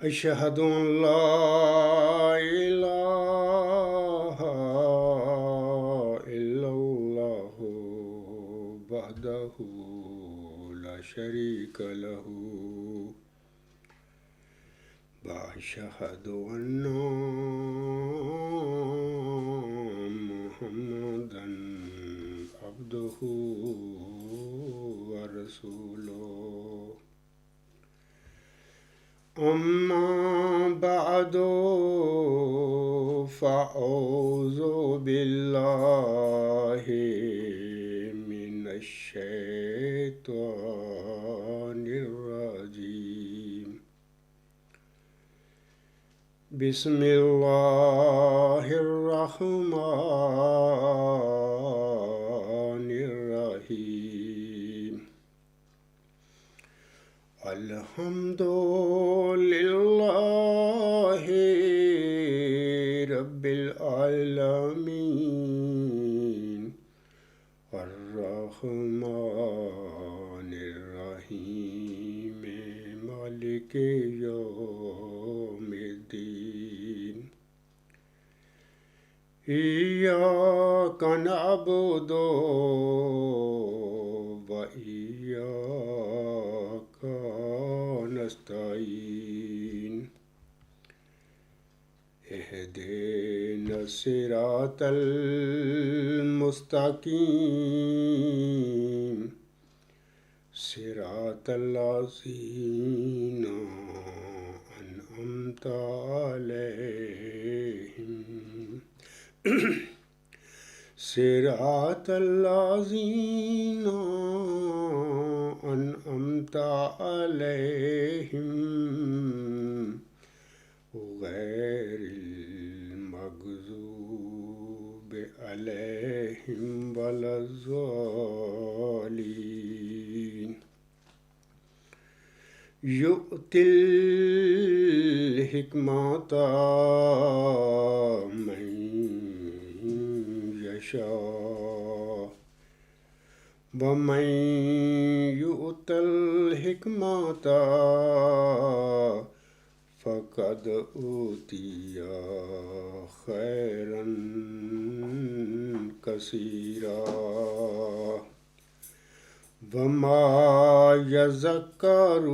أشهد أن لا إله إلا الله وحده لا شريك له وأشهد أن محمدا عبده ورسوله أما بعد فأعوذ بالله من الشيطان الرجيم بسم الله الرحمن الرحيم الحمد لله رب العالمين الرحمن الرحيم مالك يوم الدين إياك نعبد وإياك نستعين اهدنا الصراط المستقيم صراط الذين أنعمت عليهم صراط الذين أنعمت عليهم غير المغضوب عليهم ولا الضالين يؤتي الحكمة من يشاء ومن يؤت الحكمة فقد أوتي خيرا كثيرا وما يذكر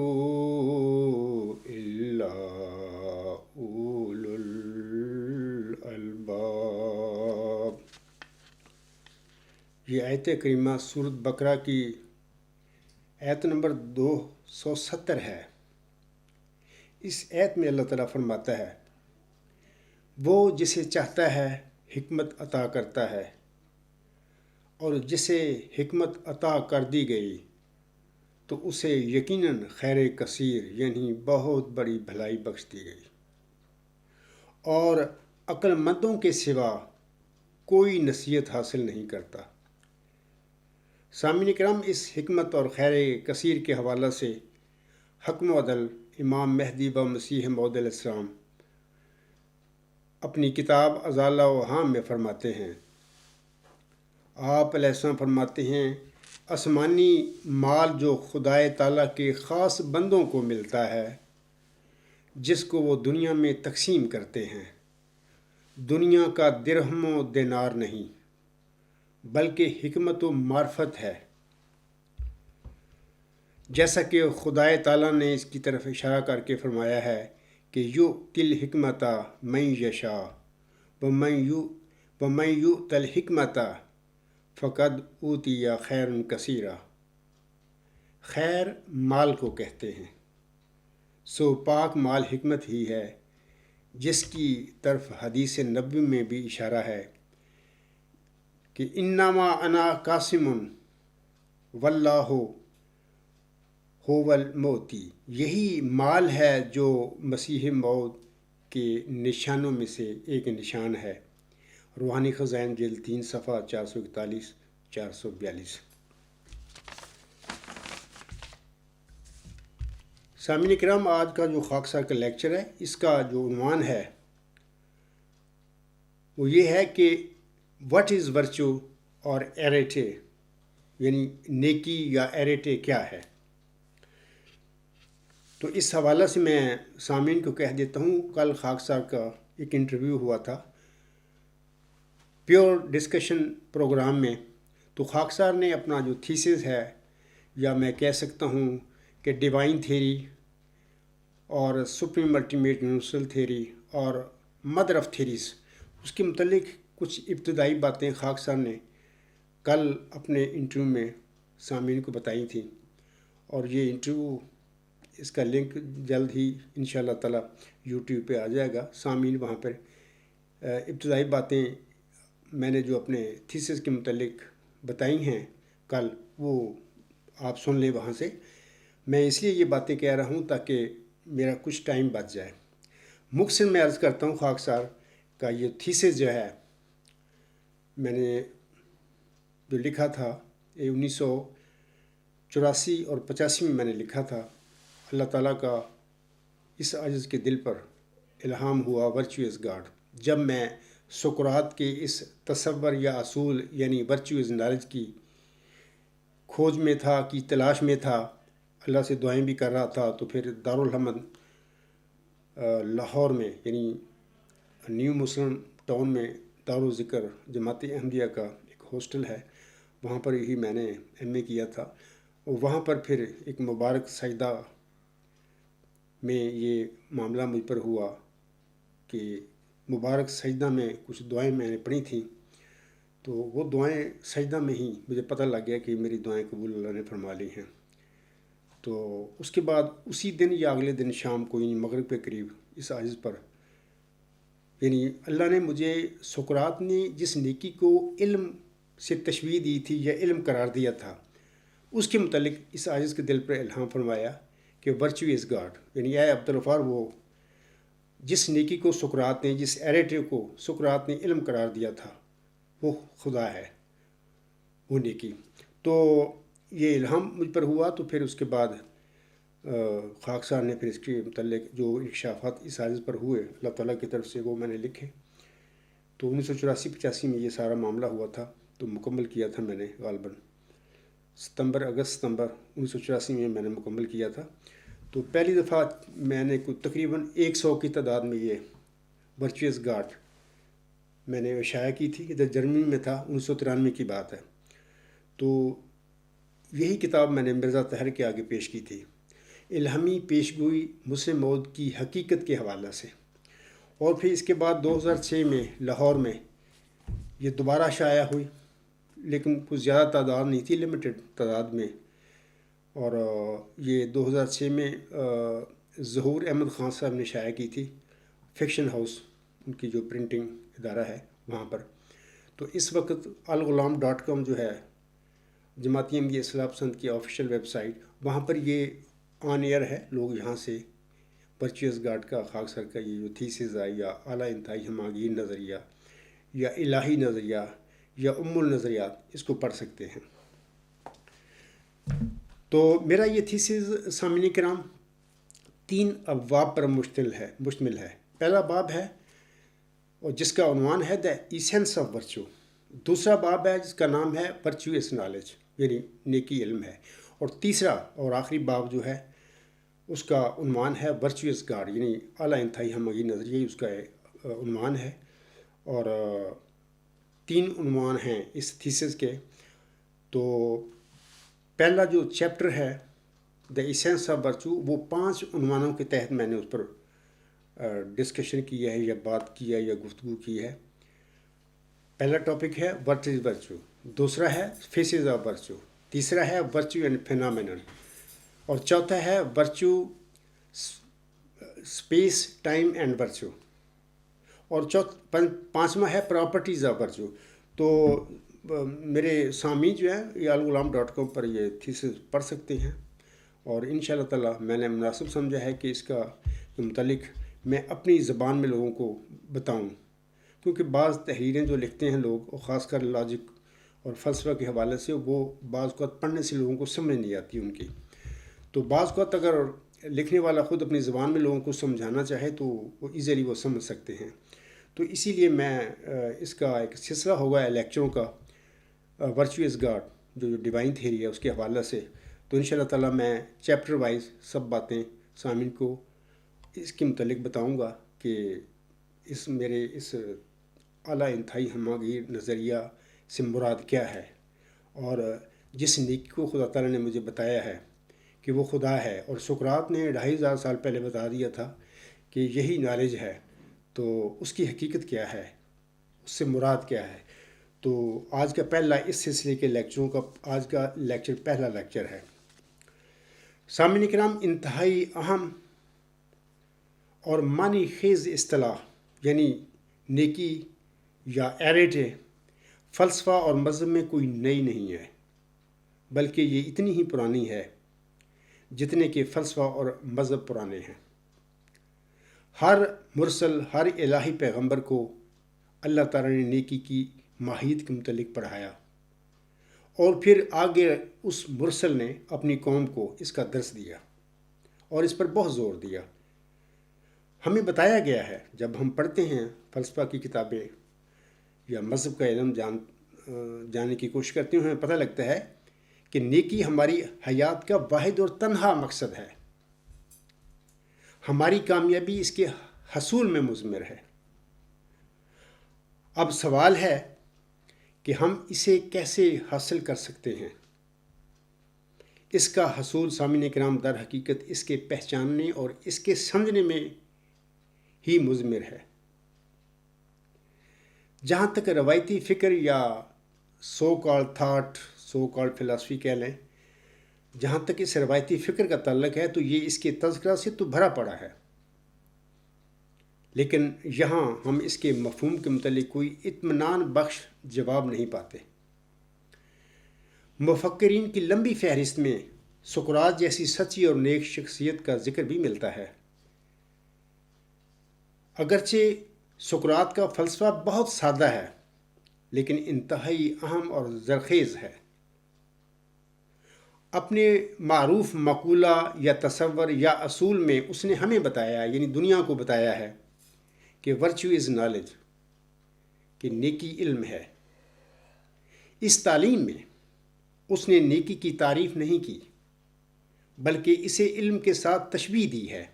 إلا أولو الألباب۔ یہ آیت کریمہ سورۃ بقرہ کی آیت نمبر 270 ہے۔ اس آیت میں اللہ تعالیٰ فرماتا ہے وہ جسے چاہتا ہے حکمت عطا کرتا ہے اور جسے حکمت عطا کر دی گئی تو اسے یقیناً خیر کثیر یعنی بہت بڑی بھلائی بخش دی گئی، اور عقل مندوں کے سوا کوئی نصیحت حاصل نہیں کرتا۔ سامعین کرام، اس حکمت اور خیر کثیر کے حوالہ سے حکم و عدل امام مہدی و مسیح موعود علیہ السلام اپنی کتاب اضالہ و ہام میں فرماتے ہیں۔ آپ علیہ السلام فرماتے ہیں آسمانی مال جو خدائے تعالیٰ کے خاص بندوں کو ملتا ہے جس کو وہ دنیا میں تقسیم کرتے ہیں، دنیا کا درہم و دینار نہیں بلکہ حکمت و معرفت ہے، جیسا کہ خدائے تعالیٰ نے اس کی طرف اشارہ کر کے فرمایا ہے کہ یؤتی الحکمۃ من یشاء ومن یؤت الحکمۃ فقد اوتی خیر کثیرا۔ خیر مال کو کہتے ہیں، سو پاک مال حکمت ہی ہے، جس کی طرف حدیث نبوی میں بھی اشارہ ہے کہ انما انا قاسم واللہ هو الموتی۔ یہی مال ہے جو مسیح موعود کے نشانوں میں سے ایک نشان ہے۔ روحانی خزائن جلد 3 صفحہ 441 442۔ سامعین کرام، آج کا جو خاکسار کا لیکچر ہے اس کا جو عنوان ہے وہ یہ ہے کہ واٹ از ورچو اور ایریٹے، یعنی نیکی یا ایریٹے کیا ہے۔ تو تو اس حوالہ سے میں سامعین کو کہہ دیتا ہوں، کل خاکسار کا ایک انٹرویو ہوا تھا پیور ڈسکشن پروگرام میں. تو خاکسار نے اپنا جو تھیسز ہے، یا میں کہہ سکتا ہوں کہ ڈیوائن تھیری اور سپریم الٹیمیٹ یونیورسل تھیری اور مدر آف تھیریز، اس کے متعلق کچھ ابتدائی باتیں خاکسار نے کل اپنے انٹرویو میں سامعین کو بتائی تھیں. اور یہ انٹرویو، اس کا لنک جلد ہی انشاءاللہ تعالی یوٹیوب پہ آ جائے گا. سامعین وہاں پر ابتدائی باتیں میں نے جو اپنے تھیسس کے متعلق بتائی ہیں کل، وہ آپ سن لیں وہاں سے. میں اس لیے یہ باتیں کہہ رہا ہوں تاکہ میرا کچھ ٹائم بچ جائے. مختصر میں عرض کرتا ہوں، خاکسار کا یہ تھیسس جو ہے میں نے جو لکھا تھا، یہ 1984 اور 85 میں نے لکھا تھا. اللہ تعالیٰ کا اس عاجز کے دل پر الہام ہوا ورچو از گاڈ، جب میں سقراط کے اس تصور یا اصول یعنی ورچو از نالج کی کھوج میں تھا، کی تلاش میں تھا، اللہ سے دعائیں بھی کر رہا تھا. تو پھر دارالحمد لاہور میں، یعنی نیو مسلم ٹاؤن میں دارالذکر جماعت احمدیہ کا ایک ہاسٹل ہے، وہاں پر ہی میں نے ایم اے کیا تھا. اور وہاں پر پھر ایک مبارک سجدہ میں یہ معاملہ مجھ پر ہوا کہ مبارک سجدہ میں کچھ دعائیں میں نے پڑھی تھیں. تو وہ دعائیں سجدہ میں ہی مجھے پتہ لگ گیا کہ میری دعائیں قبول اللہ نے فرما لی ہیں. تو اس کے بعد اسی دن یا اگلے دن شام کو، یعنی مغرب کے قریب، اس عاجز پر، یعنی اللہ نے مجھے سقراط نے جس نیکی کو علم سے تشبیہ دی تھی یا علم قرار دیا تھا، اس کے متعلق اس عاجز کے دل پر الہام فرمایا کہ ورچو از گاڈ، یعنی اے عبدالغفار، وہ جس نیکی کو سقراط نے، جس ایریٹو کو سقراط نے علم قرار دیا تھا، وہ خدا ہے، وہ نیکی. تو یہ الہام مجھ پر ہوا. تو پھر اس کے بعد خاکسار نے پھر اس کے متعلق جو انکشافات اس عاجز پر ہوئے اللہ تعالیٰ کی طرف سے، وہ میں نے لکھے. تو 1984-85 میں یہ سارا معاملہ ہوا تھا. تو مکمل کیا تھا میں نے غالباً ستمبر 1984 میں نے مکمل کیا تھا. تو پہلی دفعہ میں نے تقریباً 100 کی تعداد میں یہ ورچو از گاڈ میں نے شائع کی تھی، کہ جرمنی میں تھا، 1993 کی بات ہے. تو یہی کتاب میں نے مرزا طاہر کے آگے پیش کی تھی، الہامی پیشگوئی مسلم موعود کی حقیقت کے حوالہ سے. اور پھر اس کے بعد 2006 میں لاہور میں یہ دوبارہ شائع ہوئی، لیکن کچھ زیادہ تعداد نہیں تھی، لمیٹڈ تعداد میں. اور یہ 2006 میں ظہور احمد خان صاحب نے شائع کی تھی، فکشن ہاؤس، ان کی جو پرنٹنگ ادارہ ہے وہاں پر. تو اس وقت الغلام.com جو ہے جماعت احمدیہ اصلاح پسند کی آفیشیل ویب سائٹ، وہاں پر یہ آن ایئر ہے. لوگ یہاں سے ورچو از گاڈ کا، خاکسار کا یہ جو تھیسز ہے، یا اعلیٰ انتہائی ہمانگیر نظریہ، یا الہی نظریہ، یا النظریات، اس کو پڑھ سکتے ہیں. تو میرا یہ تھیسز سامعین کرام 3 ابواب پر مشتمل ہے. پہلا باب ہے اور جس کا عنوان ہے دا ایسنس آف ورچو. دوسرا باب ہے جس کا نام ہے ورچو از نالج، یعنی نیکی علم ہے. اور تیسرا اور آخری باب جو ہے اس کا عنوان ہے ورچو از گاڈ، یعنی اعلیٰ انتہائی ہمانگیر نظریہ، اس کا عنوان ہے. اور 3 عنوان ہیں اس تھیسس کے. تو پہلا جو چیپٹر ہے دا ایسنس آف ورچو، وہ 5 عنوانوں کے تحت میں نے اس پر ڈسکشن کی ہے، یا بات کی ہے، یا گفتگو کی ہے. پہلا ٹاپک ہے واٹ از ورچو، دوسرا ہے فیسز آف ورچو، تیسرا ہے ورچو اینڈ فینامینن، اور چوتھا ہے virtue space time and virtue, اور پانچواں ہے پراپرٹیز آف ورچو. تو میرے سامعین جو ہیں یہ الغلام.com پر یہ تھیسس پڑھ سکتے ہیں. اور انشاءاللہ تعالی میں نے مناسب سمجھا ہے کہ اس کا متعلق میں اپنی زبان میں لوگوں کو بتاؤں، کیونکہ بعض تحریریں جو لکھتے ہیں لوگ، اور خاص کر لاجک اور فلسفہ کے حوالے سے، وہ بعض اوقات پڑھنے سے لوگوں کو سمجھ نہیں آتی ان کی. تو بعض اوقات اگر لکھنے والا خود اپنی زبان میں لوگوں کو سمجھانا چاہے تو وہ ایزیلی وہ سمجھ سکتے ہیں. تو اسی لیے میں اس کا ایک سلسلہ ہوگا لیکچروں کا ورچو از گاڈ جو ڈیوائن تھیری ہے اس کے حوالے سے. تو انشاءاللہ تعالیٰ میں چیپٹر وائز سب باتیں سامعین کو اس کے متعلق بتاؤں گا کہ میرے اس اعلیٰ انتہائی ہمگیر نظریہ سے مراد کیا ہے، اور جس نیکی کو خدا تعالیٰ نے مجھے بتایا ہے کہ وہ خدا ہے، اور سقراط نے 2500 سال پہلے بتا دیا تھا کہ یہی نالج ہے، تو اس کی حقیقت کیا ہے، اس سے مراد کیا ہے۔ تو آج کا پہلا اس سلسلے کے لیکچروں کا آج کا لیکچر پہلا لیکچر ہے۔ سامعین کرام، انتہائی اہم اور معنی خیز اصطلاح یعنی نیکی یا ایریٹے فلسفہ اور مذہب میں کوئی نئی نہیں ہے، بلکہ یہ اتنی ہی پرانی ہے جتنے کہ فلسفہ اور مذہب پرانے ہیں۔ ہر مرسل، ہر الہی پیغمبر کو اللہ تعالیٰ نے نیکی کی ماہیت کے متعلق پڑھایا، اور پھر آگے اس مرسل نے اپنی قوم کو اس کا درس دیا اور اس پر بہت زور دیا۔ ہمیں بتایا گیا ہے، جب ہم پڑھتے ہیں فلسفہ کی کتابیں یا مذہب کا علم جاننے کی کوشش کرتے ہیں، ہمیں پتہ لگتا ہے کہ نیکی ہماری حیات کا واحد اور تنہا مقصد ہے۔ ہماری کامیابی اس کے حصول میں مضمر ہے۔ اب سوال ہے کہ ہم اسے کیسے حاصل کر سکتے ہیں۔ اس کا حصول سامعین کرام در حقیقت اس کے پہچاننے اور اس کے سمجھنے میں ہی مضمر ہے۔ جہاں تک روایتی فکر یا سو کال تھاٹ، سو کال فلسفی کہہ لیں، جہاں تک اس روایتی فکر کا تعلق ہے تو یہ اس کے تذکرہ سے تو بھرا پڑا ہے، لیکن یہاں ہم اس کے مفہوم کے متعلق کوئی اطمینان بخش جواب نہیں پاتے۔ مفکرین کی لمبی فہرست میں سقراط جیسی سچی اور نیک شخصیت کا ذکر بھی ملتا ہے۔ اگرچہ سقراط کا فلسفہ بہت سادہ ہے، لیکن انتہائی اہم اور زرخیز ہے۔ اپنے معروف مقولہ یا تصور یا اصول میں اس نے ہمیں بتایا، یعنی دنیا کو بتایا ہے کہ ورچو از نالج، کہ نیکی علم ہے۔ اس تعلیم میں اس نے نیکی کی تعریف نہیں کی، بلکہ اسے علم کے ساتھ تشبیہ دی ہے،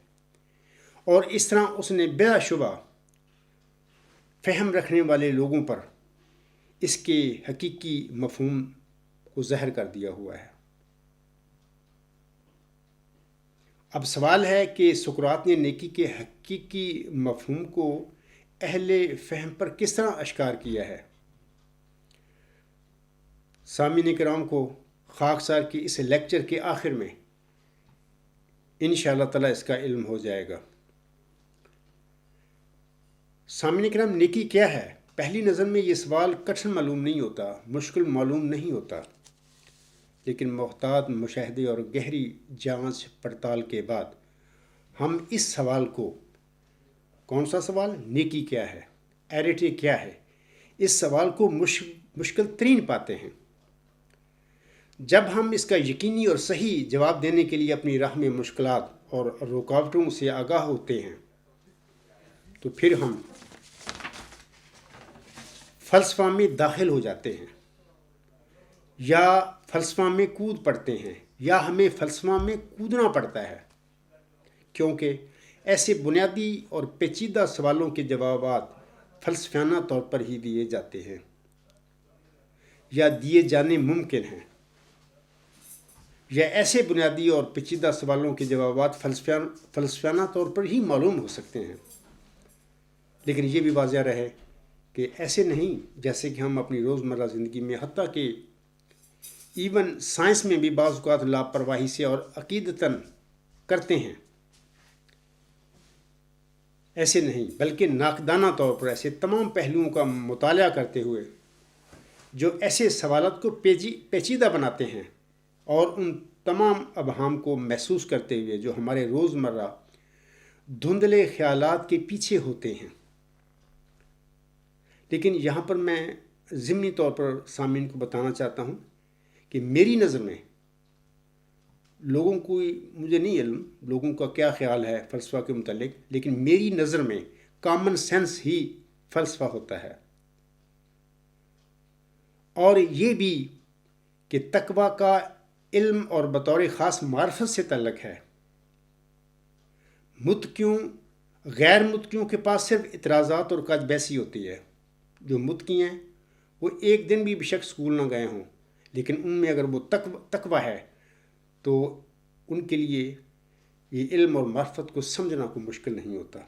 اور اس طرح اس نے بلا شبہ فہم رکھنے والے لوگوں پر اس کے حقیقی مفہوم کو ظاہر کر دیا ہوا ہے۔ اب سوال ہے کہ سقراط نے نیکی کے حقیقی مفہوم کو اہل فہم پر کس طرح اشکار کیا ہے۔ سامعین کرام کو خاکسار کے اس لیکچر کے آخر میں انشاءاللہ تعالیٰ اس کا علم ہو جائے گا۔ سامعین کرام، نیکی کیا ہے؟ پہلی نظر میں یہ سوال کٹھن معلوم نہیں ہوتا، مشکل معلوم نہیں ہوتا، لیکن محتاط مشاہدے اور گہری جانچ پڑتال کے بعد ہم اس سوال کو، کون سا سوال؟ نیکی کیا ہے، ایریٹے کیا ہے، اس سوال کو مشکل ترین پاتے ہیں۔ جب ہم اس کا یقینی اور صحیح جواب دینے کے لیے اپنی راہ میں مشکلات اور رکاوٹوں سے آگاہ ہوتے ہیں تو پھر ہم فلسفہ میں داخل ہو جاتے ہیں، یا فلسفہ میں کود پڑتے ہیں، یا ہمیں فلسفہ میں کودنا پڑتا ہے، کیونکہ ایسے بنیادی اور پیچیدہ سوالوں کے جوابات فلسفیانہ طور پر ہی دیے جاتے ہیں یا دیے جانے ممکن ہیں، یا ایسے بنیادی اور پیچیدہ سوالوں کے جوابات فلسفیانہ طور پر ہی معلوم ہو سکتے ہیں، لیکن یہ بھی واضح رہے کہ ایسے نہیں جیسے کہ ہم اپنی روزمرہ زندگی میں، حتیٰ کہ ایون سائنس میں بھی بعض اوقات لاپرواہی سے اور عقیدتاً کرتے ہیں۔ ایسے نہیں، بلکہ ناقدانہ طور پر ایسے تمام پہلوؤں کا مطالعہ کرتے ہوئے جو ایسے سوالات کو پیچیدہ بناتے ہیں، اور ان تمام ابہام کو محسوس کرتے ہوئے جو ہمارے روزمرہ دھندلے خیالات کے پیچھے ہوتے ہیں۔ لیکن یہاں پر میں ضمنی طور پر سامعین کو بتانا چاہتا ہوں کہ میری نظر میں لوگوں کو، مجھے نہیں علم لوگوں کا کیا خیال ہے فلسفہ کے متعلق، لیکن میری نظر میں کامن سینس ہی فلسفہ ہوتا ہے، اور یہ بھی کہ تقویٰ کا علم اور بطور خاص معرفت سے تعلق ہے۔ متقیوں غیر متقیوں کے پاس صرف اعتراضات اور کج بیسی ہوتی ہے. جو متقی ہیں وہ ایک دن بھی شک اسکول نہ گئے ہوں، لیکن ان میں اگر وہ تقوی ہے تو ان کے لیے یہ علم اور معرفت کو سمجھنا کوئی مشکل نہیں ہوتا.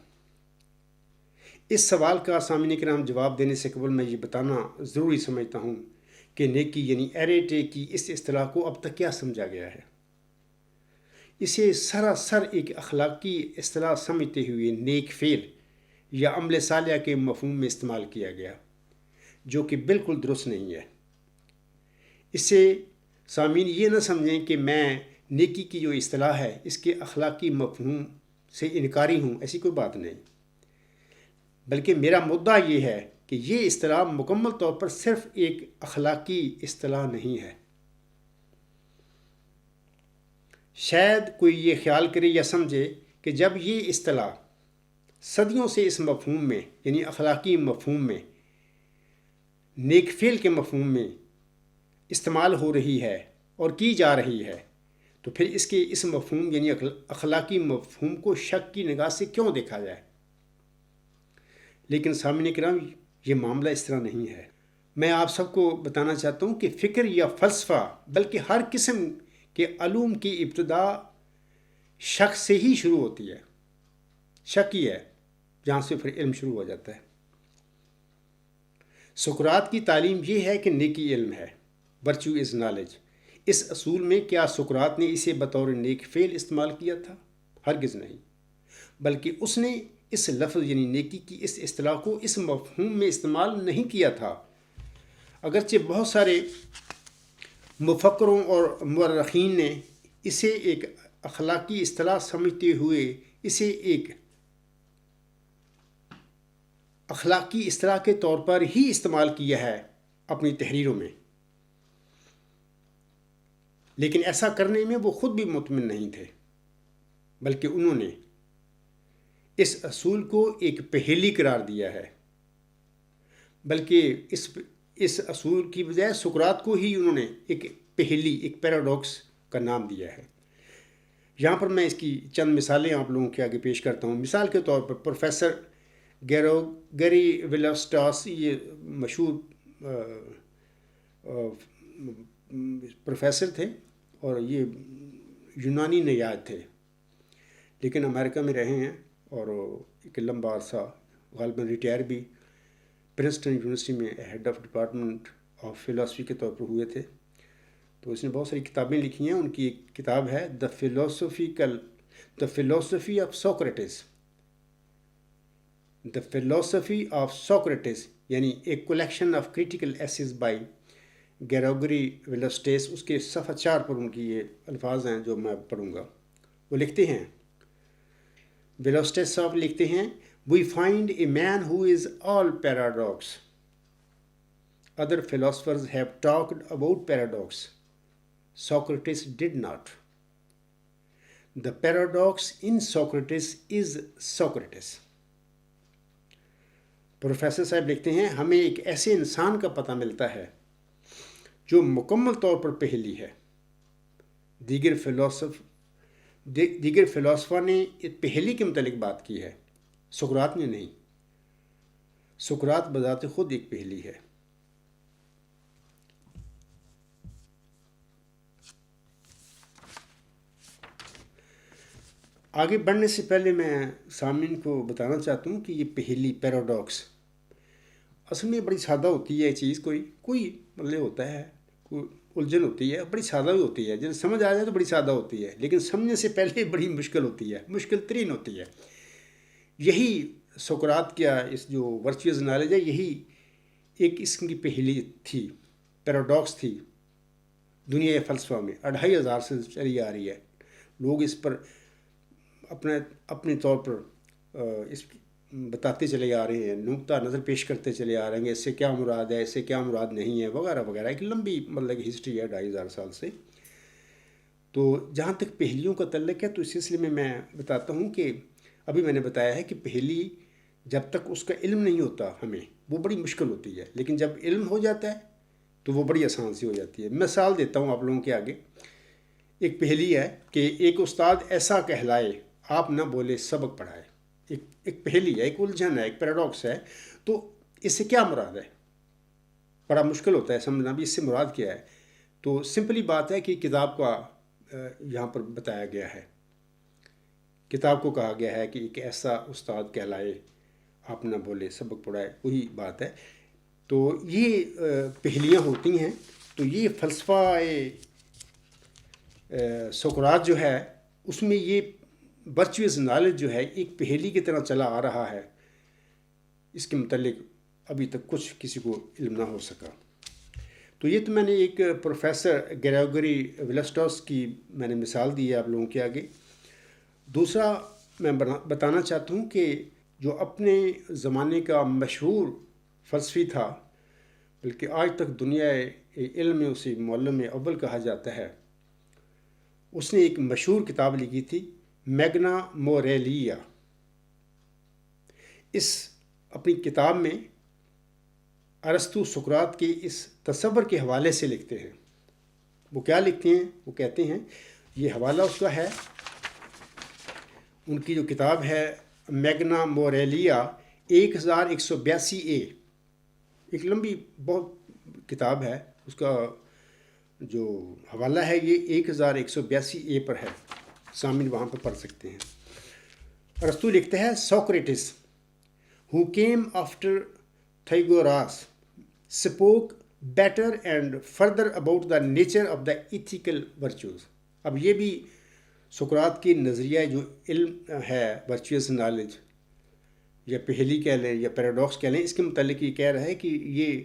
اس سوال کا سامعین کرام جواب دینے سے قبل میں یہ بتانا ضروری سمجھتا ہوں کہ نیکی یعنی ایریٹے کی اس اصطلاح کو اب تک کیا سمجھا گیا ہے. اسے سراسر ایک اخلاقی اصطلاح سمجھتے ہوئے نیک فعل یا عمل صالح کے مفہوم میں استعمال کیا گیا، جو کہ بالکل درست نہیں ہے. اسے سامعین یہ نہ سمجھیں کہ میں نیکی کی جو اصطلاح ہے اس کے اخلاقی مفہوم سے انکاری ہوں، ایسی کوئی بات نہیں. بلکہ میرا مدعا یہ ہے کہ یہ اصطلاح مکمل طور پر صرف ایک اخلاقی اصطلاح نہیں ہے. شاید کوئی یہ خیال کرے یا سمجھے کہ جب یہ اصطلاح صدیوں سے اس مفہوم میں یعنی اخلاقی مفہوم میں نیک فعل کے مفہوم میں استعمال ہو رہی ہے اور کی جا رہی ہے تو پھر اس مفہوم یعنی اخلاقی مفہوم کو شک کی نگاہ سے کیوں دیکھا جائے. لیکن سامعین کرام یہ معاملہ اس طرح نہیں ہے. میں آپ سب کو بتانا چاہتا ہوں کہ فکر یا فلسفہ بلکہ ہر قسم کے علوم کی ابتدا شک سے ہی شروع ہوتی ہے. شک ہی ہے جہاں سے پھر علم شروع ہو جاتا ہے. سقراط کی تعلیم یہ ہے کہ نیکی علم ہے، ورچو از نالج. اس اصول میں کیا سقراط نے اسے بطور نیک فعل استعمال کیا تھا؟ ہرگز نہیں، بلکہ اس نے اس لفظ یعنی نیکی کی اس اصطلاح کو اس مفہوم میں استعمال نہیں کیا تھا. اگرچہ بہت سارے مفکروں اور مورخین نے اسے ایک اخلاقی اصطلاح سمجھتے ہوئے اسے ایک اخلاقی اصطلاح کے طور پر ہی استعمال کیا ہے اپنی تحریروں میں، لیکن ایسا کرنے میں وہ خود بھی مطمئن نہیں تھے، بلکہ انہوں نے اس اصول کو ایک پہیلی قرار دیا ہے. بلکہ اس اصول کی بجائے سقراط کو ہی انہوں نے ایک پہیلی، ایک پیراڈاکس کا نام دیا ہے. یہاں پر میں اس کی چند مثالیں آپ لوگوں کے آگے پیش کرتا ہوں. مثال کے طور پر پروفیسر گیری ویلاسٹاس، یہ مشہور پروفیسر تھے اور یہ یونانی نژاد تھے، لیکن امریکہ میں رہے ہیں اور ایک لمبا عرصہ غالباً ریٹائر بھی پرنسٹن یونیورسٹی میں head of department of philosophy کے طور پر ہوئے تھے. تو اس نے بہت ساری کتابیں لکھی ہیں. ان کی ایک کتاب ہے the philosophy of Socrates. The philosophy of Socrates یعنی ایک collection of critical essays by Gregory Vlastos. اس کے صفحہ 4 پر ان کی یہ الفاظ ہیں جو میں پڑھوں گا. وہ لکھتے ہیں، ویلاسٹاس صاحب لکھتے ہیں، We find a man who is all paradox. Other philosophers have talked about paradox. Socrates did not. The paradox in Socrates is Socrates. Professor صاحب لکھتے ہیں، ہمیں ایک ایسے انسان کا پتہ ملتا ہے جو مکمل طور پر پہیلی ہے. دیگر فلاسفہ نے پہیلی کے متعلق بات کی ہے، سقراط نے نہیں. سقراط بذات خود ایک پہیلی ہے. آگے بڑھنے سے پہلے میں سامعین کو بتانا چاہتا ہوں کہ یہ پہیلی پیراڈاکس اصل میں بڑی سادہ ہوتی ہے. یہ چیز کوئی مطلب ہوتا ہے، کوئی الجھن ہوتی ہے، بڑی سادہ بھی ہوتی ہے. جب سمجھ آ جائے تو بڑی سادہ ہوتی ہے، لیکن سمجھنے سے پہلے بڑی مشکل ہوتی ہے، مشکل ترین ہوتی ہے. یہی سقراط کیا اس جو ورچوئس نالج ہے، یہی ایک قسم کی پہیلی تھی، پیراڈاکس تھی دنیا فلسفہ میں. 2500 سے چلی آ رہی ہے. لوگ اس پر اپنے طور پر اس بتاتے چلے آ رہے ہیں، نقطہ نظر پیش کرتے چلے آ رہے ہیں، اس سے کیا مراد ہے، اس سے کیا مراد نہیں ہے، وغیرہ وغیرہ. ایک لمبی مطلب ہسٹری ہے 2500 سال سے. تو جہاں تک پہیلیوں کا تعلق ہے تو اس سلسلے میں میں بتاتا ہوں کہ ابھی میں نے بتایا ہے کہ پہیلی جب تک اس کا علم نہیں ہوتا ہمیں وہ بڑی مشکل ہوتی ہے، لیکن جب علم ہو جاتا ہے تو وہ بڑی آسان سی ہو جاتی ہے. مثال دیتا ہوں آپ لوگوں کے آگے. ایک پہیلی ہے کہ ایک استاد ایسا کہلائے آپ نہ بولے سبق پڑھائے. ایک پہلی ہے، ایک الجھن ہے، ایک پیراڈاکس ہے. تو اس سے کیا مراد ہے؟ بڑا مشکل ہوتا ہے سمجھنا بھی اس سے مراد کیا ہے. تو سمپلی بات ہے کہ کتاب کا یہاں پر بتایا گیا ہے. کتاب کو کہا گیا ہے کہ ایک ایسا استاد کہلائے آپ نہ بولے سبق پڑھائے، وہی بات ہے. تو یہ پہلیاں ہوتی ہیں. تو یہ فلسفہ سقراط جو ہے اس میں یہ ورچوئس نالج جو ہے ایک پہیلی کی طرح چلا آ رہا ہے. اس کے متعلق ابھی تک کچھ کسی کو علم نہ ہو سکا. تو یہ تو میں نے ایک پروفیسر گریگوری ولسٹاس کی میں نے مثال دی ہے آپ لوگوں کے آگے. دوسرا میں بتانا چاہتا ہوں کہ جو اپنے زمانے کا مشہور فلسفی تھا، بلکہ آج تک دنیا علم میں اسے معلم اول کہا جاتا ہے، اس نے ایک مشہور کتاب لکھی تھی میگنا موریلیا. اس اپنی کتاب میں ارسطو سقراط کے اس تصور کے حوالے سے لکھتے ہیں. وہ کیا لکھتے ہیں؟ وہ کہتے ہیں، یہ حوالہ اس کا ہے، ان کی جو کتاب ہے میگنا موریلیا 1182A، ایک لمبی بہت کتاب ہے. اس کا جو حوالہ ہے یہ 1182A پر ہے، سامعین وہاں پر پڑھ سکتے ہیں. ارسطو لکھتا ہے، Socrates who came after Pythagoras spoke better and further about the nature of the ethical virtues. اب یہ بھی سقراط کی نظریہ جو علم ہے، ورچوئس نالج یا پہیلی کہہ لیں یا پیراڈاکس کہہ لیں، اس کے متعلق یہ کہہ رہا ہے کہ یہ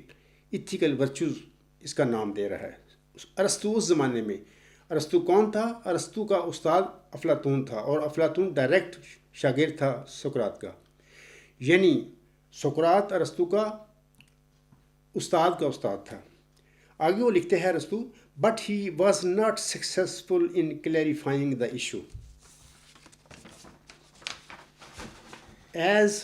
ایتھیکل ورچوز اس کا نام دے رہا ہے. ارسطو اس زمانے میں، ارسطو کون تھا؟ ارسطو کا استاد افلاطون تھا، اور افلاطون ڈائریکٹ شاگرد تھا سقراط کا. یعنی سقراط ارسطو کا استاد تھا. آگے وہ لکھتے ہیں ارسطو، but he was not successful in clarifying the issue as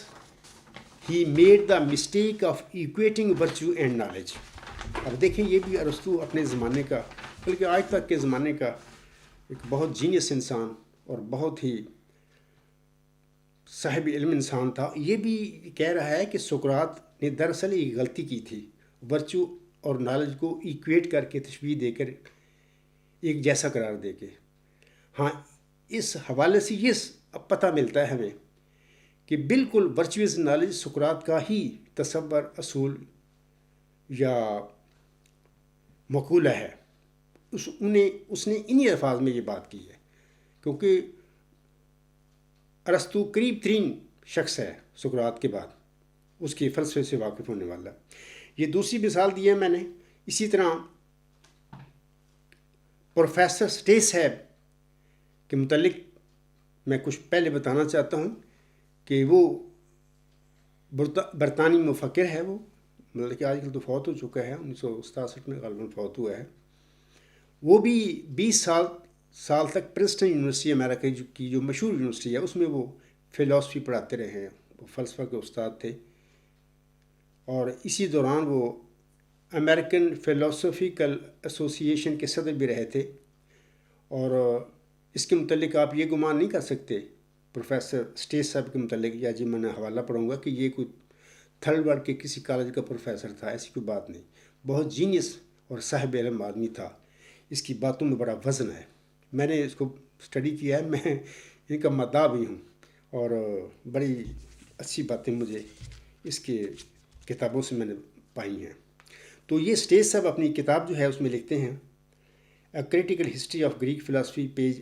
he made the mistake of equating virtue and knowledge. اب دیکھیں یہ بھی ارسطو اپنے زمانے کا، بلکہ آج تک کے زمانے کا ایک بہت جینیس انسان اور بہت ہی صاحب علم انسان تھا. یہ بھی کہہ رہا ہے کہ سقراط نے دراصل ایک غلطی کی تھی، ورچو اور نالج کو ایکویٹ کر کے، تشبیہ دے کر ایک جیسا قرار دے کے. ہاں، اس حوالے سے یہ پتہ ملتا ہے ہمیں کہ بالکل ورچوئس نالج سقراط کا ہی تصور، اصول یا مقولہ ہے. اس نے انہی الفاظ میں یہ بات کی ہے، کیونکہ ارسطو قریب ترین شخص ہے سقراط کے بعد اس کے فلسفے سے واقف ہونے والا. یہ دوسری مثال دی ہے میں نے. اسی طرح پروفیسر سٹیس صاحب کے متعلق میں کچھ پہلے بتانا چاہتا ہوں کہ وہ برطانوی مفکر ہے. وہ مطلب کہ آج کل تو فوت ہو چکا ہے، 1967 میں غالباً فوت ہوا ہے. وہ بھی 20 سال تک پرنسٹن یونیورسٹی امریکہ کی جو مشہور یونیورسٹی ہے اس میں وہ فلسفی پڑھاتے رہے ہیں. وہ فلسفہ کے استاد تھے، اور اسی دوران وہ امریکن فلسفیکل ایسوسی ایشن کے صدر بھی رہے تھے. اور اس کے متعلق آپ یہ گمان نہیں کر سکتے پروفیسر سٹیس صاحب کے متعلق، یا جی میں نے حوالہ پڑھوں گا کہ یہ کوئی تھرڈ ورلڈ کے کسی کالج کا پروفیسر تھا. ایسی کوئی بات نہیں. بہت جینیس اور صاحب علم آدمی تھا. اس کی باتوں میں بڑا وزن ہے. میں نے اس کو اسٹڈی کیا ہے، میں ان کا مداح بھی ہوں، اور بڑی اچھی باتیں مجھے اس کے کتابوں سے میں نے پائی ہیں. تو یہ سٹیس صاحب اپنی کتاب جو ہے اس میں لکھتے ہیں a critical history of Greek philosophy, page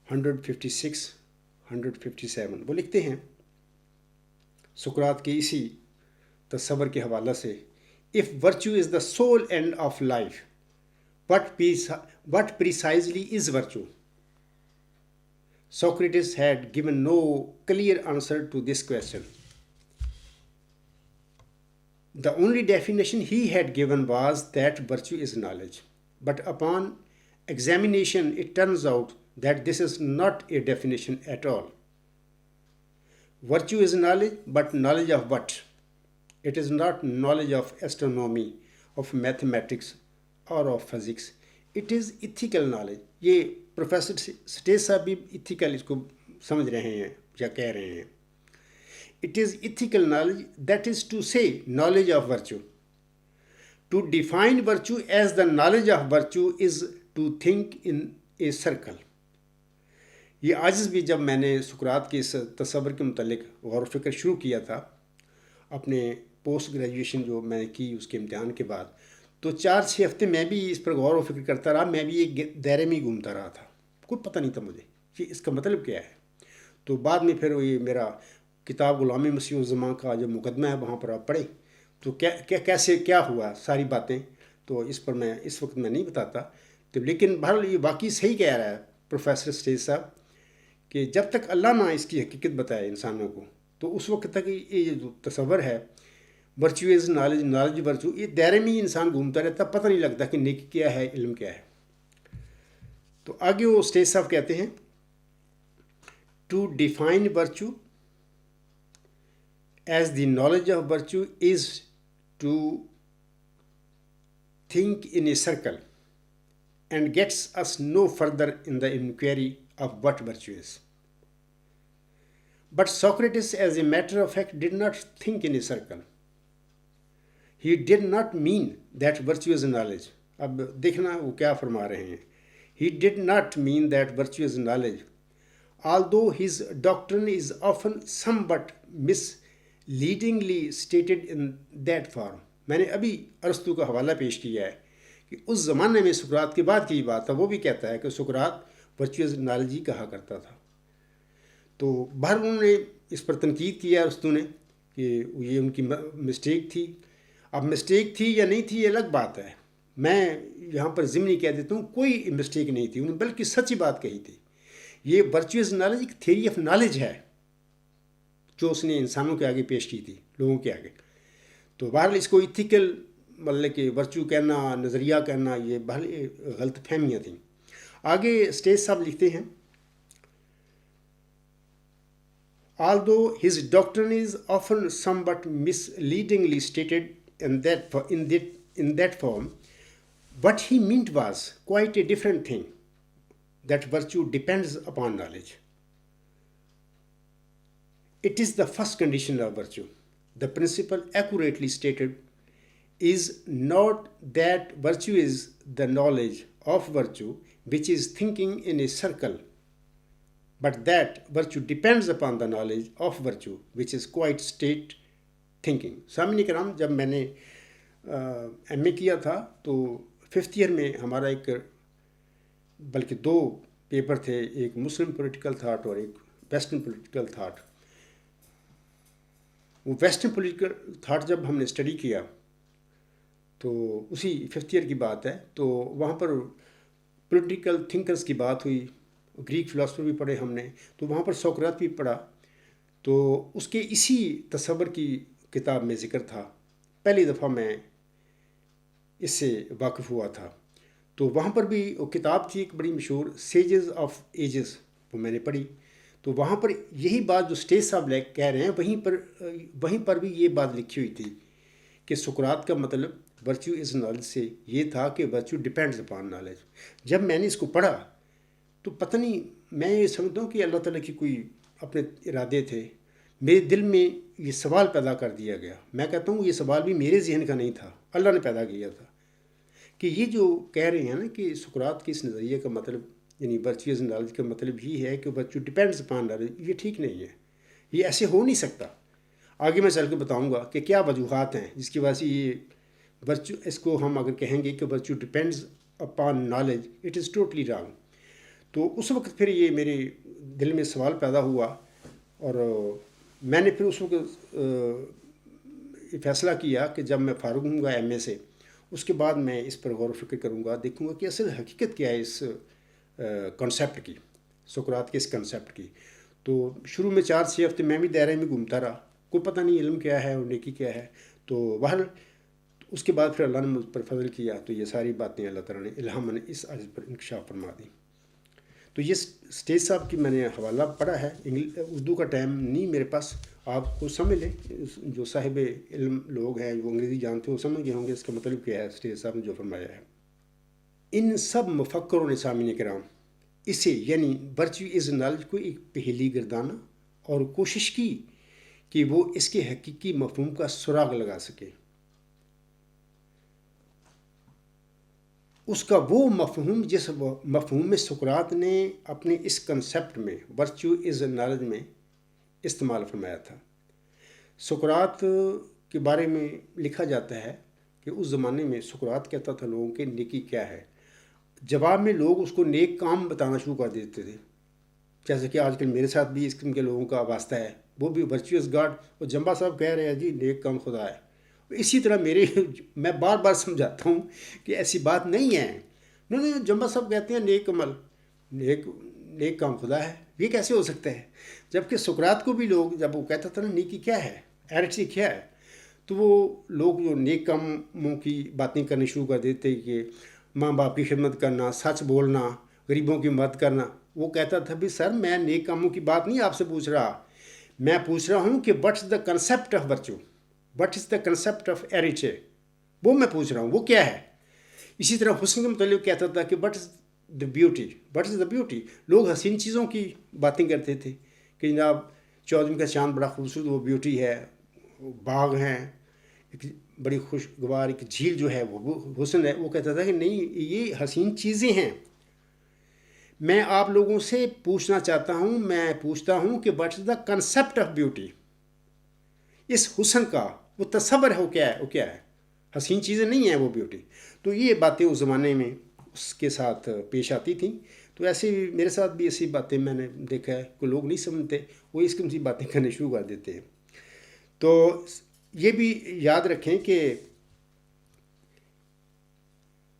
156 157. وہ لکھتے ہیں سقراط کے اسی تصور کے حوالہ سے، if virtue is the sole end of life, what precisely is virtue? Socrates had given no clear answer to this question. The only definition he had given was that virtue is knowledge. But upon examination, it turns out that this is not a definition at all. Virtue is knowledge, but knowledge of what? It is not knowledge of astronomy, of mathematics, or of physics. It is ethical knowledge. یہ professor سٹیس صاحب بھی ethical اس کو سمجھ رہے ہیں یا کہہ رہے ہیں. It is ethical knowledge, that is to say, knowledge of virtue. To define virtue as the knowledge of virtue is to think in a circle. یہ عاجز بھی جب میں نے سقراط کے اس تصور کے متعلق غور و فکر شروع کیا تھا اپنے پوسٹ گریجویشن جو میں نے کی اس کے امتحان کے بعد، تو 4-6 ہفتے میں بھی اس پر غور و فکر کرتا رہا. میں بھی ایک دائرے میں گھومتا رہا تھا، کوئی پتہ نہیں تھا مجھے کہ اس کا مطلب کیا ہے. تو بعد میں پھر یہ میرا کتاب غلام مسیح الزمان کا جو مقدمہ ہے وہاں پر آپ پڑھیں تو کیسے کیا ہوا ساری باتیں، تو اس پر میں اس وقت میں نہیں بتاتا. تو لیکن بہرحال یہ واقعی صحیح کہہ رہا ہے پروفیسر اسٹیج صاحب کہ جب تک اللہ نہ اس کی حقیقت بتائے انسانوں کو، تو اس وقت تک یہ جو تصور ہے virtue is knowledge, knowledge virtue, یہ دائرے میں ہی انسان گھومتا رہتا، پتہ نہیں لگتا کہ نیکی کیا ہے، علم کیا ہے. تو آگے وہ اسٹیج صاحب کہتے ہیں to define virtue as the knowledge of virtue is to think in a circle and gets us no further in the inquiry of what virtue is. But Socrates, as a matter of fact, did not think in a circle. He did not mean that virtue is knowledge. اب دیکھنا وہ کیا فرما رہے ہیں. He did not mean that virtue is knowledge, although his doctrine is often somewhat misleadingly stated in that form. میں نے ابھی ارسطو کا حوالہ پیش کیا ہے کہ اس زمانے میں سقراط کے بعد کی یہ بات تھا، وہ بھی کہتا ہے کہ سقراط ورچوئل نالج ہی کہا کرتا تھا. تو بہر انہوں نے اس پر تنقید کیا ارسطو نے کہ یہ ان کی مسٹیک تھی. اب مسٹیک تھی یا نہیں تھی یہ الگ بات ہے، میں یہاں پر ضمنی کہہ دیتا ہوں کوئی مسٹیک نہیں تھی، انہوں نے بلکہ سچی بات کہی تھی. یہ ورچوئل نالج ایک تھیوری آف نالج ہے جو اس نے انسانوں کے آگے پیش کی تھی، لوگوں کے آگے. تو بہرحال اس کو ایتھیکل مطلب کہ ورچو کہنا، نظریہ کہنا، یہ بہرحال غلط فہمیاں تھیں. آگے اسٹیج صاحب لکھتے ہیں although his doctrine is often somewhat misleadingly stated in that form, what he meant was quite a different thing, that virtue depends upon knowledge. It is the first condition of virtue. The principle accurately stated is not that virtue is the knowledge of virtue, which is thinking in a circle, but that virtue depends upon the knowledge of virtue, which is quite straight thinking. سامعین کرام، جب میں نے M اے کیا تھا تو 5th year میں ہمارا ایک بلکہ 2 پیپر تھے، ایک مسلم پولیٹیکل تھاٹ اور ایک ویسٹرن پولیٹیکل تھاٹ. وہ ویسٹرن پولیٹیکل تھاٹ جب ہم نے اسٹڈی کیا تو اسی 5th ایئر کی بات ہے، تو وہاں پر پولیٹیکل تھنکرز کی بات ہوئی، گریک فلاسفر بھی پڑھے ہم نے، تو وہاں پر سوکرات بھی پڑھا. تو اس کے اسی تصور کی کتاب میں ذکر تھا، پہلی دفعہ میں اس سے واقف ہوا تھا. تو وہاں پر بھی وہ کتاب تھی ایک بڑی مشہور، سیجز آف ایجز، وہ میں نے پڑھی. تو وہاں پر یہی بات جو اسٹیج صاحب کہہ رہے ہیں وہیں پر بھی یہ بات لکھی ہوئی تھی کہ سقراط کا مطلب ورچو از نالج سے یہ تھا کہ ورچو ڈپینڈز اپان نالج. جب میں نے اس کو پڑھا تو پتہ نہیں، میں یہ سمجھتا ہوں کہ اللہ تعالیٰ کی کوئی اپنے ارادے تھے. میرے دل میں یہ سوال پیدا کر دیا گیا. میں کہتا ہوں یہ سوال بھی میرے ذہن کا نہیں تھا، اللہ نے پیدا کیا تھا کہ یہ جو کہہ رہے ہیں نا کہ سقراط کے اس نظریے کا مطلب یعنی ورچوئل نالج کا مطلب یہ ہے کہ ورچو ڈپینڈز اپان نالج، یہ ٹھیک نہیں ہے، یہ ایسے ہو نہیں سکتا. آگے میں چل کے بتاؤں گا کہ کیا وجوہات ہیں جس کی وجہ سے یہ ورچو، اس کو ہم اگر کہیں گے کہ virtue depends upon knowledge, it is totally wrong. تو اس وقت پھر یہ میرے دل میں سوال پیدا ہوا اور میں نے پھر اس وقت فیصلہ کیا کہ جب میں فارغ ہوں گا ایم اے سے، اس کے بعد میں اس پر غور و فکر کروں گا، دیکھوں گا کہ اصل حقیقت کیا ہے اس کنسیپٹ کی، سقراط کے اس کنسیپٹ کی. تو شروع میں 4-6 ہفتے میں بھی دائرے میں گھومتا رہا، کوئی پتہ نہیں علم کیا ہے اور نیکی کیا ہے. تو بہرحال اس کے بعد پھر اللہ نے مجھ پر فضل کیا، تو یہ ساری باتیں اللہ تعالیٰ نے الہاماً اس عجز پر انکشاف فرما دی. تو یہ اسٹیج صاحب کی میں نے حوالہ پڑھا ہے، اردو کا ٹائم نہیں میرے پاس، آپ کو سمجھ لیں، جو صاحب علم لوگ ہیں جو انگریزی جانتے ہیں وہ سمجھ گئے ہوں گے اس کا مطلب کیا ہے اسٹیج صاحب نے جو فرمایا ہے. ان سب مفکروں نے، سامعین کرام، اسے یعنی ورچو از نالج کو ایک پہیلی گردانا اور کوشش کی کہ وہ اس کے حقیقی مفہوم کا سراغ لگا سکے. اس کا وہ مفہوم جس مفہوم میں سقراط نے اپنے اس کنسیپٹ میں ورچو از نالج میں استعمال فرمایا تھا. سقراط کے بارے میں لکھا جاتا ہے کہ اس زمانے میں سقراط کہتا تھا لوگوں کے نیکی کیا ہے. جواب میں لوگ اس کو نیک کام بتانا شروع کر دیتے تھے، جیسے کہ آج کل میرے ساتھ بھی اس قسم کے لوگوں کا واسطہ ہے. وہ بھی ورچوئس گاڈ، اور جمبا صاحب کہہ رہے ہیں جی نیک کام خدا ہے. اسی طرح میں بار بار سمجھاتا ہوں کہ ایسی بات نہیں ہے. نہیں، جمبا صاحب کہتے ہیں نیک عمل، نیک کام خدا ہے. یہ کیسے ہو سکتا ہے؟ جبکہ سقراط کو بھی لوگ جب وہ کہتا تھا نا نیکی کیا ہے، ایرٹسی کیا ہے، تو وہ لوگ جو نیک کاموں کی باتیں کرنی شروع کر دیتے کہ ماں باپ کی خدمت کرنا، سچ بولنا، غریبوں کی مدد کرنا. وہ کہتا تھا بھی سر میں نیک کاموں کی بات نہیں آپ سے پوچھ رہا، میں پوچھ رہا ہوں کہ what is the concept of virtue, what is the concept of arete, وہ میں پوچھ رہا ہوں وہ کیا ہے. اسی طرح حسن کے متعلق کہتا تھا کہ what is the beauty, what is the beauty. لوگ حسین چیزوں کی باتیں کرتے تھے کہ جناب 14 کا چاند بڑا خوبصورت، وہ بیوٹی ہے، باغ ہیں، ایک بڑی خوشگوار ایک جھیل جو ہے وہ حسن ہے. وہ کہتا تھا کہ نہیں یہ حسین چیزیں ہیں. میں آپ لوگوں سے پوچھنا چاہتا ہوں، میں پوچھتا ہوں کہ what is the concept of beauty. اس حسن کا وہ تصور ہے، وہ کیا ہے؟ حسین چیزیں نہیں ہیں وہ بیوٹی. تو یہ باتیں اس زمانے میں اس کے ساتھ پیش آتی تھیں. تو ایسے میرے ساتھ بھی ایسی باتیں میں نے دیکھا ہے کہ لوگ نہیں سمجھتے، وہ اس قسم کی باتیں کرنے شروع کر دیتے ہیں. تو یہ بھی یاد رکھیں کہ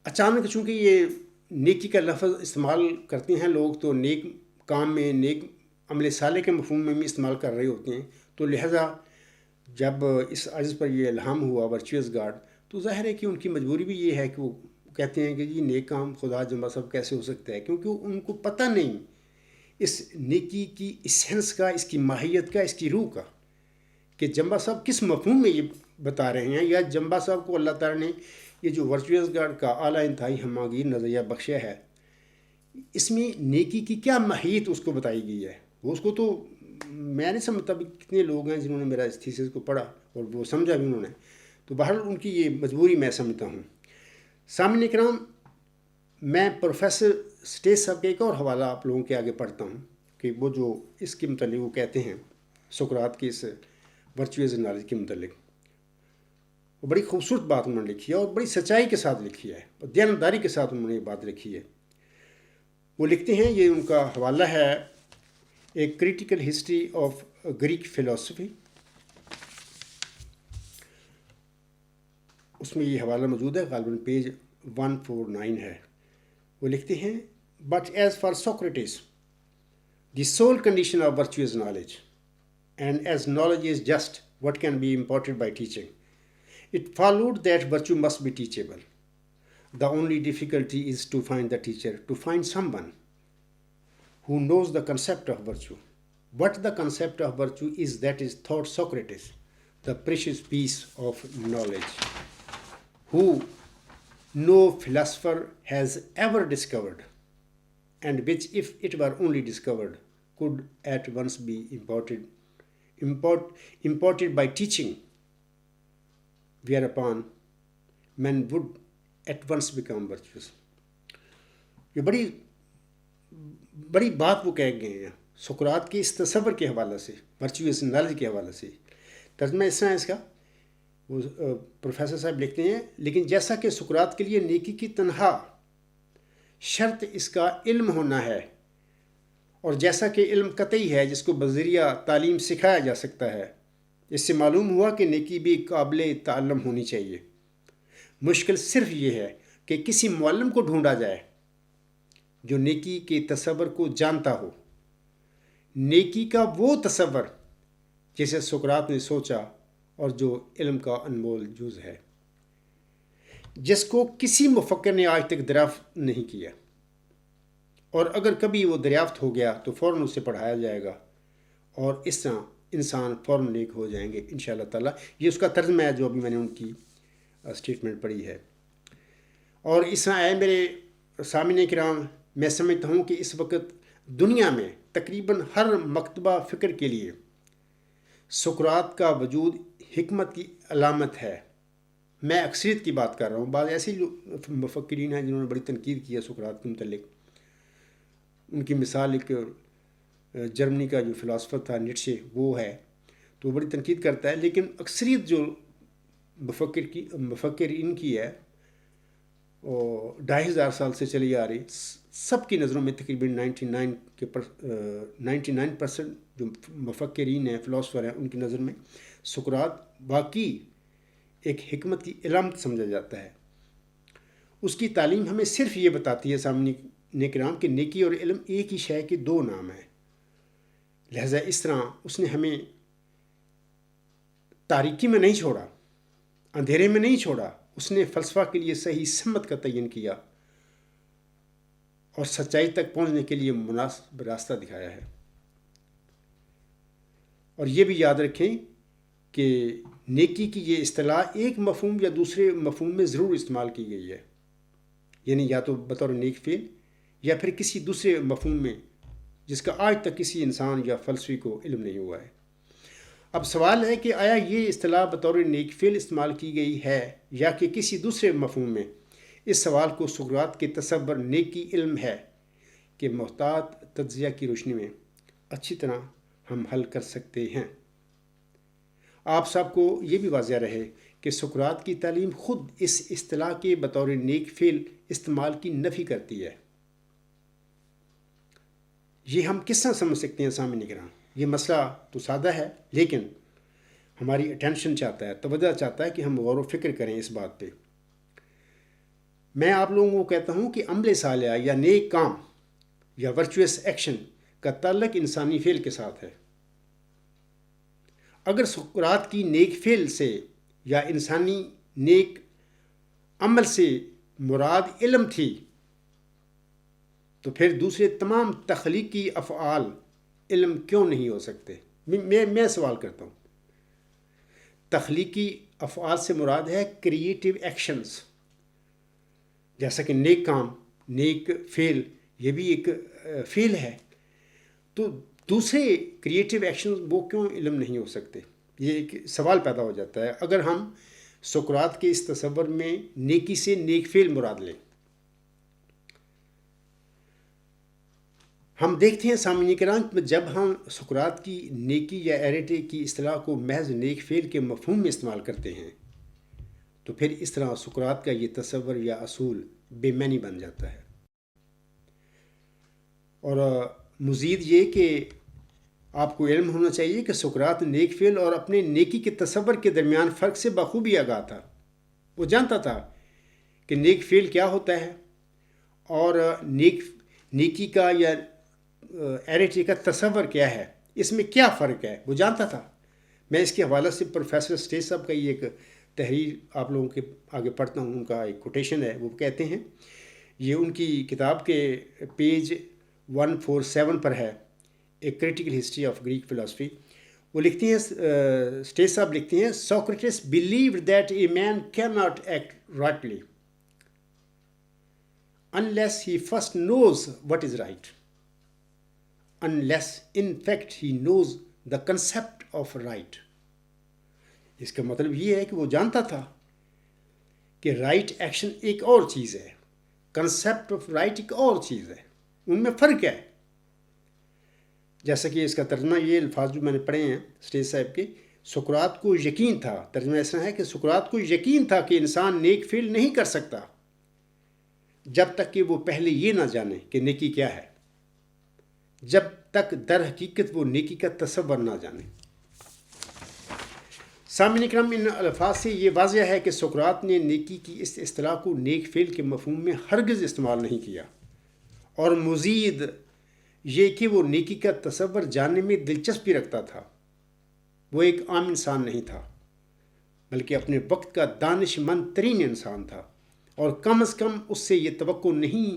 اچانک چونکہ یہ نیکی کا لفظ استعمال کرتے ہیں لوگ، تو نیک کام میں، نیک عمل صالح کے مفہوم میں بھی استعمال کر رہے ہوتے ہیں. تو لہٰذا جب اس عرض پر یہ الہام ہوا ورچوئس گاڈ، تو ظاہر ہے کہ ان کی مجبوری بھی یہ ہے کہ وہ کہتے ہیں کہ جی نیک کام خدا جمبا سب کیسے ہو سکتا ہے، کیونکہ ان کو پتہ نہیں اس نیکی کی اسینس کا، اس کی ماہیت کا، اس کی روح کا، کہ جمبا صاحب کس مفہوم میں یہ بتا رہے ہیں، یا جمبا صاحب کو اللہ تعالیٰ نے یہ جو ورچوئس گاڈ کا اعلیٰ انتہائی ہمانگیر نظریہ بخشا ہے، اس میں نیکی کی کیا ماہیت اس کو بتائی گئی ہے. وہ اس کو تو میں نہیں سمجھتا بھی کتنے لوگ ہیں جنہوں نے میرا اس تھیسس کو پڑھا اور وہ سمجھا بھی انہوں نے. تو بہرحال ان کی یہ مجبوری میں سمجھتا ہوں. سامعین کرام، میں پروفیسر سٹیج صاحب کا ایک اور حوالہ آپ لوگوں کے آگے پڑھتا ہوں کہ وہ جو اس کے متعلق وہ کہتے ہیں سقراط کی اس ورچوئس نالج کے متعلق. وہ بڑی خوبصورت بات انہوں نے لکھی ہے اور بڑی سچائی کے ساتھ لکھی ہے اور دیانتداری کے ساتھ انہوں نے یہ بات لکھی ہے. وہ لکھتے ہیں، یہ ان کا حوالہ ہے a critical history of Greek philosophy. اس میں یہ حوالہ موجود ہے، غالباً پیج 149 ہے. وہ لکھتے ہیں but as far Socrates the sole condition of virtuous knowledge and as knowledge is just what can be imparted by teaching it followed that virtue must be teachable. The only difficulty is to find the teacher, to find someone who knows the concept of virtue. What the concept of virtue is, that is, thought Socrates, the precious piece of knowledge, who no philosopher has ever discovered, and which, if it were only discovered, could at once be imparted by teaching, whereupon men would at once become virtuous. یہ بڑی بات وہ کہہ گئے ہیں سقراط کے اس تصور کے حوالے سے، ورچوئس نالج کے حوالے سے. ترجمہ اس طرح ہے اس کا، وہ پروفیسر صاحب لکھتے ہیں، لیکن جیسا کہ سقراط کے لیے نیکی کی تنہا شرط اس کا علم ہونا ہے، اور جیسا کہ علم قطعی ہے جس کو بذریعہ تعلیم سکھایا جا سکتا ہے، اس سے معلوم ہوا کہ نیکی بھی قابل تعلم ہونی چاہیے. مشکل صرف یہ ہے کہ کسی معلم کو ڈھونڈا جائے جو نیکی کے تصور کو جانتا ہو. نیکی کا وہ تصور جسے سقراط نے سوچا اور جو علم کا انمول جز ہے، جس کو کسی مفکر نے آج تک دریافت نہیں کیا، اور اگر کبھی وہ دریافت ہو گیا تو فوراً اسے پڑھایا جائے گا، اور اس طرح انسان فوراً نیک ہو جائیں گے انشاءاللہ تعالیٰ. یہ اس کا ترجمہ ہے جو ابھی میں نے ان کی اسٹیٹمنٹ پڑھی ہے. اور اس طرح آئے میرے سامعین کرام، میں سمجھتا ہوں کہ اس وقت دنیا میں تقریباً ہر مکتبہ فکر کے لیے سقراط کا وجود حکمت کی علامت ہے۔ میں اکثریت کی بات کر رہا ہوں، بعض ایسے مفکرین ہیں جنہوں نے بڑی تنقید کی ہے سقراط کے متعلق۔ ان کی مثال ایک جرمنی کا جو فلاسفر تھا نیٹشے، وہ ہے، تو وہ بڑی تنقید کرتا ہے، لیکن اکثریت جو مفکرین کی ہے اور 2500 سال سے چلی آ رہی، سب کی نظروں میں تقریباً 99% جو مفکرین ہیں، فلاسفر ہیں، ان کی نظر میں سقراط واقعی ایک حکمت کی علامت سمجھا جاتا ہے۔ اس کی تعلیم ہمیں صرف یہ بتاتی ہے سامعین کرام کہ نیکی اور علم ایک ہی شے کے دو نام ہیں، لہذا اس طرح اس نے ہمیں تاریکی میں نہیں چھوڑا، اندھیرے میں نہیں چھوڑا، اس نے فلسفہ کے لیے صحیح سمت کا تعین کیا اور سچائی تک پہنچنے کے لیے مناسب راستہ دکھایا ہے۔ اور یہ بھی یاد رکھیں کہ نیکی کی یہ اصطلاح ایک مفہوم یا دوسرے مفہوم میں ضرور استعمال کی گئی ہے، یعنی یا تو بطور نیک فعل یا پھر کسی دوسرے مفہوم میں جس کا آج تک کسی انسان یا فلسفی کو علم نہیں ہوا ہے۔ اب سوال ہے کہ آیا یہ اصطلاح بطور نیک فعل استعمال کی گئی ہے یا کہ کسی دوسرے مفہوم میں؟ اس سوال کو سقراط کے تصور نیکی علم ہے کہ محتاط تجزیہ کی روشنی میں اچھی طرح ہم حل کر سکتے ہیں۔ آپ سب کو یہ بھی واضح رہے کہ سقراط کی تعلیم خود اس اصطلاح کے بطور نیک فعل استعمال کی نفی کرتی ہے۔ یہ ہم کس طرح سمجھ سکتے ہیں سامعین کرام؟ یہ مسئلہ تو سادہ ہے، لیکن ہماری اٹینشن چاہتا ہے، توجہ چاہتا ہے کہ ہم غور و فکر کریں اس بات پہ۔ میں آپ لوگوں کو کہتا ہوں کہ عمل صالحہ یا نیک کام یا ورچوئس ایکشن کا تعلق انسانی فعل کے ساتھ ہے۔ اگر سقراط کی نیک فعل سے یا انسانی نیک عمل سے مراد علم تھی، تو پھر دوسرے تمام تخلیقی افعال علم کیوں نہیں ہو سکتے؟ میں سوال کرتا ہوں۔ تخلیقی افعال سے مراد ہے کریٹیو ایکشنز، جیسا کہ نیک کام، نیک فعل، یہ بھی ایک فعل ہے، تو دوسرے کریٹیو ایکشنز وہ کیوں علم نہیں ہو سکتے؟ یہ ایک سوال پیدا ہو جاتا ہے اگر ہم سقراط کے اس تصور میں نیکی سے نیک فعل مراد لیں۔ ہم دیکھتے ہیں سامعین کرام جب ہم سقراط کی نیکی یا ایریٹی کی اصطلاح کو محض نیک فعل کے مفہوم میں استعمال کرتے ہیں، تو پھر اس طرح سقراط کا یہ تصور یا اصول بے معنی بن جاتا ہے۔ اور مزید یہ کہ آپ کو علم ہونا چاہیے کہ سقراط نیک فعل اور اپنے نیکی کے تصور کے درمیان فرق سے بخوبی آگاہ تھا۔ وہ جانتا تھا کہ نیک فعل کیا ہوتا ہے اور نیکی کا یا ایریٹی کا تصور کیا ہے، اس میں کیا فرق ہے، وہ جانتا تھا۔ میں اس کے حوالے سے پروفیسر اسٹیج صاحب کا یہ ایک تحریر آپ لوگوں کے آگے پڑھتا ہوں، ان کا ایک کوٹیشن ہے۔ وہ کہتے ہیں، یہ ان کی کتاب کے پیج 147 پر ہے، ایک critical history of Greek philosophy. وہ لکھتے ہیں، اسٹیج صاحب لکھتے ہیں، Socrates believed that a man can not act rightly unless he first knows what is right, unless in fact he knows the concept of right۔ اس کا مطلب یہ ہے کہ وہ جانتا تھا کہ رائٹ ایکشن ایک اور چیز ہے، کنسیپٹ آف رائٹ ایک اور چیز ہے، ان میں فرق ہے۔ جیسا کہ اس کا ترجمہ یہ الفاظ جو میں نے پڑھے ہیں اسٹیج صاحب کے، سقراط کو یقین تھا، ترجمہ اس طرح ہے کہ سقراط کو یقین تھا کہ انسان نیک فعل نہیں کر سکتا جب تک کہ وہ پہلے یہ نہ جانے کہ نیکی کیا ہے، جب تک در حقیقت وہ نیکی کا تصور نہ جانے۔ سامعین کرام، ان الفاظ سے یہ واضح ہے کہ سقراط نے نیکی کی اس اصطلاح کو نیک فعل کے مفہوم میں ہرگز استعمال نہیں کیا، اور مزید یہ کہ وہ نیکی کا تصور جاننے میں دلچسپی رکھتا تھا۔ وہ ایک عام انسان نہیں تھا، بلکہ اپنے وقت کا دانش مند ترین انسان تھا، اور کم از کم اس سے یہ توقع نہیں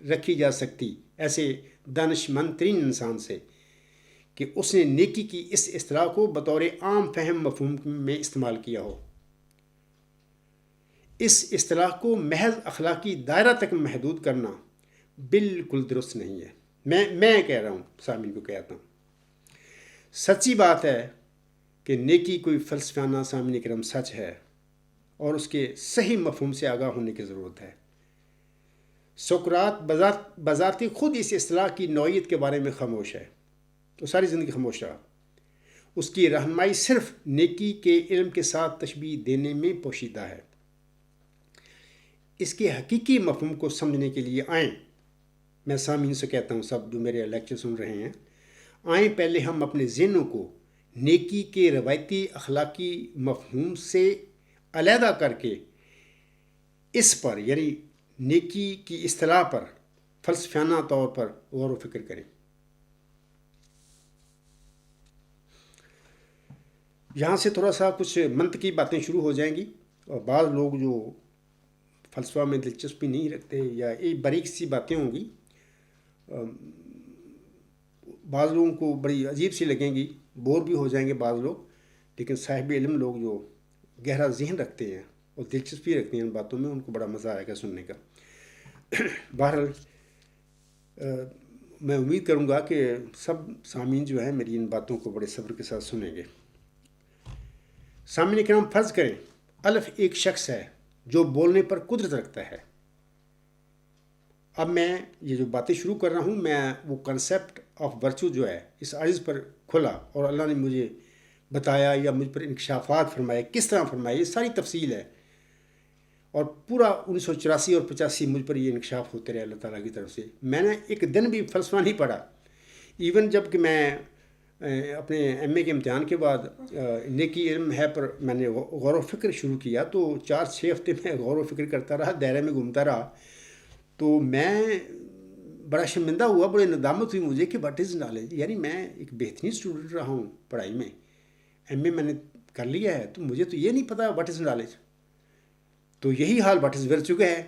رکھی جا سکتی ایسے دانش مند ترین انسان سے کہ اس نے نیکی کی اس اصطلاح کو بطور عام فہم مفہوم میں استعمال کیا ہو۔ اس اصطلاح کو محض اخلاقی دائرہ تک محدود کرنا بالکل درست نہیں ہے. میں کہہ رہا ہوں، سامعین کو کہتا ہوں، سچی بات ہے کہ نیکی کوئی فلسفیانہ سامعین کرام سچ ہے اور اس کے صحیح مفہوم سے آگاہ ہونے کی ضرورت ہے. سقراط بذات خود اس اصطلاح کی نوعیت کے بارے میں خاموش ہے. تو ساری زندگی خاموش رہا. اس کی رہنمائی صرف نیکی کے علم کے ساتھ تشبیہ دینے میں پوشیدہ ہے. اس کے حقیقی مفہوم کو سمجھنے کے لیے آئیں، میں سامعین سے کہتا ہوں، سب جو میرے لیکچر سن رہے ہیں، آئیں پہلے ہم اپنے ذہنوں کو نیکی کے روایتی اخلاقی مفہوم سے علیحدہ کر کے اس پر، یعنی نیکی کی اصطلاح پر فلسفیانہ طور پر غور و فکر کریں. یہاں سے تھوڑا سا کچھ منطقی باتیں شروع ہو جائیں گی، اور بعض لوگ جو فلسفہ میں دلچسپی نہیں رکھتے یا ایک باریک سی باتیں ہوں گی، بعض لوگوں کو بڑی عجیب سی لگیں گی، بور بھی ہو جائیں گے بعض لوگ، لیکن صاحب علم لوگ جو گہرا ذہن رکھتے ہیں اور دلچسپی رکھتے ہیں ان باتوں میں، ان کو بڑا مزہ آئے گا سننے کا. بہرحال میں امید کروں گا کہ سب سامعین جو ہیں میری ان باتوں کو بڑے صبر کے ساتھ سنیں گے. سامعین کرام، فرض کریں الف ایک شخص ہے جو بولنے پر قدرت رکھتا ہے. اب میں یہ جو باتیں شروع کر رہا ہوں، میں وہ کنسیپٹ آف ورچو جو ہے اس عرض پر کھلا اور اللہ نے مجھے بتایا یا مجھ پر انکشافات فرمائے، کس طرح فرمائے، یہ ساری تفصیل ہے. اور پورا 1984 اور 85 مجھ پر یہ انکشاف ہوتے رہے اللہ تعالیٰ کی طرف سے. میں نے ایک دن بھی فلسفہ نہیں پڑھا. ایون جب کہ میں اپنے ایم اے کے امتحان کے بعد نیکی علم ہے پر میں نے غور و فکر شروع کیا، تو 4-6 ہفتے میں غور و فکر کرتا رہا، دائرے میں گھومتا رہا. تو میں بڑا شرمندہ ہوا، بڑی ندامت ہوئی مجھے کہ واٹ از نالج. یعنی میں ایک بہترین اسٹوڈنٹ رہا ہوں پڑھائی میں، ایم اے میں نے کر لیا ہے، تو مجھے تو یہ نہیں پتا واٹ از نالج. تو یہی حال واٹ از ورچو کا ہے.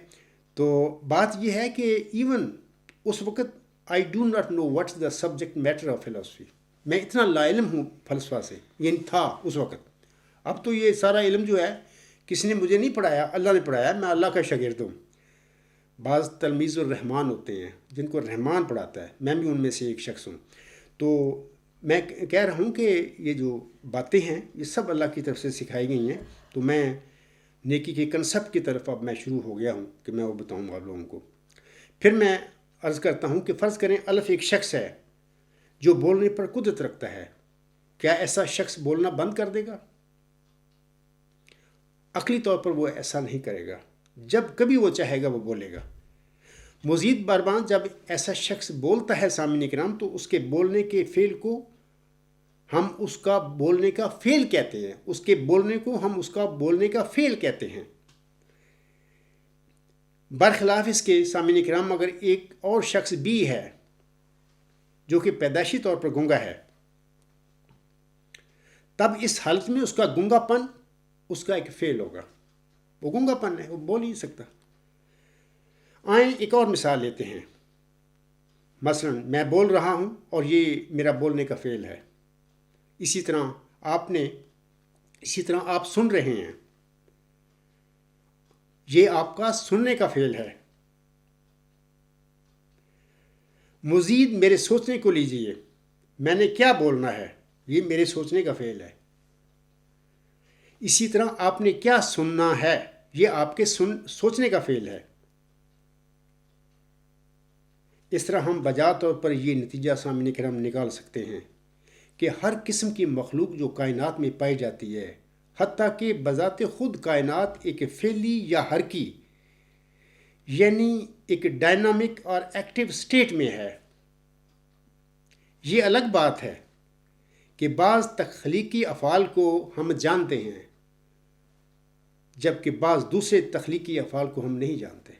تو بات یہ ہے کہ ایون اس وقت I do not know what is the subject matter of philosophy. میں اتنا لا علم ہوں فلسفہ سے، یعنی تھا اس وقت. اب تو یہ سارا علم جو ہے کسی نے مجھے نہیں پڑھایا، اللہ نے پڑھایا، میں اللہ کا شاگرد ہوں. بعض تلمیذ الرحمن ہوتے ہیں جن کو رحمان پڑھاتا ہے، میں بھی ان میں سے ایک شخص ہوں. تو میں کہہ رہا ہوں کہ یہ جو باتیں ہیں یہ سب اللہ کی طرف سے سکھائی گئی ہیں. تو میں نیکی کے کنسپٹ کی طرف اب میں شروع ہو گیا ہوں کہ میں وہ بتاؤں آپ لوگوں کو. پھر میں عرض کرتا ہوں کہ فرض کریں الف ایک شخص ہے جو بولنے پر قدرت رکھتا ہے. کیا ایسا شخص بولنا بند کر دے گا؟ عقلی طور پر وہ ایسا نہیں کرے گا. جب کبھی وہ چاہے گا وہ بولے گا. مزید برآں جب ایسا شخص بولتا ہے سامعین کرام، تو اس کے بولنے کے فعل کو ہم اس کا بولنے کا فعل کہتے ہیں. اس کے بولنے کو ہم اس کا بولنے کا فعل کہتے ہیں. برخلاف اس کے سامعین کرام، اگر ایک اور شخص بھی ہے جو کہ پیدائشی طور پر گونگا ہے، تب اس حالت میں اس کا گونگا پن اس کا ایک فعل ہوگا. وہ گونگا پن ہے، وہ بول نہیں سکتا. آئیں ایک اور مثال لیتے ہیں. مثلا میں بول رہا ہوں اور یہ میرا بولنے کا فعل ہے. اسی طرح آپ سن رہے ہیں، یہ آپ کا سننے کا فعل ہے. مزید میرے سوچنے کو لیجئے، میں نے کیا بولنا ہے، یہ میرے سوچنے کا فعل ہے. اسی طرح آپ نے کیا سننا ہے، یہ آپ کے سوچنے کا فعل ہے. اس طرح ہم بجا طور پر یہ نتیجہ سامنے کرام نکال سکتے ہیں کہ ہر قسم کی مخلوق جو کائنات میں پائی جاتی ہے، حتیٰ کہ بذات خود کائنات ایک فعلی یا حرکی، یعنی ایک ڈائنامک اور ایکٹیو سٹیٹ میں ہے. یہ الگ بات ہے کہ بعض تخلیقی افعال کو ہم جانتے ہیں جبکہ بعض دوسرے تخلیقی افعال کو ہم نہیں جانتے.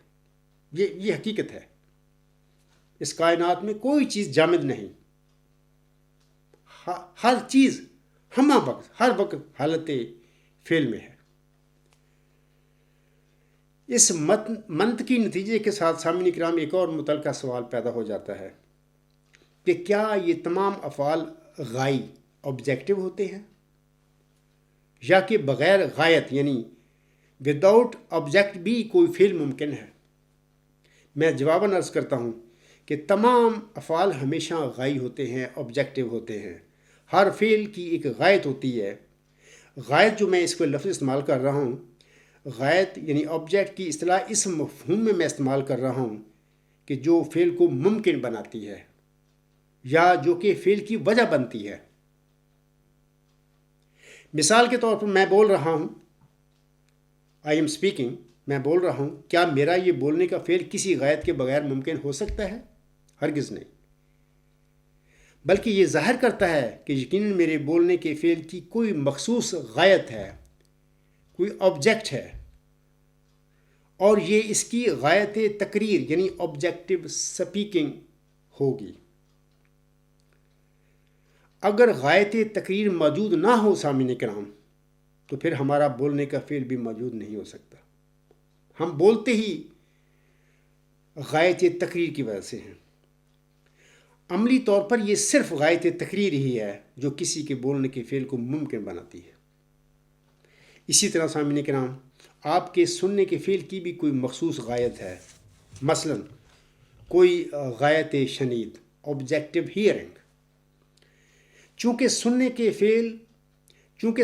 یہ حقیقت ہے. اس کائنات میں کوئی چیز جامد نہیں. ہر چیز ہمہ وقت ہر وقت حالت فعل میں ہے. اس منطقی نتیجے کے ساتھ سامعین کرام ایک اور متعلقہ سوال پیدا ہو جاتا ہے کہ کیا یہ تمام افعال غائی آبجیکٹو ہوتے ہیں، یا کہ بغیر غایت یعنی وداؤٹ آبجیکٹ بھی کوئی فعل ممکن ہے؟ میں جواباً عرض کرتا ہوں کہ تمام افعال ہمیشہ غائی ہوتے ہیں، آبجیکٹو ہوتے ہیں۔ ہر فعل کی ایک غایت ہوتی ہے۔ غایت جو میں اس کو لفظ استعمال کر رہا ہوں، غایت یعنی آبجیکٹ کی اصطلاح اس مفہوم میں استعمال کر رہا ہوں کہ جو فعل کو ممکن بناتی ہے یا جو کہ فعل کی وجہ بنتی ہے۔ مثال کے طور پر میں بول رہا ہوں، آئی ایم اسپیکنگ، میں بول رہا ہوں، کیا میرا یہ بولنے کا فعل کسی غایت کے بغیر ممکن ہو سکتا ہے؟ ہرگز نہیں، بلکہ یہ ظاہر کرتا ہے کہ یقیناً میرے بولنے کے فعل کی کوئی مخصوص غایت ہے، کوئی آبجیکٹ ہے، اور یہ اس کی غایت تقریر یعنی آبجیکٹو سپیکنگ ہوگی۔ اگر غایت تقریر موجود نہ ہو سامعین کرام، تو پھر ہمارا بولنے کا فعل بھی موجود نہیں ہو سکتا۔ ہم بولتے ہی غایت تقریر کی وجہ سے ہیں۔ عملی طور پر یہ صرف غایت تقریر ہی ہے جو کسی کے بولنے کے فعل کو ممکن بناتی ہے۔ اسی طرح سامعین کرام، آپ کے سننے کے فعل کی بھی کوئی مخصوص غایت ہے۔ مثلا کوئی غایت شنید، آبجیکٹو ہیئرنگ۔ چونکہ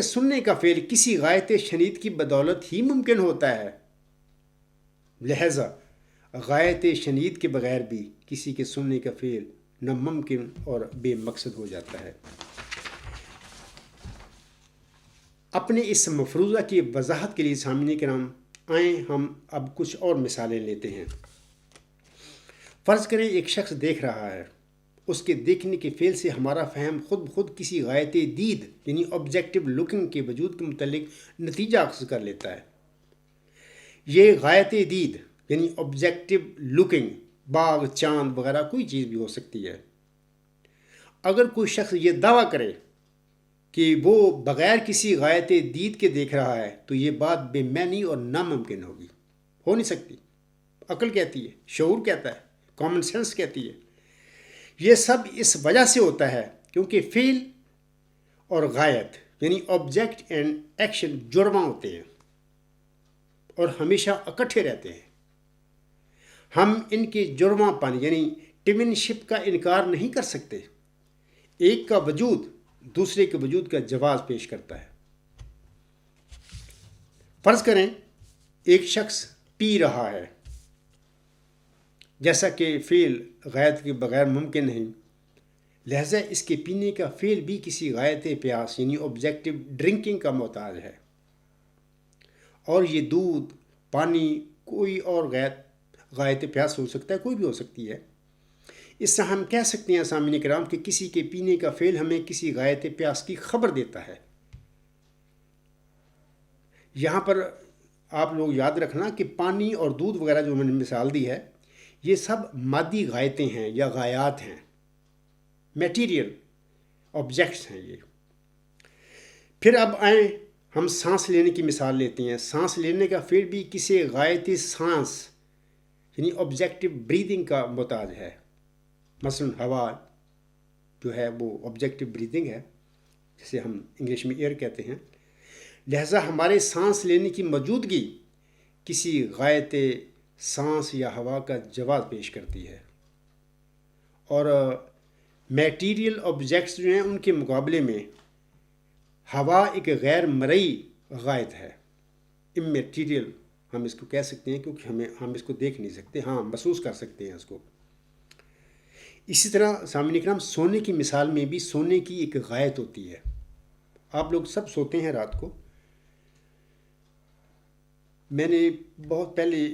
سننے کا فعل کسی غایت شنید کی بدولت ہی ممکن ہوتا ہے، لہذا غایت شنید کے بغیر بھی کسی کے سننے کا فعل ناممکن اور بے مقصد ہو جاتا ہے۔ اپنے اس مفروضہ کی وضاحت کے لیے سامعین کرام، آئیں ہم اب کچھ اور مثالیں لیتے ہیں۔ فرض کریں ایک شخص دیکھ رہا ہے، اس کے دیکھنے کے فعل سے ہمارا فہم خود بخود کسی غایت دید یعنی آبجیکٹو لوکنگ کے وجود کے متعلق نتیجہ اخذ کر لیتا ہے۔ یہ غایت دید یعنی آبجیکٹو لوکنگ باغ، چاند وغیرہ کوئی چیز بھی ہو سکتی ہے۔ اگر کوئی شخص یہ دعویٰ کرے کہ وہ بغیر کسی غایت دید کے دیکھ رہا ہے تو یہ بات بے معنی اور ناممکن ہوگی، ہو نہیں سکتی۔ عقل کہتی ہے، شعور کہتا ہے، کامن سینس کہتی ہے۔ یہ سب اس وجہ سے ہوتا ہے کیونکہ فعل اور غایت یعنی آبجیکٹ اینڈ ایکشن جڑواں ہوتے ہیں اور ہمیشہ اکٹھے رہتے ہیں۔ ہم ان کے جڑواں پن یعنی ٹوین شپ کا انکار نہیں کر سکتے۔ ایک کا وجود دوسرے کے وجود کا جواز پیش کرتا ہے۔ فرض کریں ایک شخص پی رہا ہے، جیسا کہ فعل غایت کے بغیر ممکن نہیں، لہذا اس کے پینے کا فعل بھی کسی غایت پیاس یعنی آبجیکٹو ڈرنکنگ کا محتاج ہے۔ اور یہ دودھ، پانی، کوئی اور غایت پیاس ہو سکتا ہے، کوئی بھی ہو سکتی ہے۔ اس سے ہم کہہ سکتے ہیں سامعین کرام کہ کسی کے پینے کا فعل ہمیں کسی غایت پیاس کی خبر دیتا ہے۔ یہاں پر آپ لوگ یاد رکھنا کہ پانی اور دودھ وغیرہ جو میں نے مثال دی ہے، یہ سب مادی غایتیں ہیں یا غایات ہیں، میٹیریل آبجیکٹس ہیں یہ۔ پھر اب آئیں ہم سانس لینے کی مثال لیتے ہیں۔ سانس لینے کا فعل بھی کسی غایتی سانس یعنی آبجیکٹو بریدنگ کا محتاج ہے۔ مثلا ہوا جو ہے وہ آبجیکٹو بریدنگ ہے، جسے ہم انگلش میں ایئر کہتے ہیں۔ لہذا ہمارے سانس لینے کی موجودگی کسی غایت سانس یا ہوا کا جواز پیش کرتی ہے، اور میٹیریل آبجیکٹس جو ہیں ان کے مقابلے میں ہوا ایک غیر مرئی غایت ہے، امیٹیریل ہم اس کو کہہ سکتے ہیں، کیونکہ ہم اس کو دیکھ نہیں سکتے، ہاں محسوس کر سکتے ہیں اس کو۔ اسی طرح سامعین کرام، سونے کی مثال میں بھی سونے کی ایک غایت ہوتی ہے۔ آپ لوگ سب سوتے ہیں رات کو۔ میں نے بہت پہلے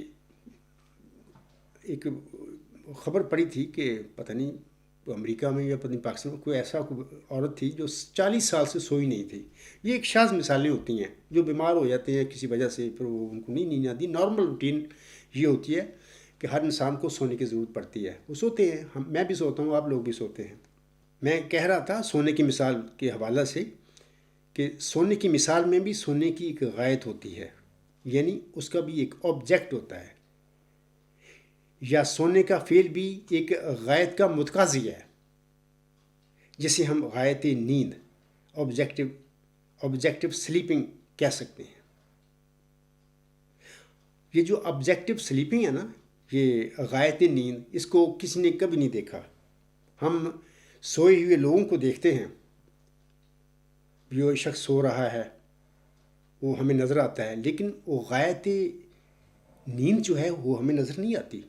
ایک خبر پڑھی تھی کہ پتہ نہیں امریکہ میں یا پتہ نہیں پاکستان میں کوئی ایسا عورت تھی جو 40 سال سے سوئی نہیں تھی۔ یہ ایک شاذ مثالیں ہوتی ہیں، جو بیمار ہو جاتے ہیں کسی وجہ سے، پھر وہ ان کو نیند آتی۔ نارمل روٹین یہ ہوتی ہے کہ ہر انسان کو سونے کی ضرورت پڑتی ہے، وہ سوتے ہیں، میں بھی سوتا ہوں، آپ لوگ بھی سوتے ہیں۔ میں کہہ رہا تھا سونے کی مثال کے حوالہ سے کہ سونے کی مثال میں بھی سونے کی ایک غایت ہوتی ہے، یعنی اس کا بھی ایک آبجیکٹ ہوتا ہے، یا سونے کا فعل بھی ایک غایت کا متقاضی ہے، جسے ہم غایت نیند آبجیکٹو سلیپنگ کہہ سکتے ہیں۔ یہ جو آبجیکٹو سلیپنگ ہے نا، یہ غایت نیند، اس کو کسی نے کبھی نہیں دیکھا۔ ہم سوئے ہوئے لوگوں کو دیکھتے ہیں، جو شخص سو رہا ہے وہ ہمیں نظر آتا ہے، لیکن وہ غایت نیند جو ہے وہ ہمیں نظر نہیں آتی۔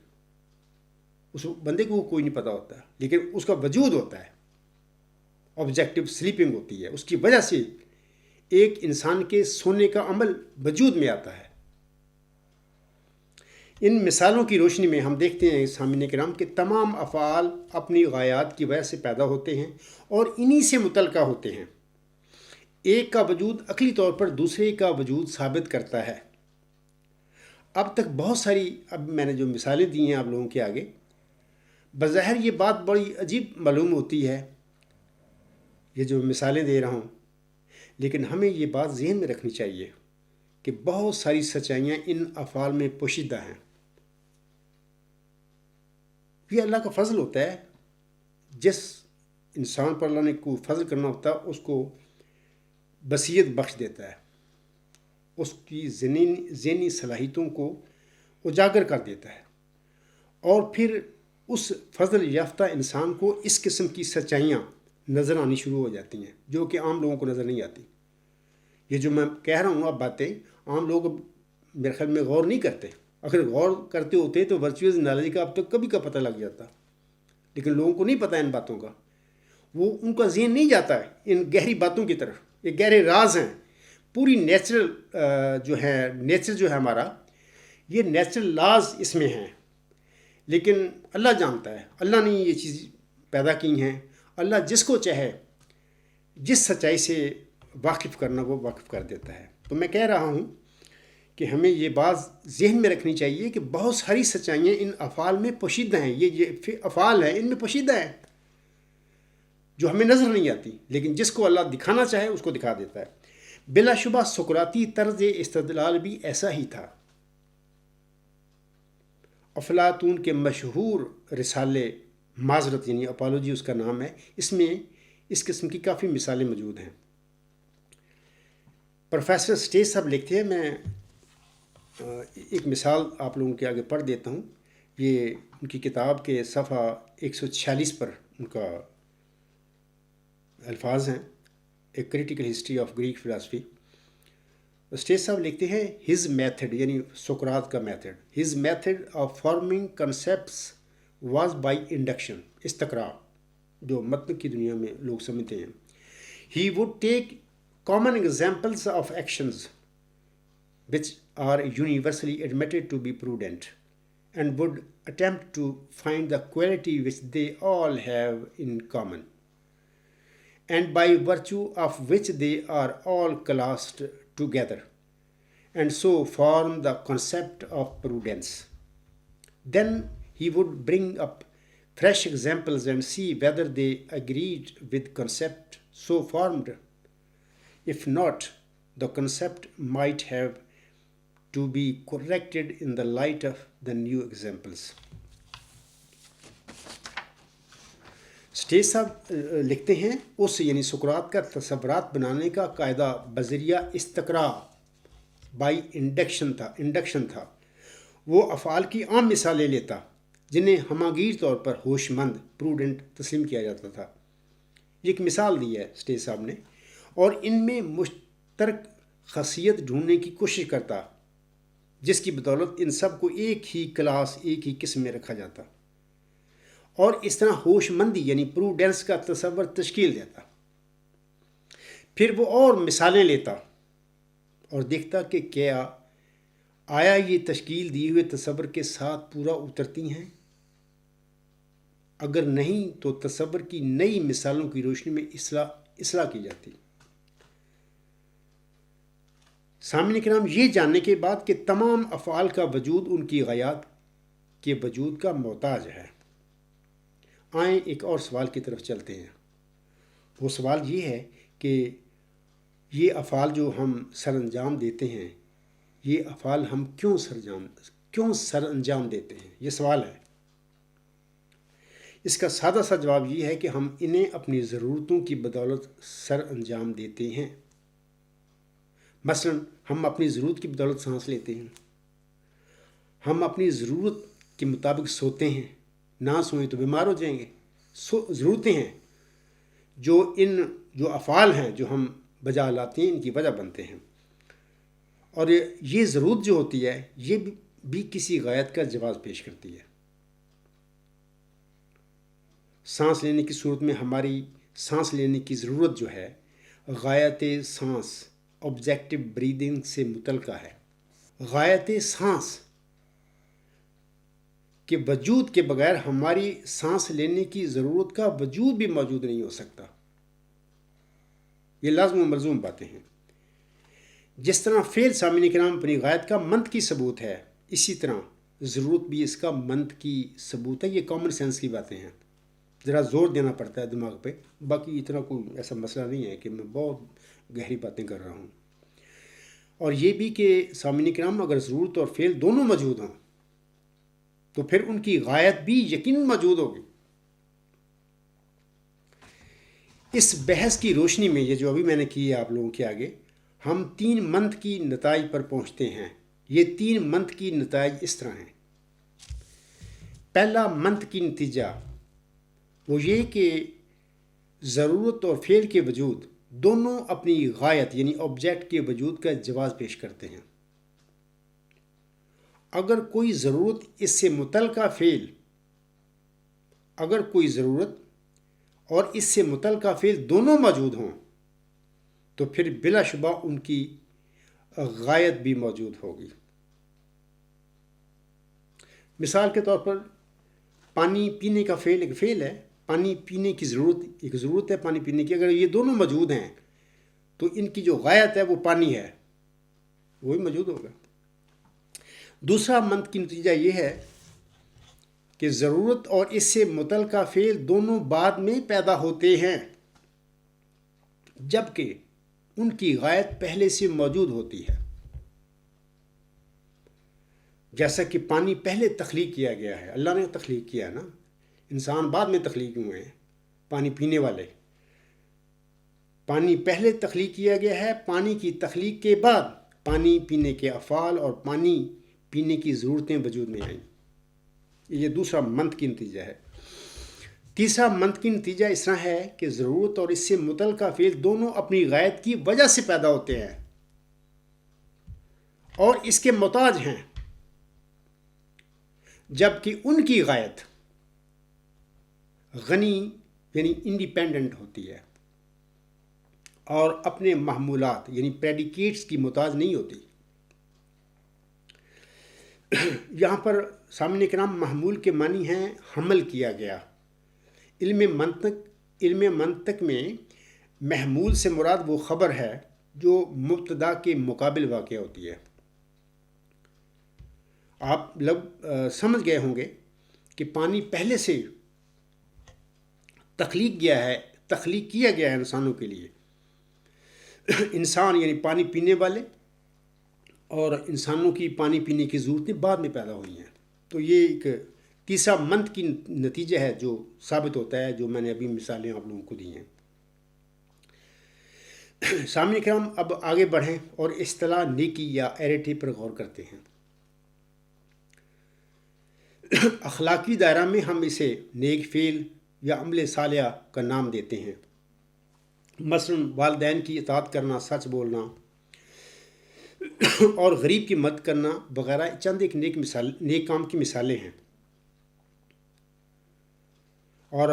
اس بندے کو کوئی نہیں پتہ ہوتا، لیکن اس کا وجود ہوتا ہے، آبجیکٹو سلیپنگ ہوتی ہے، اس کی وجہ سے ایک انسان کے سونے کا عمل وجود میں آتا ہے۔ ان مثالوں کی روشنی میں ہم دیکھتے ہیں سامعین کرام کہ تمام افعال اپنی غایات کی وجہ سے پیدا ہوتے ہیں اور انہی سے متعلقہ ہوتے ہیں۔ ایک کا وجود عقلی طور پر دوسرے کا وجود ثابت کرتا ہے۔ اب تک بہت ساری میں نے جو مثالیں دی ہیں آپ لوگوں کے آگے، بظاہر یہ بات بڑی عجیب معلوم ہوتی ہے، یہ جو مثالیں دے رہا ہوں، لیکن ہمیں یہ بات ذہن میں رکھنی چاہیے کہ بہت ساری سچائیاں ان افعال میں پوشیدہ ہیں۔ یہ اللہ کا فضل ہوتا ہے، جس انسان پر اللہ نے کوئی فضل کرنا ہوتا ہے اس کو بصیرت بخش دیتا ہے، اس کی ذہنی صلاحیتوں کو اجاگر کر دیتا ہے، اور پھر اس فضل یافتہ انسان کو اس قسم کی سچائیاں نظر آنی شروع ہو جاتی ہیں جو کہ عام لوگوں کو نظر نہیں آتی۔ یہ جو میں کہہ رہا ہوں اب باتیں عام لوگ میرے خیال میں غور نہیں کرتے، اگر غور کرتے ہوتے تو ورچوئل نالج کا اب تک کبھی کا پتہ لگ جاتا، لیکن لوگوں کو نہیں پتہ ان باتوں کا، وہ ان کا ذہن نہیں جاتا ہے ان گہری باتوں کی طرف۔ یہ گہرے راز ہیں، پوری نیچرل نیچر جو ہے ہمارا، یہ نیچرل لاز اس میں ہیں، لیکن اللہ جانتا ہے، اللہ نے یہ چیز پیدا کی ہیں۔ اللہ جس کو چاہے جس سچائی سے واقف کرنا وہ واقف کر دیتا ہے۔ تو میں کہہ رہا ہوں کہ ہمیں یہ بات ذہن میں رکھنی چاہیے کہ بہت ساری سچائیاں ان افعال میں پوشیدہ ہیں، یہ افعال ہیں ان میں پوشیدہ ہیں جو ہمیں نظر نہیں آتی، لیکن جس کو اللہ دکھانا چاہے اس کو دکھا دیتا ہے۔ بلا شبہ سقراطی طرز استدلال بھی ایسا ہی تھا۔ افلاطون کے مشہور رسالے معذرت یعنی اپالوجی اس کا نام ہے، اس میں اس قسم کی کافی مثالیں موجود ہیں۔ پروفیسر سٹیج صاحب لکھتے ہیں، میں ایک مثال آپ لوگوں کے آگے پڑھ دیتا ہوں، یہ ان کی کتاب کے صفحہ 146 پر ان کا الفاظ ہیں، a critical history of Greek philosophy. Stace صاحب لکھتے ہیں ہز میتھڈ یعنی سقراط کا method, his method of forming concepts was by induction, استقراء جو متن کی دنیا میں لوگ سمجھتے ہیں۔ He would take common examples of actions which are universally admitted to be prudent and would attempt to find the quality which they all have in common and by virtue of which they are all classed together and so form the concept of prudence. Then he would bring up fresh examples and see whether they agreed with concept so formed. If not, the concept might have to be corrected in the light of the new examples. Stage صاحب لکھتے ہیں اس یعنی سقراط کا تصورات بنانے کا قاعدہ بذریعہ استقراء بائی انڈکشن تھا۔ وہ افعال کی عام مثالیں لیتا جنہیں ہماگیر طور پر ہوش مند پروڈنٹ تسلیم کیا جاتا تھا۔ یہ ایک مثال دی ہے سٹیج صاحب نے، اور ان میں مشترک خاصیت ڈھونڈنے کی کوشش کرتا جس کی بدولت ان سب کو ایک ہی کلاس ایک ہی قسم میں رکھا جاتا، اور اس طرح ہوش مندی یعنی پروڈنس کا تصور تشکیل دیتا۔ پھر وہ اور مثالیں لیتا اور دیکھتا کہ کیا آیا یہ تشکیل دیے ہوئے تصور کے ساتھ پورا اترتی ہیں، اگر نہیں تو تصور کی نئی مثالوں کی روشنی میں اصلاح کی جاتی۔ سامعین کرام، یہ جاننے کے بعد کہ تمام افعال کا وجود ان کی غایات کے وجود کا محتاج ہے، آئیں ایک اور سوال کی طرف چلتے ہیں۔ وہ سوال یہ ہے کہ یہ افعال جو ہم سر انجام دیتے ہیں، یہ افعال ہم کیوں سر انجام دیتے ہیں؟ یہ سوال ہے۔ اس کا سادہ سا جواب یہ ہے کہ ہم انہیں اپنی ضرورتوں کی بدولت سر انجام دیتے ہیں۔ مثلا ہم اپنی ضرورت کی بدولت سانس لیتے ہیں، ہم اپنی ضرورت کے مطابق سوتے ہیں، نہ سوئیں تو بیمار ہو جائیں گے. ضرورتیں ہیں جو افعال ہیں جو ہم بجا لاتے ہیں، ان کی وجہ بنتے ہیں. اور یہ ضرورت جو ہوتی ہے یہ بھی کسی غایت کا جواز پیش کرتی ہے. سانس لینے کی صورت میں ہماری سانس لینے کی ضرورت جو ہے غایت سانس آبجیکٹو بریدنگ سے متعلقہ ہے. غایت سانس کے وجود کے بغیر ہماری سانس لینے کی ضرورت کا وجود بھی موجود نہیں ہو سکتا. یہ لازم و ملزوم باتیں ہیں. جس طرح فعل سامعین کرام اپنی غایت کا منطقی ثبوت ہے، اسی طرح ضرورت بھی اس کا منطقی ثبوت ہے. یہ کامن سینس کی باتیں ہیں، ذرا زور دینا پڑتا ہے دماغ پہ. باقی اتنا کوئی ایسا مسئلہ نہیں ہے کہ میں بہت گہری باتیں کر رہا ہوں. اور یہ بھی کہ سامعین کرام اگر ضرورت اور فعل دونوں موجود ہوں تو پھر ان کی غایت بھی یقیناً موجود ہوگی. اس بحث کی روشنی میں یہ جو ابھی میں نے کی ہے آپ لوگوں کے آگے، ہم 3 منطقی نتائج پر پہنچتے ہیں. یہ 3 منطقی نتائج اس طرح ہیں. پہلا منطقی نتیجہ وہ یہ کہ ضرورت اور فعل کے وجود دونوں اپنی غایت یعنی آبجیکٹ کے وجود کا جواز پیش کرتے ہیں. اگر کوئی ضرورت اس سے متعلقہ فعل اور اس سے متعلقہ فعل دونوں موجود ہوں تو پھر بلا شبہ ان کی غایت بھی موجود ہوگی. مثال کے طور پر پانی پینے کا فعل ایک فعل ہے، پانی پینے کی ضرورت ایک ضرورت ہے پانی پینے کی. اگر یہ دونوں موجود ہیں تو ان کی جو غایت ہے وہ پانی ہے، وہی موجود ہوگا. دوسرا منطقی نتیجہ یہ ہے کہ ضرورت اور اس سے متعلقہ فعل دونوں بعد میں پیدا ہوتے ہیں جبکہ ان کی غایت پہلے سے موجود ہوتی ہے. جیسا کہ پانی پہلے تخلیق کیا گیا ہے، اللہ نے تخلیق کیا نا، انسان بعد میں تخلیق ہوئے ہیں. پانی پینے والے، پانی پہلے تخلیق کیا گیا ہے. پانی کی تخلیق کے بعد پانی پینے کے افعال اور پانی پینے کی ضرورتیں وجود میں آئیں. یہ دوسرا منطقی نتیجہ ہے. تیسرا منطقی نتیجہ اس طرح ہے کہ ضرورت اور اس سے متعلقہ فعل دونوں اپنی غایت کی وجہ سے پیدا ہوتے ہیں اور اس کے محتاج ہیں، جبکہ ان کی غایت غنی یعنی انڈیپینڈنٹ ہوتی ہے اور اپنے محمولات یعنی پریڈیکیٹس کی محتاج نہیں ہوتی. یہاں پر سامعین کرام محمول کے معنی ہیں حمل کیا گیا. علم منطق میں محمول سے مراد وہ خبر ہے جو مبتدا کے مقابل واقع ہوتی ہے. آپ لوگ سمجھ گئے ہوں گے کہ پانی پہلے سے تخلیق کیا گیا ہے انسانوں کے لیے. انسان یعنی پانی پینے والے اور انسانوں کی پانی پینے کی ضرورتیں بعد میں پیدا ہوئی ہیں. تو یہ ایک تیسرا منطقی نتیجہ ہے جو ثابت ہوتا ہے، جو میں نے ابھی مثالیں آپ لوگوں کو دی ہیں. سامعین کرام اب آگے بڑھیں اور اصطلاح نیکی یا ایریٹی پر غور کرتے ہیں. اخلاقی دائرہ میں ہم اسے نیک فعل یا عمل صالحہ کا نام دیتے ہیں. مثلا والدین کی اطاعت کرنا، سچ بولنا اور غریب کی مدد کرنا وغیرہ چند ایک نیک کام کی مثالیں ہیں. اور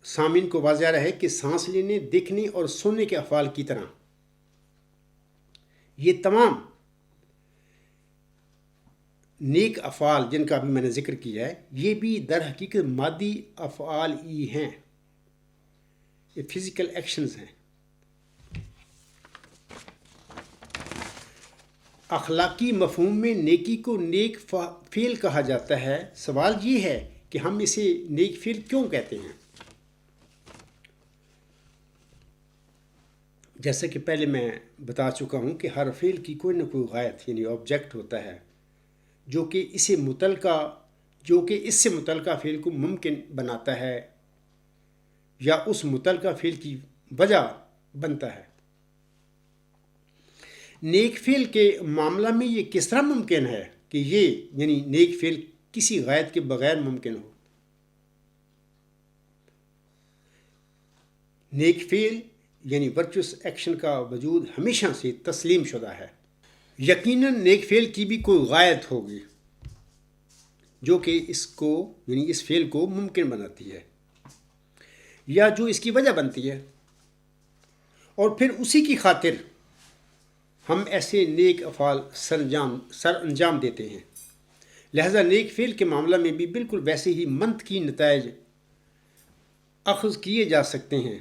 سامعین کو واضح رہے کہ سانس لینے، دیکھنے اور سننے کے افعال کی طرح یہ تمام نیک افعال جن کا بھی میں نے ذکر کیا ہے یہ بھی در حقیقت مادی افعال ہی ہیں، یہ فزیکل ایکشنز ہیں. اخلاقی مفہوم میں نیکی کو نیک فعل کہا جاتا ہے. سوال یہ ہے کہ ہم اسے نیک فعل کیوں کہتے ہیں؟ جیسا کہ پہلے میں بتا چکا ہوں کہ ہر فعل کی کوئی نہ کوئی غایت یعنی آبجیکٹ ہوتا ہے جو کہ اس سے متعلقہ فعل کو ممکن بناتا ہے یا اس متعلقہ فعل کی وجہ بنتا ہے. نیک فعل کے معاملہ میں یہ کس طرح ممکن ہے کہ یہ یعنی نیک فعل کسی غائط کے بغیر ممکن ہو۔ نیک فعل یعنی ورچوس ایکشن کا وجود ہمیشہ سے تسلیم شدہ ہے۔ یقیناً نیک فعل کی بھی کوئی غائط ہوگی جو کہ اس فعل کو ممکن بناتی ہے یا جو اس کی وجہ بنتی ہے، اور پھر اسی کی خاطر ہم ایسے نیک افعال سر انجام دیتے ہیں۔ لہذا نیک فعل کے معاملہ میں بھی بالکل ویسے ہی منطقی نتائج اخذ کیے جا سکتے ہیں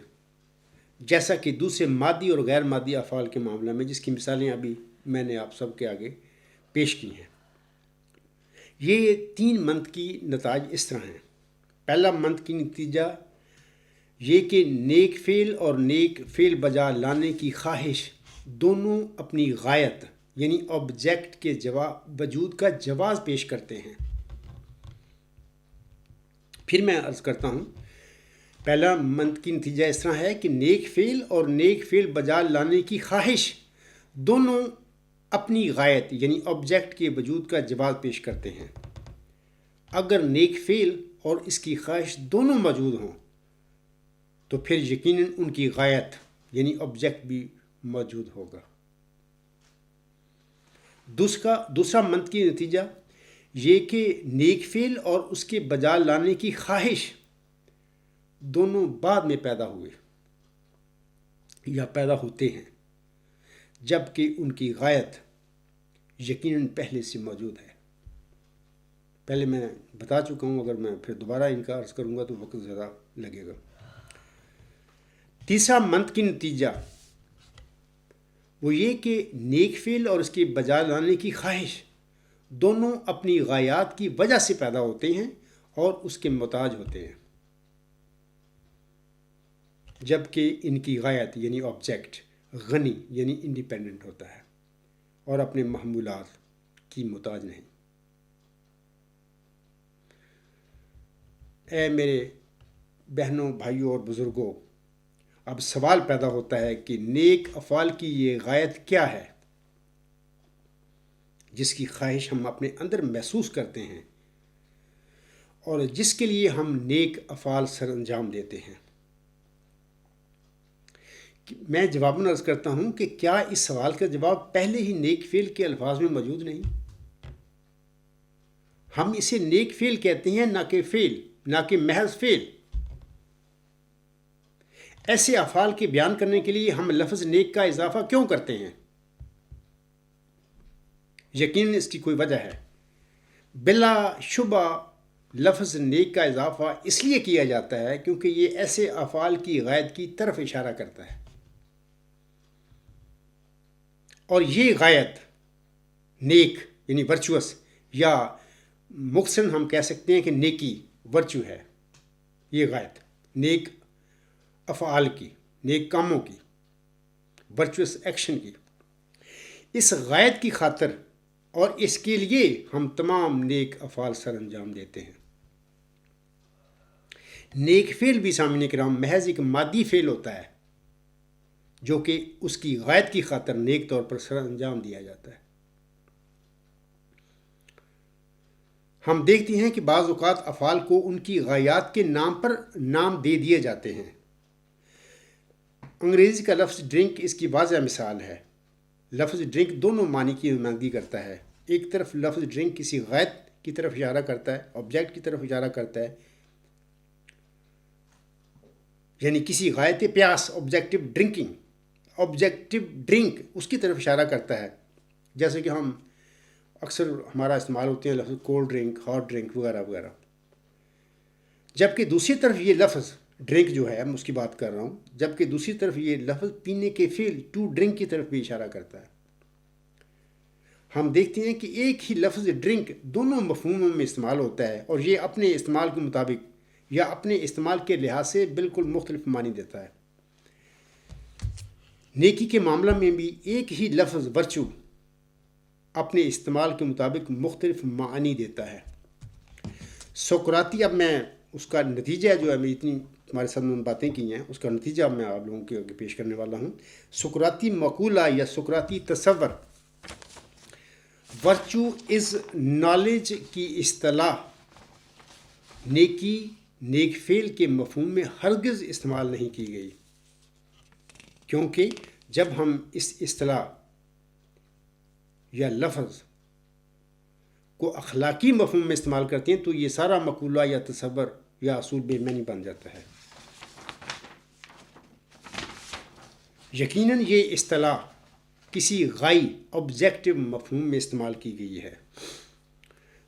جیسا کہ دوسرے مادی اور غیر مادی افعال کے معاملہ میں، جس کی مثالیں ابھی میں نے آپ سب کے آگے پیش کی ہیں۔ یہ 3 منطقی نتائج اس طرح ہیں۔ پہلا منطقی نتیجہ یہ کہ نیک فعل اور نیک فعل بجا لانے کی خواہش دونوں اپنی غائط یعنی آبجیکٹ کے وجود کا جواز پیش کرتے ہیں۔ پھر میں عرض کرتا ہوں، پہلا منطقی نتیجہ اس طرح ہے کہ نیک فعل اور نیک فعل بجا لانے کی خواہش دونوں اپنی غائط یعنی آبجیکٹ کے وجود کا جواز پیش کرتے ہیں۔ اگر نیک فعل اور اس کی خواہش دونوں موجود ہوں تو پھر یقیناً ان کی غائط یعنی آبجیکٹ بھی موجود ہوگا۔ دوسرا منطقی نتیجہ یہ کہ نیک فعل اور اس کے بجا لانے کی خواہش دونوں بعد میں پیدا ہوئے یا پیدا ہوتے ہیں، جبکہ ان کی غائط یقیناً پہلے سے موجود ہے۔ پہلے میں بتا چکا ہوں، اگر میں پھر دوبارہ ان کا عرض کروں گا تو وقت زیادہ لگے گا۔ تیسرا منطقی نتیجہ وہ یہ کہ نیک فعل اور اس کے بجا لانے کی خواہش دونوں اپنی غایات کی وجہ سے پیدا ہوتے ہیں اور اس کے محتاج ہوتے ہیں، جبکہ ان کی غایت یعنی آبجیکٹ غنی یعنی انڈیپینڈنٹ ہوتا ہے اور اپنے محمولات کی محتاج نہیں۔ اے میرے بہنوں، بھائیوں اور بزرگوں، اب سوال پیدا ہوتا ہے کہ نیک افعال کی یہ غایت کیا ہے جس کی خواہش ہم اپنے اندر محسوس کرتے ہیں اور جس کے لیے ہم نیک افعال سر انجام دیتے ہیں؟ میں جواباً عرض کرتا ہوں کہ کیا اس سوال کا جواب پہلے ہی نیک فعل کے الفاظ میں موجود نہیں؟ ہم اسے نیک فعل کہتے ہیں، نہ کہ محض فعل۔ ایسے افعال کے بیان کرنے کے لیے ہم لفظ نیک کا اضافہ کیوں کرتے ہیں؟ یقیناً اس کی کوئی وجہ ہے۔ بلا شبہ لفظ نیک کا اضافہ اس لیے کیا جاتا ہے کیونکہ یہ ایسے افعال کی غایت کی طرف اشارہ کرتا ہے، اور یہ غایت نیک یعنی ورچوس، یا مختصراً ہم کہہ سکتے ہیں کہ نیکی ورچو ہے۔ یہ غایت نیک افعال کی، نیک کاموں کی، ورچوس ایکشن کی، اس غایت کی خاطر اور اس کے لیے ہم تمام نیک افعال سر انجام دیتے ہیں۔ نیک فعل بھی سامعین کرام محض ایک مادی فعل ہوتا ہے جو کہ اس کی غایت کی خاطر نیک طور پر سر انجام دیا جاتا ہے۔ ہم دیکھتے ہیں کہ بعض اوقات افعال کو ان کی غایات کے نام پر نام دے دیے جاتے ہیں۔ انگریزی کا لفظ ڈرنک اس کی واضح مثال ہے۔ لفظ ڈرنک دونوں معنی کی نمائندگی کرتا ہے۔ ایک طرف لفظ ڈرنک کسی غایت کی طرف اشارہ کرتا ہے، آبجیکٹ کی طرف اشارہ کرتا ہے، یعنی کسی غایت پیاس، آبجیکٹو ڈرنک اس کی طرف اشارہ کرتا ہے، جیسے کہ ہم اکثر ہمارا استعمال ہوتے ہیں لفظ کولڈ ڈرنک، ہاٹ ڈرنک وغیرہ وغیرہ۔ جبکہ دوسری طرف یہ لفظ ڈرنک جو ہے، میں اس کی بات کر رہا ہوں، جبکہ دوسری طرف یہ لفظ پینے کے فعل ٹو ڈرنک کی طرف بھی اشارہ کرتا ہے۔ ہم دیکھتے ہیں کہ ایک ہی لفظ ڈرنک دونوں مفہوموں میں استعمال ہوتا ہے، اور یہ اپنے استعمال کے مطابق یا اپنے استعمال کے لحاظ سے بالکل مختلف معنی دیتا ہے۔ نیکی کے معاملہ میں بھی ایک ہی لفظ ورچو اپنے استعمال کے مطابق مختلف معنی دیتا ہے۔ سقراطی، اب میں اس کا نتیجہ جو ہے، میں اتنی ہمارے ساتھ میں باتیں کی ہیں، اس کا نتیجہ میں آپ لوگوں کے آگے پیش کرنے والا ہوں۔ سقراطی مقولہ یا سقراطی تصور ورچو از نالج کی اصطلاح نیکی نیک فعل کے مفہوم میں ہرگز استعمال نہیں کی گئی، کیونکہ جب ہم اس اصطلاح یا لفظ کو اخلاقی مفہوم میں استعمال کرتے ہیں تو یہ سارا مقولہ یا تصور یا اصول بے معنی بن جاتا ہے۔ یقیناً یہ اصطلاح کسی غائی آبجیکٹو مفہوم میں استعمال کی گئی ہے۔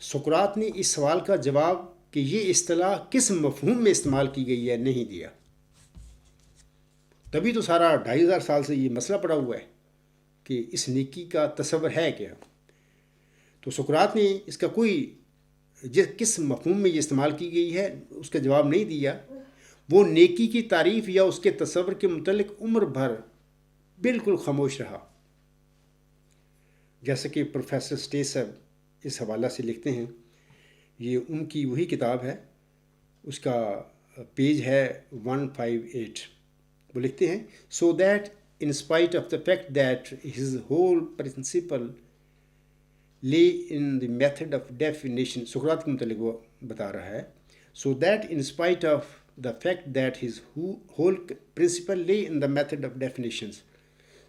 سقراط نے اس سوال کا جواب کہ یہ اصطلاح کس مفہوم میں استعمال کی گئی ہے نہیں دیا، تبھی تو سارا 2500 سال سے یہ مسئلہ پڑا ہوا ہے کہ اس نیکی کا تصور ہے کیا۔ تو سقراط نے اس کا کوئی کس مفہوم میں یہ استعمال کی گئی ہے اس کا جواب نہیں دیا۔ وہ نیکی کی تعریف یا اس کے تصور کے متعلق عمر بھر بالکل خاموش رہا، جیسا کہ پروفیسر سٹیس صاحب اس حوالہ سے لکھتے ہیں۔ یہ ان کی وہی کتاب ہے، اس کا پیج ہے 158۔ وہ لکھتے ہیں so that in spite of the fact that his whole principle lay in the method of definition, سقراط کے متعلق وہ بتا رہا ہے، so that in spite of the fact that his whole principle lay in the method of definitions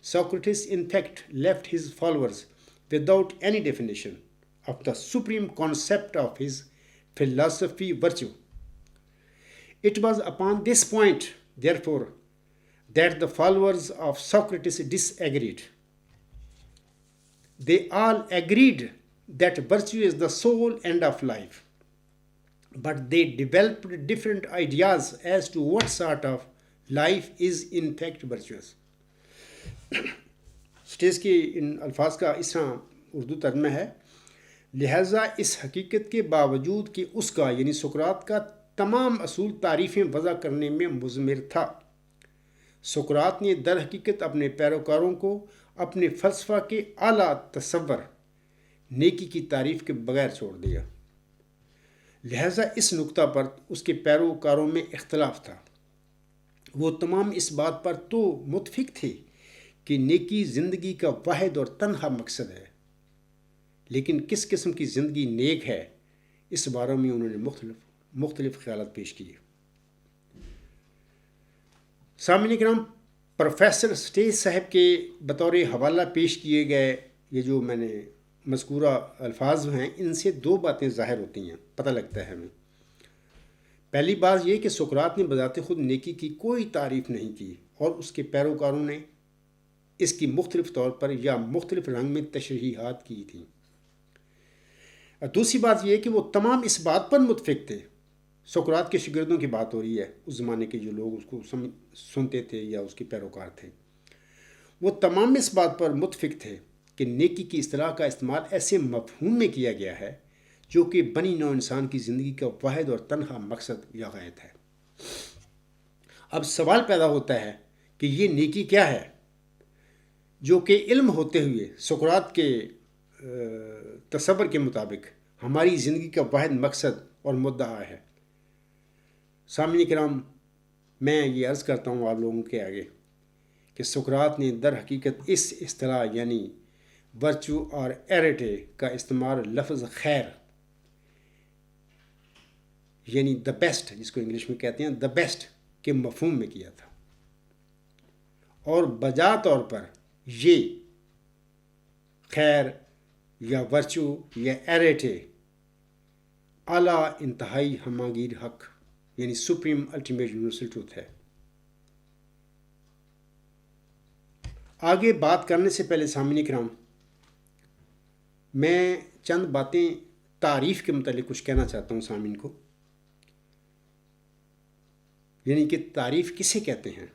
Socrates in fact left his followers without any definition of the supreme concept of his philosophy virtue. It was upon this point, therefore, that the followers of Socrates disagreed. They all agreed that virtue is the sole end of life, but they developed different ideas as to what sort of life is in fact virtuous. سٹیس کے ان الفاظ کا اس طرح اردو ترجمہ ہے، لہٰذا اس حقیقت کے باوجود کہ اس کا یعنی سقراط کا تمام اصول تعریفیں وضع کرنے میں مضمر تھا، سقراط نے در حقیقت اپنے پیروکاروں کو اپنے فلسفہ کے اعلیٰ تصور نیکی کی تعریف کے بغیر چھوڑ دیا۔ لہٰذا اس نقطہ پر اس کے پیروکاروں میں اختلاف تھا۔ وہ تمام اس بات پر تو متفق تھے کہ نیکی زندگی کا واحد اور تنہا مقصد ہے، لیکن کس قسم کی زندگی نیک ہے اس بارے میں انہوں نے مختلف خیالات پیش کیے۔ سامعین کرام، پروفیسر سٹیس صاحب کے بطور حوالہ پیش کیے گئے یہ جو میں نے مذکورہ الفاظ ہیں، ان سے دو باتیں ظاہر ہوتی ہیں، پتہ لگتا ہے ہمیں۔ پہلی بات یہ کہ سقراط نے بذات خود نیکی کی کوئی تعریف نہیں کی اور اس کے پیروکاروں نے اس کی مختلف طور پر یا مختلف رنگ میں تشریحات کی تھیں۔ دوسری بات یہ کہ وہ تمام اس بات پر متفق تھے، سقراط کے شاگردوں کی بات ہو رہی ہے، اس زمانے کے جو لوگ اس کو سنتے تھے یا اس کے پیروکار تھے، وہ تمام اس بات پر متفق تھے کہ نیکی کی اصطلاح کا استعمال ایسے مفہوم میں کیا گیا ہے جو کہ بنی نوع انسان کی زندگی کا واحد اور تنہا مقصد یا غایت ہے۔ اب سوال پیدا ہوتا ہے کہ یہ نیکی کیا ہے جو کہ علم ہوتے ہوئے سقراط کے تصور کے مطابق ہماری زندگی کا واحد مقصد اور مدعا ہے۔ سامعین کرام، میں یہ عرض کرتا ہوں آپ لوگوں کے آگے کہ سقراط نے در حقیقت اس اصطلاح یعنی ورچو اور ایریٹے کا استعمال لفظ خیر یعنی دا بیسٹ، جس کو انگلش میں کہتے ہیں دا بیسٹ کے مفہوم میں کیا تھا، اور بجا طور پر یہ خیر یا ورچو یا ایریٹے اعلیٰ انتہائی ہمانگیر حق یعنی سپریم الٹیمیٹ یونیورسل ٹروتھ ہے۔ آگے بات کرنے سے پہلے سامعین کرام، میں چند باتیں تعریف کے متعلق کچھ کہنا چاہتا ہوں سامعین کو، یعنی کہ تعریف کسے کہتے ہیں۔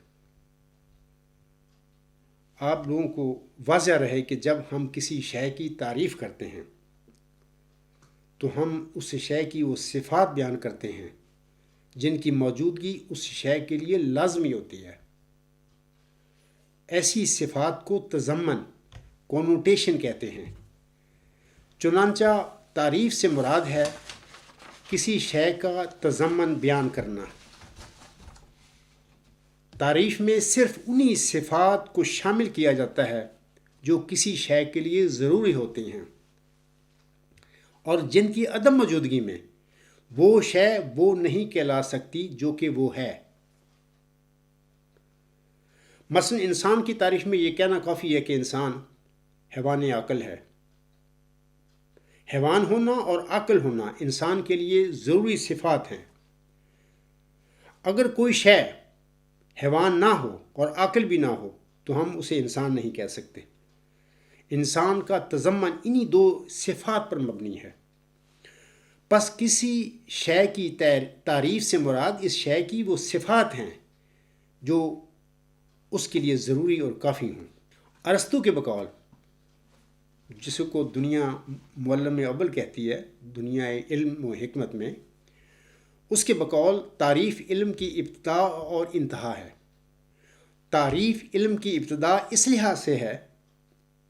آپ لوگوں کو واضح رہے کہ جب ہم کسی شے کی تعریف کرتے ہیں تو ہم اس شے کی وہ صفات بیان کرتے ہیں جن کی موجودگی اس شے کے لیے لازمی ہوتی ہے۔ ایسی صفات کو تضمن کونوٹیشن کہتے ہیں۔ چنانچہ تعریف سے مراد ہے کسی شے کا تضمن بیان کرنا۔ تعریف میں صرف انہی صفات کو شامل کیا جاتا ہے جو کسی شے کے لیے ضروری ہوتے ہیں۔ اور جن کی عدم موجودگی میں وہ شے وہ نہیں کہلا سکتی جو کہ وہ ہے۔ مثلا انسان کی تعریف میں یہ کہنا کافی ہے کہ انسان حیوان عقل ہے۔ حیوان ہونا اور عقل ہونا انسان کے لیے ضروری صفات ہیں۔ اگر کوئی شے حیوان نہ ہو اور عقل بھی نہ ہو تو ہم اسے انسان نہیں کہہ سکتے۔ انسان کا تضمن انہی دو صفات پر مبنی ہے۔ پس کسی شے کی تعریف سے مراد اس شے کی وہ صفات ہیں جو اس کے لیے ضروری اور کافی ہوں۔ ارسطو کے بقول، جس کو دنیا معلم اول کہتی ہے، دنیا علم و حکمت میں، اس کے بقول تعریف علم کی ابتدا اور انتہا ہے۔ تعریف علم کی ابتدا اس لحاظ سے ہے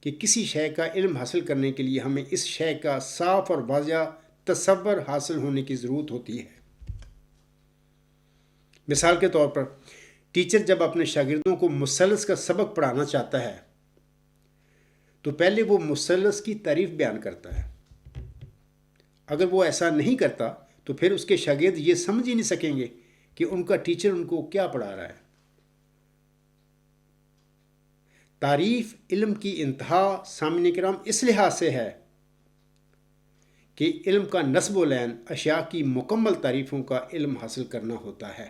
کہ کسی شے کا علم حاصل کرنے کے لیے ہمیں اس شے کا صاف اور واضح تصور حاصل ہونے کی ضرورت ہوتی ہے۔ مثال کے طور پر ٹیچر جب اپنے شاگردوں کو مثلث کا سبق پڑھانا چاہتا ہے تو پہلے وہ مثلث کی تعریف بیان کرتا ہے۔ اگر وہ ایسا نہیں کرتا تو پھر اس کے شاگرد یہ سمجھ ہی نہیں سکیں گے کہ ان کا ٹیچر ان کو کیا پڑھا رہا ہے۔ تعریف علم کی انتہا سامعین کرام اس لحاظ سے ہے کہ علم کا نصب و لین اشیاء کی مکمل تعریفوں کا علم حاصل کرنا ہوتا ہے۔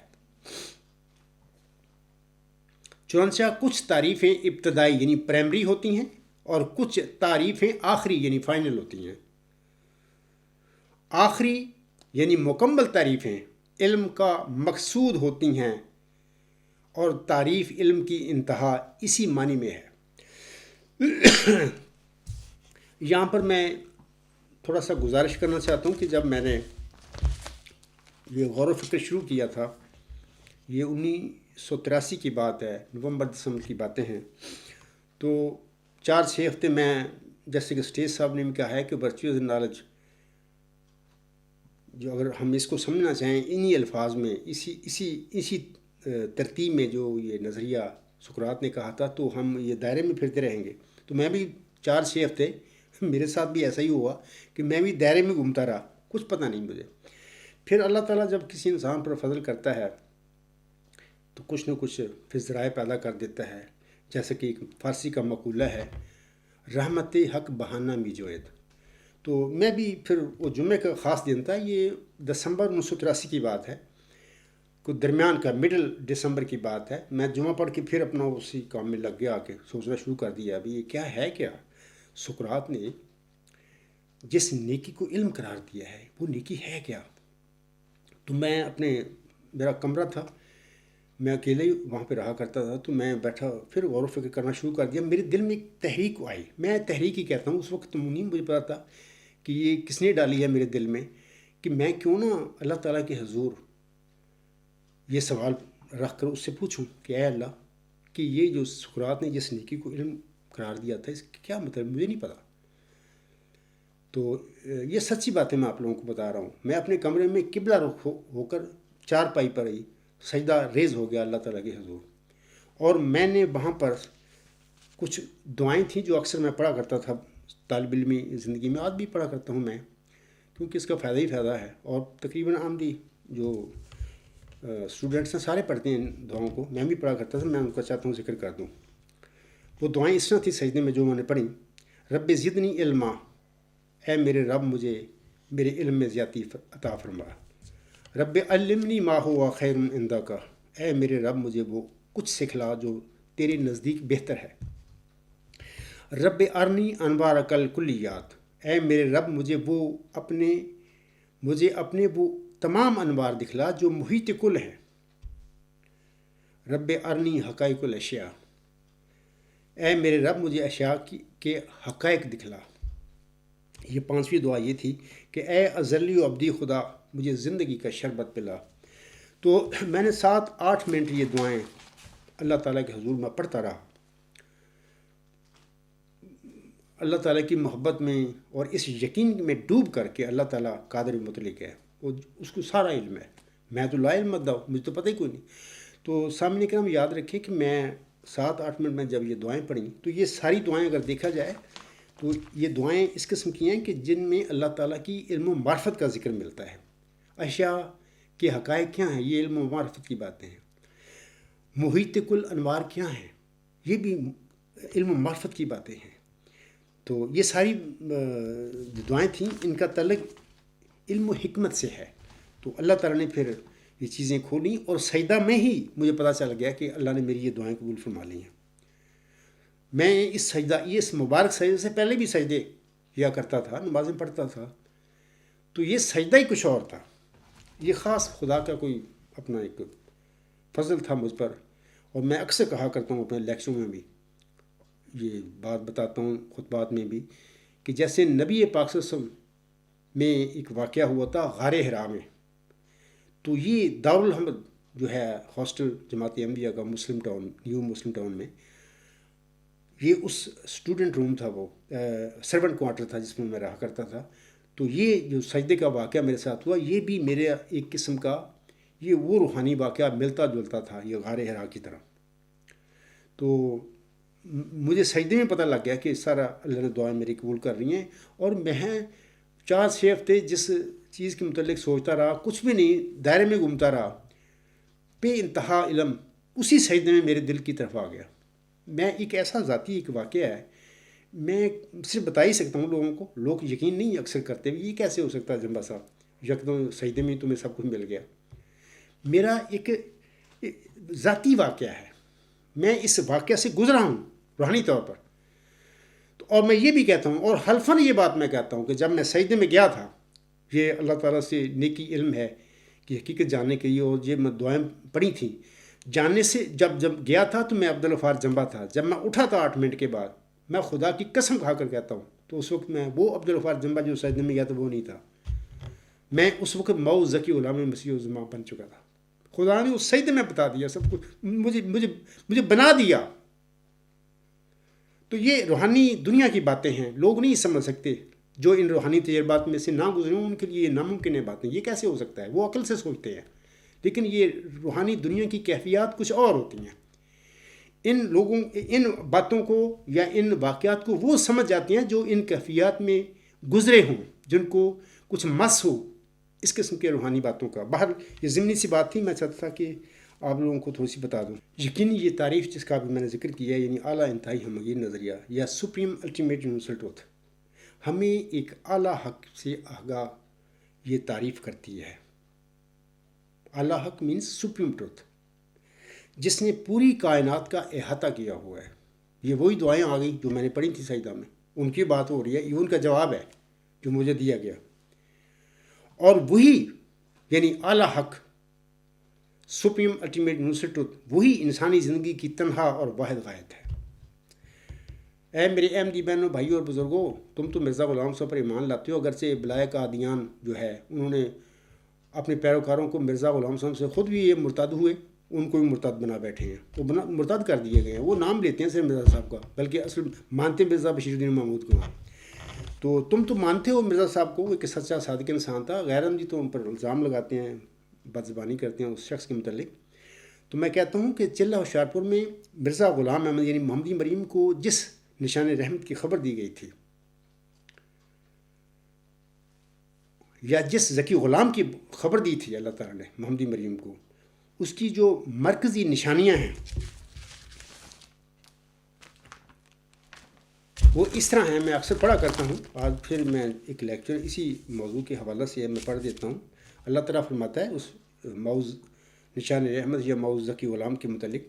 چنانچہ کچھ تعریفیں ابتدائی یعنی پرائمری ہوتی ہیں اور کچھ تعریفیں آخری یعنی فائنل ہوتی ہیں۔ آخری یعنی مکمل تعریفیں علم کا مقصود ہوتی ہیں اور تعریف علم کی انتہا اسی معنی میں ہے۔ یہاں پر میں تھوڑا سا گزارش کرنا چاہتا ہوں کہ جب میں نے یہ غور و فکر شروع کیا تھا، یہ 1983 کی بات ہے، نومبر دسمبر کی باتیں ہیں، تو 4-6 ہفتے میں جیسے کہ اسٹیج صاحب نے بھی کہا ہے کہ ورچوئل نالج جو اگر ہم اس کو سمجھنا چاہیں انہی الفاظ میں اسی ترتیب میں جو یہ نظریہ سقراط نے کہا تھا تو ہم یہ دائرے میں پھرتے رہیں گے۔ تو میں بھی 4-6 ہفتے میرے ساتھ بھی ایسا ہی ہوا کہ میں بھی دائرے میں گھومتا رہا، کچھ پتہ نہیں مجھے۔ پھر اللہ تعالیٰ جب کسی انسان پر فضل کرتا ہے تو کچھ نہ کچھ پھر ذرائع پیدا کر دیتا ہے، جیسے کہ ایک فارسی کا مقولہ ہے، رحمت حق بہانہ می جوید۔ تو میں بھی پھر وہ جمعے کا خاص دن تھا، یہ دسمبر 1983 کی بات ہے، کوئی درمیان کا مڈل دسمبر کی بات ہے۔ میں جمعہ پڑھ کے پھر اپنا اسی کام میں لگ گیا کہ سوچنا شروع کر دیا ابھی یہ کیا ہے، کیا سقراط نے جس نیکی کو علم قرار دیا ہے وہ نیکی ہے کیا۔ تو میں میرا کمرہ تھا، میں اکیلے ہی وہاں پہ رہا کرتا تھا، تو میں بیٹھا پھر غور و فکر کرنا شروع کر دیا۔ میرے دل میں ایک تحریک آئی، میں تحریک ہی کہتا ہوں، اس وقت نہیں مجھے پتا تھا کہ یہ کس نے ڈالی ہے میرے دل میں کہ میں کیوں نہ اللہ تعالیٰ کے حضور یہ سوال رکھ کر اس سے پوچھوں کہ اے اللہ کہ یہ جو سقراط نے جس نیکی کو علم قرار دیا تھا اس کا کیا مطلب، مجھے نہیں پتا۔ تو یہ سچی باتیں میں آپ لوگوں کو بتا رہا ہوں۔ میں اپنے کمرے میں قبلہ رخ ہو کر چارپائی پر ہی سجدہ ریز ہو گیا اللہ تعالیٰ کے حضور، اور میں نے وہاں پر کچھ دعائیں تھیں جو اکثر میں پڑھا کرتا تھا طالب علمی زندگی میں، آج بھی پڑھا کرتا ہوں میں، کیونکہ اس کا فائدہ ہی فائدہ ہے، اور تقریباً عامدی جو اسٹوڈنٹس ہیں سارے پڑھتے ہیں ان دعاؤں کو، میں بھی پڑھا کرتا تھا، میں ان کا چاہتا ہوں ذکر کر دوں۔ وہ دعائیں اس طرح تھی سجدے میں جو میں نے پڑھی، رب زدنی علما، اے میرے رب مجھے میرے علم میں زیادتی عطا فرما، رب علمنی ما ہوا خیر عندک، اے میرے رب مجھے وہ کچھ سکھلا جو تیرے نزدیک بہتر ہے، رب ارنی انوارک الکلیات، اے میرے رب مجھے اپنے وہ تمام انوار دکھلا جو محیط کل ہیں، رب ارنی حقائق الاشیاء، اے میرے رب مجھے اشیاء کے حقائق دکھلا۔ یہ 5ویں دعا یہ تھی کہ اے ازلی و ابدی خدا مجھے زندگی کا شربت پلا۔ تو میں نے 7-8 منٹ یہ دعائیں اللہ تعالیٰ کے حضور میں پڑھتا رہا، اللہ تعالیٰ کی محبت میں اور اس یقین میں ڈوب کر کے اللہ تعالیٰ قادر مطلق ہے، اس کو سارا علم ہے، میں تو لا علم مدعو، مجھے تو پتہ ہی کوئی نہیں۔ تو سامنے کرام یاد رکھیں کہ میں 7-8 منٹ میں جب یہ دعائیں پڑھیں تو یہ ساری دعائیں اگر دیکھا جائے تو یہ دعائیں اس قسم کی ہیں کہ جن میں اللہ تعالیٰ کی علم و معرفت کا ذکر ملتا ہے. اشیاء کے حقائق کیا ہیں؟ یہ علم و معرفت کی باتیں ہیں. محیط کل انوار کیا ہیں؟ یہ بھی علم و معرفت کی باتیں ہیں. تو یہ ساری دعائیں تھیں، ان کا تعلق علم و حکمت سے ہے. تو اللہ تعالیٰ نے پھر یہ چیزیں کھولیں اور سجدہ میں ہی مجھے پتہ چل گیا کہ اللہ نے میری یہ دعائیں قبول فرما لی ہیں. میں اس مبارک سجدے سے پہلے بھی سجدے کیا کرتا تھا، نمازیں پڑھتا تھا. تو یہ سجدہ ہی کچھ اور تھا. یہ خاص خدا کا کوئی اپنا ایک فضل تھا مجھ پر. اور میں اکثر کہا کرتا ہوں اپنے لیکچروں میں بھی، یہ بات بتاتا ہوں خطبات میں بھی، کہ جیسے نبی پاک صلی اللہ علیہ وسلم میں ایک واقعہ ہوا تھا غار حرا میں. تو یہ دارالحمد جو ہے ہاسٹل جماعت احمدیہ کا مسلم ٹاؤن، نیو مسلم ٹاؤن میں، یہ اس اسٹوڈنٹ روم تھا، وہ سرونٹ کوارٹر تھا جس میں میں رہا کرتا تھا. تو یہ جو سجدے کا واقعہ میرے ساتھ ہوا، یہ بھی میرے ایک قسم کا یہ وہ روحانی واقعہ ملتا جلتا تھا یہ غار حرا کی طرح. تو مجھے سجدے میں پتہ لگ گیا کہ سارا اللہ نے دعائیں میری قبول کر رہی ہیں. اور میں 4-6 ہفتے جس چیز کے متعلق سوچتا رہا، کچھ بھی نہیں، دائرے میں گھومتا رہا، بے انتہا علم اسی سجدے میں میرے دل کی طرف آ گیا. میں ایک ایسا ذاتی ایک واقعہ ہے، میں صرف بتا ہی سکتا ہوں لوگوں کو. لوگ یقین نہیں اکثر کرتے، یہ کیسے ہو سکتا ہے جنبا صاحب، یکدم سجدے میں تمہیں سب کچھ مل گیا. میرا ایک ذاتی واقعہ ہے، میں اس واقعہ سے گزرا ہوں روحانی طور پر. اور میں یہ بھی کہتا ہوں، اور حلفاً یہ بات میں کہتا ہوں کہ جب میں سجدے میں گیا تھا، یہ اللہ تعالیٰ سے نیکی علم ہے کہ حقیقت جاننے کے لیے، اور یہ میں دعائیں پڑھی تھیں جاننے سے، جب گیا تھا تو میں عبدالغفار جنبا تھا. جب میں اٹھا تھا 8 منٹ کے بعد، میں خدا کی قسم کھا کر کہتا ہوں، تو اس وقت میں وہ عبدالغفار جنبا جو سجدے میں گیا تھا وہ نہیں تھا. میں اس وقت مئو ذکی غلام مسیح الزماں بن چکا تھا. خدا نے اس سجدے میں بتا دیا سب کچھ، مجھے بنا دیا. تو یہ روحانی دنیا کی باتیں ہیں، لوگ نہیں سمجھ سکتے. جو ان روحانی تجربات میں سے نہ گزرے ہوں ان کے لیے یہ ناممکن ہے باتیں. یہ کیسے ہو سکتا ہے؟ وہ عقل سے سوچتے ہیں، لیکن یہ روحانی دنیا کی کیفیات کچھ اور ہوتی ہیں. ان لوگوں ان باتوں کو یا ان واقعات کو وہ سمجھ جاتے ہیں جو ان کیفیات میں گزرے ہوں، جن کو کچھ مس ہو اس قسم کے روحانی باتوں کا. باہر یہ ضمنی سی بات تھی، میں چاہتا تھا کہ آپ لوگوں کو تھوڑی سی بتا دوں. یقینی یہ تعریف جس کا بھی میں نے ذکر کیا ہے، یعنی اعلیٰ انتہائی ہمگیر نظریہ یا سپریم الٹیمیٹ یونیورسل ٹروتھ، ہمیں ایک اعلیٰ حق سے آگاہ یہ تعریف کرتی ہے. اعلیٰ حق مینس سپریم ٹروتھ، جس نے پوری کائنات کا احاطہ کیا ہوا ہے. یہ وہی دعائیں آ گئی جو میں نے پڑھی تھی سجدہ میں، ان کی بات ہو رہی ہے، یہ ان کا جواب ہے جو مجھے دیا گیا. اور وہی یعنی اعلیٰ حق سپریم الٹیمیٹ یونیورسل ٹروتھ، وہی انسانی زندگی کی تنہا اور واحد غایت ہے. اے میرے احمدی بہنوں، بھائیوں اور بزرگوں، تم تو مرزا غلام صاحب پر ایمان لاتے ہو، اگرچہ بلائے قادیان جو ہے انہوں نے اپنے پیروکاروں کو مرزا غلام صاحب سے خود بھی یہ مرتد ہوئے، ان کو بھی مرتد بنا بیٹھے ہیں، وہ مرتد کر دیے گئے ہیں. وہ نام لیتے ہیں صرف مرزا صاحب کا، بلکہ اصل مانتے مرزا بشیر الدین محمود کو. تو تم تو مانتے ہو مرزا صاحب کو، وہ ایک سچا صادق انسان تھا. غیر احمدی تو ان پر الزام لگاتے ہیں، بد زبانی کرتے ہیں اس شخص کے متعلق. تو میں کہتا ہوں کہ چلہ ہوشیارپور میں مرزا غلام احمد یعنی محمدی مریم کو جس نشان رحمت کی خبر دی گئی تھی، یا جس ذکی غلام کی خبر دی تھی اللہ تعالیٰ نے محمدی مریم کو، اس کی جو مرکزی نشانیاں ہیں وہ اس طرح ہیں. میں اکثر پڑھا کرتا ہوں، آج پھر میں ایک لیکچر اسی موضوع کے حوالہ سے میں پڑھ دیتا ہوں. اللہ تعالیٰ فرماتا ہے اس موضوع نشان رحمت یا موضوع ذکی غلام کے متعلق،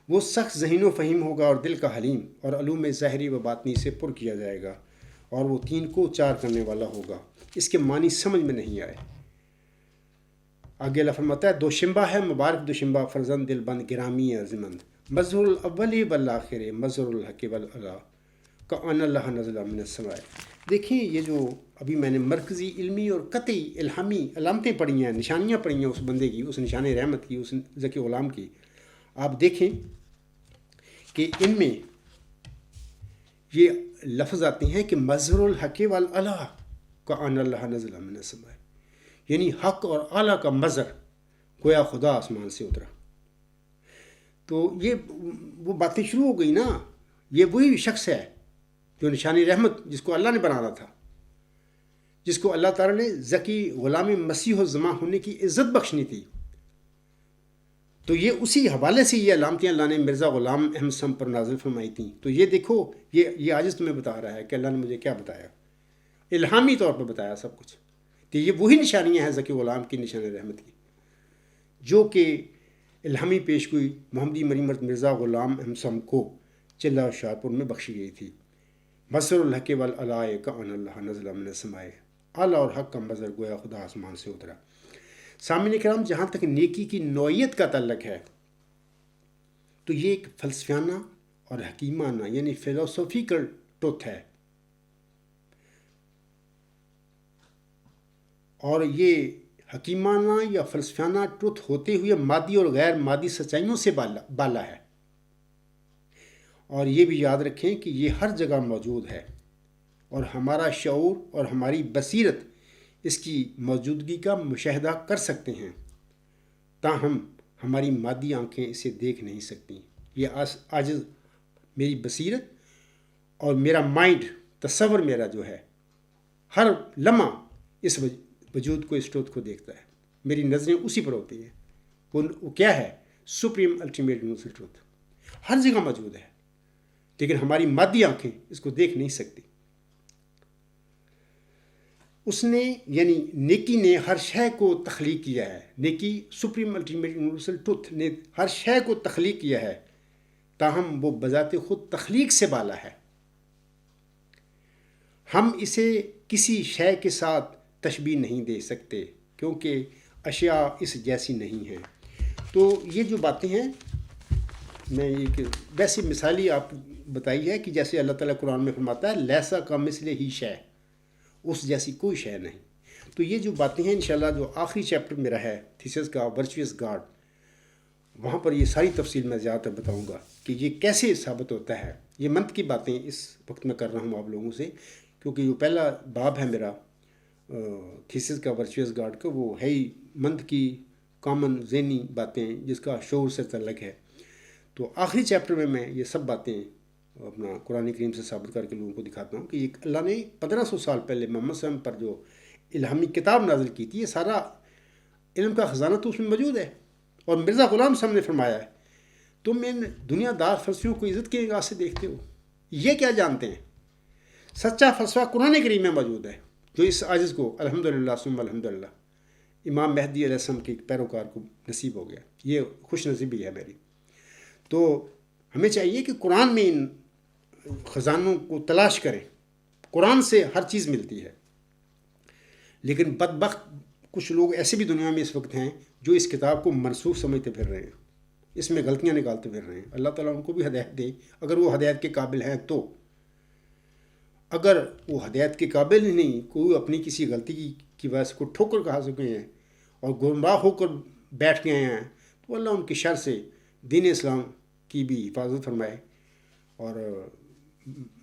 وہ سخت ذہین و فہیم ہوگا اور دل کا حلیم، اور علوم ظاہری و باطنی سے پر کیا جائے گا، اور وہ 3 کو 4 کرنے والا ہوگا. اس کے معنی سمجھ میں نہیں آئے. آگے اللہ فرماتا ہے، دوشنبہ ہے مبارک دوشنبہ، فرزند دل بند گرامی عظمند، مظہر الاول والآخر، مظہر الحق والعلا، کأن اللہ نزل من السماء. دیکھیں یہ جو ابھی میں نے مرکزی علمی اور قطعی الہامی علامتیں پڑھی ہیں، نشانیاں پڑھی ہیں اس بندے کی، اس نشان رحمت کی، اس ذکی غلام کی. آپ دیکھیں کہ ان میں یہ لفظ آتے ہیں کہ مظہر الحق والعلا کأن اللہ نزل من السماء، یعنی حق اور اعلیٰ کا مظہر، گویا خدا آسمان سے اترا. تو یہ وہ باتیں شروع ہو گئی نا. یہ وہی شخص ہے جو نشانی رحمت جس کو اللہ نے بنانا تھا، جس کو اللہ تعالیٰ نے ذکی غلام مسیح الزماں ہونے کی عزت بخشنی تھی، تو یہ اسی حوالے سے یہ علامتیں اللہ نے مرزا غلام احمد صاحب پر نازل فرمائی تھیں۔ تو یہ دیکھو، یہ عاجز تمہیں بتا رہا ہے کہ اللہ نے مجھے کیا بتایا، الہامی طور پر بتایا سب کچھ، کہ یہ وہی نشانیاں ہیں ذکی غلام کی نشان رحمت کی، جو کہ الہامی پیش گوئی محمدی مریمت مرزا غلام احمد صاحب کو چلہ شاہپور میں بخشی گئی تھی۔ مصر الحق والعلائے کا ان اللہ نزل من السماء، اعلیٰ اور حق کا مظہر گویا خدا آسمان سے اترا۔ سامعین کرام، جہاں تک نیکی کی نوعیت کا تعلق ہے تو یہ ایک فلسفیانہ اور حکیمانہ یعنی فلسفیکل ٹروتھ ہے، اور یہ حکیمانہ یا فلسفیانہ ٹروتھ ہوتے ہوئے مادی اور غیر مادی سچائیوں سے بالا ہے۔ اور یہ بھی یاد رکھیں کہ یہ ہر جگہ موجود ہے، اور ہمارا شعور اور ہماری بصیرت اس کی موجودگی کا مشاہدہ کر سکتے ہیں، تاہم ہماری مادی آنکھیں اسے دیکھ نہیں سکتی۔ یہ عاجز میری بصیرت اور میرا مائنڈ، تصور میرا جو ہے، ہر لمحہ اس وجود کو، اس ٹروتھ کو دیکھتا ہے، میری نظریں اسی پر ہوتی ہیں۔ وہ کیا ہے؟ سپریم الٹیمیٹ یونیورسل ٹروتھ ہر جگہ موجود ہے، لیکن ہماری مادی آنکھیں اس کو دیکھ نہیں سکتی۔ اس نے یعنی نیکی نے ہر شے کو تخلیق کیا ہے، نیکی سپریم الٹیمیٹ یونیورسل ٹروتھ نے ہر شے کو تخلیق کیا ہے، تاہم وہ بذات خود تخلیق سے بالا ہے۔ ہم اسے کسی شے کے ساتھ تشبیہ نہیں دے سکتے، کیونکہ اشیاء اس جیسی نہیں ہیں۔ تو یہ جو باتیں ہیں، میں یہ ویسی مثالی آپ بتائی ہے کہ جیسے اللہ تعالیٰ قرآن میں فرماتا ہے لیسا کا مثل ہی شے، اس جیسی کوئی شے نہیں۔ تو یہ جو باتیں ہیں انشاءاللہ جو آخری چیپٹر میرا ہے تھیسس کا ورچوئس گاڈ، وہاں پر یہ ساری تفصیل میں زیادہ تر بتاؤں گا کہ یہ کیسے ثابت ہوتا ہے۔ یہ منت کی باتیں اس وقت میں کر رہا ہوں آپ لوگوں سے، کیونکہ جو پہلا باب ہے میرا تھیسس کا ورچوئس گاڈ کا، وہ ہے ہی منت کی کامن ذہنی باتیں جس کا شعور سے تعلق ہے۔ تو آخری چیپٹر میں یہ سب باتیں اپنا قرآن کریم سے ثابت کر کے لوگوں کو دکھاتا ہوں کہ اللہ نے 1500 سال پہلے محمد صلی اللہ علیہ وسلم پر جو الہامی کتاب نازل کی تھی، یہ سارا علم کا خزانہ تو اس میں موجود ہے۔ اور مرزا غلام صاحب نے فرمایا ہے، تم ان دنیا دار فلسفیوں کو عزت کی نگاہ سے دیکھتے ہو، یہ کیا جانتے ہیں؟ سچا فلسفہ قرآن کریم میں موجود ہے، جو اس عاجز کو الحمدللہ ثم الحمدللہ امام مہدی علیہ السلام کے پیروکار کو نصیب ہو گیا۔ یہ خوش نصیبی ہے میری۔ تو ہمیں چاہیے کہ قرآن میں ان خزانوں کو تلاش کریں۔ قرآن سے ہر چیز ملتی ہے، لیکن بدبخت کچھ لوگ ایسے بھی دنیا میں اس وقت ہیں جو اس کتاب کو منسوخ سمجھتے پھر رہے ہیں، اس میں غلطیاں نکالتے پھر رہے ہیں۔ اللہ تعالیٰ ان کو بھی ہدایت دے، اگر وہ ہدایت کے قابل ہیں تو۔ اگر وہ ہدایت کے قابل ہی نہیں، کوئی اپنی کسی غلطی کی وجہ سے کوئی ٹھوکر کھا سکے ہیں اور گمراہ ہو کر بیٹھ گئے ہیں، تو اللہ ان کی شر سے دین اسلام کی بھی حفاظت فرمائے اور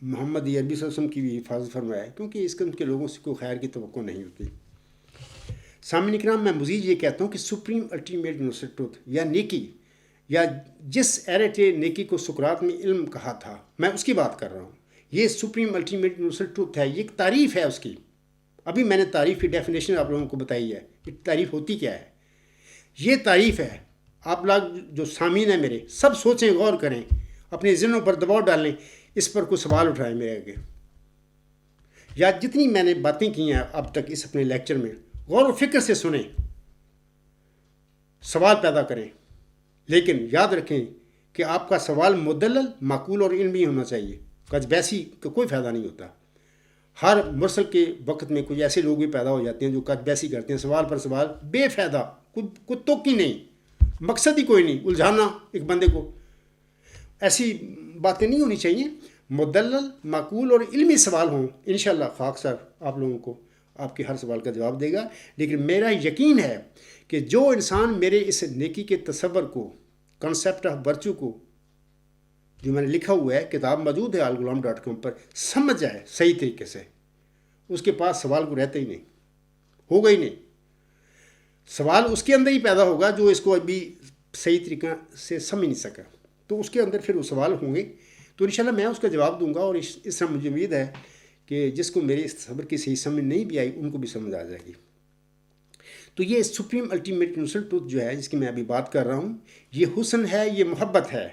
محمد عربی صلی اللہ علیہ وسلم کی بھی حفاظت فرمائے، کیونکہ اس قسم کے لوگوں سے کوئی خیر کی توقع نہیں ہوتی۔ سامعین اکرام، میں مزید یہ کہتا ہوں کہ سپریم الٹیمیٹ یونیورسل ٹروتھ یا نیکی، یا جس ایرٹ نیکی کو سقراط میں علم کہا تھا، میں اس کی بات کر رہا ہوں۔ یہ سپریم الٹیمیٹ یونیورسل ٹروتھ ہے، یہ ایک تعریف ہے اس کی۔ ابھی میں نے تعریف کی ڈیفینیشن آپ لوگوں کو بتائی ہے کہ تعریف ہوتی کیا ہے۔ یہ تعریف ہے، آپ لوگ جو سامعین ہیں میرے، سب سوچیں، غور کریں، اپنے ذہنوں پر دباؤ ڈالیں، اس پر کوئی سوال اٹھائیں میرے آگے، یا جتنی میں نے باتیں کی ہیں اب تک اس اپنے لیکچر میں، غور و فکر سے سنیں، سوال پیدا کریں، لیکن یاد رکھیں کہ آپ کا سوال مدلل، معقول اور علمی ہونا چاہیے۔ کج بیسی کا کوئی فائدہ نہیں ہوتا۔ ہر مرسل کے وقت میں کچھ ایسے لوگ بھی پیدا ہو جاتے ہیں جو کج بیسی کرتے ہیں، سوال پر سوال، بے فائدہ، کوئی توق ہی نہیں، مقصد ہی کوئی نہیں، الجھانا ایک بندے کو۔ ایسی باتیں نہیں ہونی چاہیے، مدلل، معقول اور علمی سوال ہوں۔ انشاءاللہ خاک سر آپ لوگوں کو آپ کے ہر سوال کا جواب دے گا۔ لیکن میرا یقین ہے کہ جو انسان میرے اس نیکی کے تصور کو، کنسیپٹ آف ورچو کو، جو میں نے لکھا ہوا ہے، کتاب موجود ہے alghulam.com پر، سمجھ جائے صحیح طریقے سے، اس کے پاس سوال کو رہتا ہی نہیں، ہوگا ہی نہیں۔ سوال اس کے اندر ہی پیدا ہوگا جو اس کو ابھی صحیح طریقہ سے سمجھ نہیں سکا، تو اس کے اندر پھر وہ سوال ہوں گے۔ تو انشاءاللہ میں اس کا جواب دوں گا، اور اس طرح مجھے امید ہے کہ جس کو میرے اس صبر کی صحیح سمجھ نہیں بھی آئی ان کو بھی سمجھ آ جائے گی۔ تو یہ سپریم الٹیمیٹ یونیورسل ٹروتھ جو ہے جس کی میں ابھی بات کر رہا ہوں، یہ حسن ہے، یہ محبت ہے،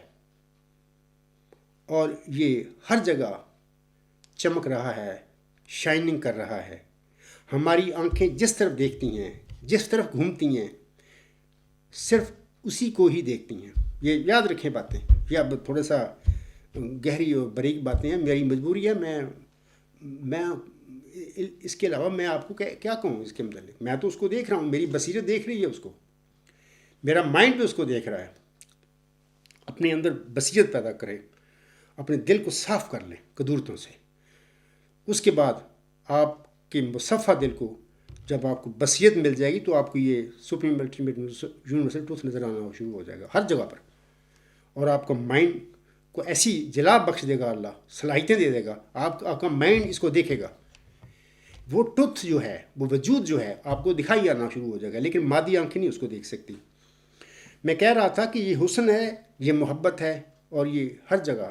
اور یہ ہر جگہ چمک رہا ہے، شائننگ کر رہا ہے۔ ہماری آنکھیں جس طرف دیکھتی ہیں، جس طرف گھومتی ہیں، صرف اسی کو ہی دیکھتی ہیں۔ یہ یاد رکھیں باتیں، یہ اب تھوڑا سا گہری اور باریک باتیں ہیں، میری مجبوری ہے، میں اس کے علاوہ میں آپ کو کیا کہوں اس کے متعلق؟ میں تو اس کو دیکھ رہا ہوں، میری بصیرت دیکھ رہی ہے اس کو، میرا مائنڈ بھی اس کو دیکھ رہا ہے۔ اپنے اندر بصیرت پیدا کریں، اپنے دل کو صاف کر لیں قدورتوں سے۔ اس کے بعد آپ کے مصفہ دل کو جب آپ کو بصیرت مل جائے گی تو آپ کو یہ سپریم الٹیمیٹ یونیورسل ٹروتھ نظر آنا شروع ہو جائے گا ہر جگہ پر، اور آپ کا مائنڈ کو ایسی جلا بخش دے گا، اللہ صلاحیتیں دے دے گا، آپ کا مائنڈ اس کو دیکھے گا۔ وہ ٹروتھ جو ہے، وہ وجود جو ہے آپ کو دکھائی آنا شروع ہو جائے گا، لیکن مادی آنکھیں نہیں اس کو دیکھ سکتی۔ میں کہہ رہا تھا کہ یہ حسن ہے، یہ محبت ہے، اور یہ ہر جگہ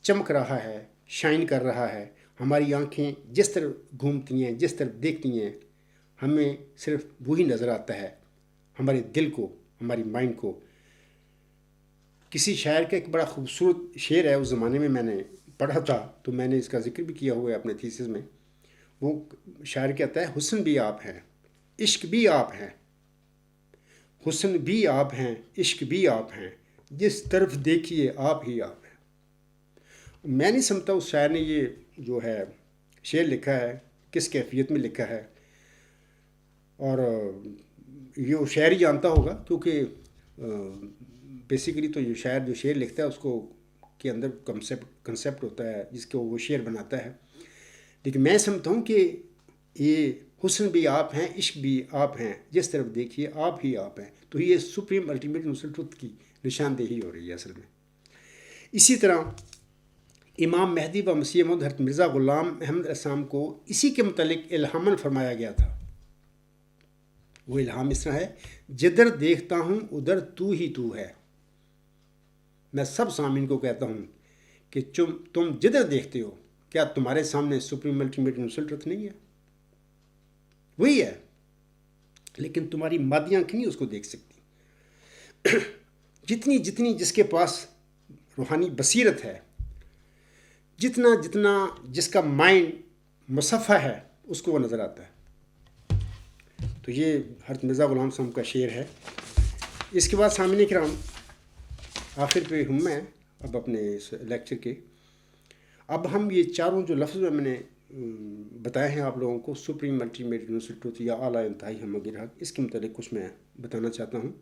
چمک رہا ہے، شائن کر رہا ہے۔ ہماری آنکھیں جس طرف گھومتی ہیں، جس طرف دیکھتی ہیں، ہمیں صرف وہی نظر آتا ہے، ہمارے دل کو، ہماری مائنڈ کو۔ کسی شاعر کا ایک بڑا خوبصورت شعر ہے، اس زمانے میں نے پڑھا تھا تو میں نے اس کا ذکر بھی کیا ہوا ہے اپنے تھیسس میں۔ وہ شاعر کہتا ہے، حسن بھی آپ ہیں، عشق بھی آپ ہیں، حسن بھی آپ ہیں، عشق بھی آپ ہیں، جس طرف دیکھیے آپ ہی آپ ہیں۔ میں نہیں سمجھتا اس شاعر نے یہ جو ہے شعر لکھا ہے کس کیفیت میں لکھا ہے، اور یہ وہ شاعر ہی جانتا ہوگا، کیونکہ بیسیکلی تو یہ شاعر جو شعر لکھتا ہے اس کو کے اندر کنسیپٹ ہوتا ہے جس کو وہ شعر بناتا ہے۔ لیکن میں سمجھتا ہوں کہ یہ حسن بھی آپ ہیں، عشق بھی آپ ہیں، جس طرف دیکھیے آپ ہی آپ ہیں۔ تو یہ سپریم الٹیمیٹ یونیورسل ٹروتھ کی نشاندہی ہو رہی ہے اصل میں۔ اسی طرح امام مہدی و مسیح موعود حضرت مرزا غلام احمد علیہ السلام کو اسی کے متعلق الہاماً فرمایا گیا تھا۔ وہ الہام اس طرح ہے، جدھر دیکھتا ہوں ادھر تو ہی تو ہے۔ میں سب سامعین کو کہتا ہوں کہ تم جدھر دیکھتے ہو، کیا تمہارے سامنے سپریم الٹیمیٹ یونیورسل ٹروتھ نہیں ہے؟ وہی ہے، لیکن تمہاری مادی آنکھیں نہیں اس کو دیکھ سکتی۔ جتنی جس کے پاس روحانی بصیرت ہے، جتنا جس کا مائنڈ مصفہ ہے، اس کو وہ نظر آتا ہے۔ تو یہ حضرت مرزا غلام صاحب کا شعر ہے۔ اس کے بعد سامعین کرام، آخر پہ ہوں میں اب اپنے اس لیکچر کے۔ اب ہم یہ چاروں جو لفظ میں نے بتائے ہیں آپ لوگوں کو، سپریم الٹیمیٹ یونیورسل ٹروتھ یا اعلیٰ انتہائی ہمگیر حق، اس کے متعلق کچھ میں بتانا چاہتا ہوں۔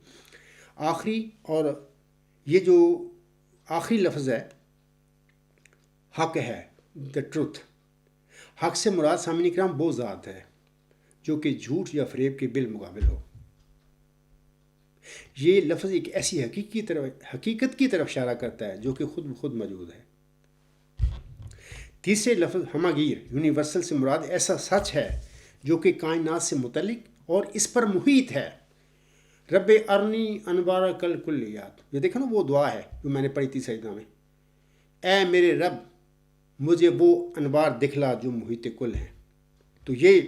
آخری اور یہ جو آخری لفظ ہے، حق ہے، دا ٹروتھ۔ حق سے مراد سامعین کرام وہ ذات ہے جو کہ جھوٹ یا فریب کے بالمقابل ہو۔ یہ لفظ ایک ایسی حقیقت کی طرف اشارہ کرتا ہے جو کہ خود بخود موجود ہے۔ تیسرے لفظ ہمگیر، یونیورسل سے مراد ایسا سچ ہے جو کہ کائنات سے متعلق اور اس پر محیط ہے۔ رب ارنی انوار کل کلیات، یہ دیکھو نا وہ دعا ہے جو میں نے پڑھی تھی سجدہ میں، اے میرے رب مجھے وہ انوار دکھلا جو محیط کل ہیں۔ تو یہ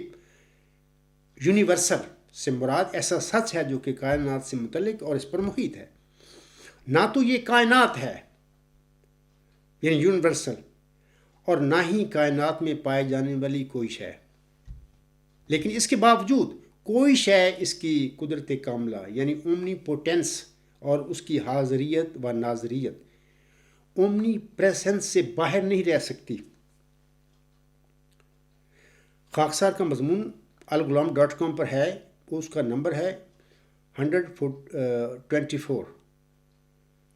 یونیورسل سے مراد ایسا سچ ہے جو کہ کائنات سے متعلق اور اس پر محیط ہے۔ نہ تو یہ کائنات ہے یعنی یونیورسل، اور نہ ہی کائنات میں پائے جانے والی کوئی شے، لیکن اس کے باوجود کوئی شے اس کی قدرت کاملہ یعنی اومنی پوٹینس اور اس کی حاضریت و ناظریت، اومنی پریسنس سے باہر نہیں رہ سکتی۔ خاکسار کا مضمون الغلام.com پر ہے، اس کا نمبر ہے 124۔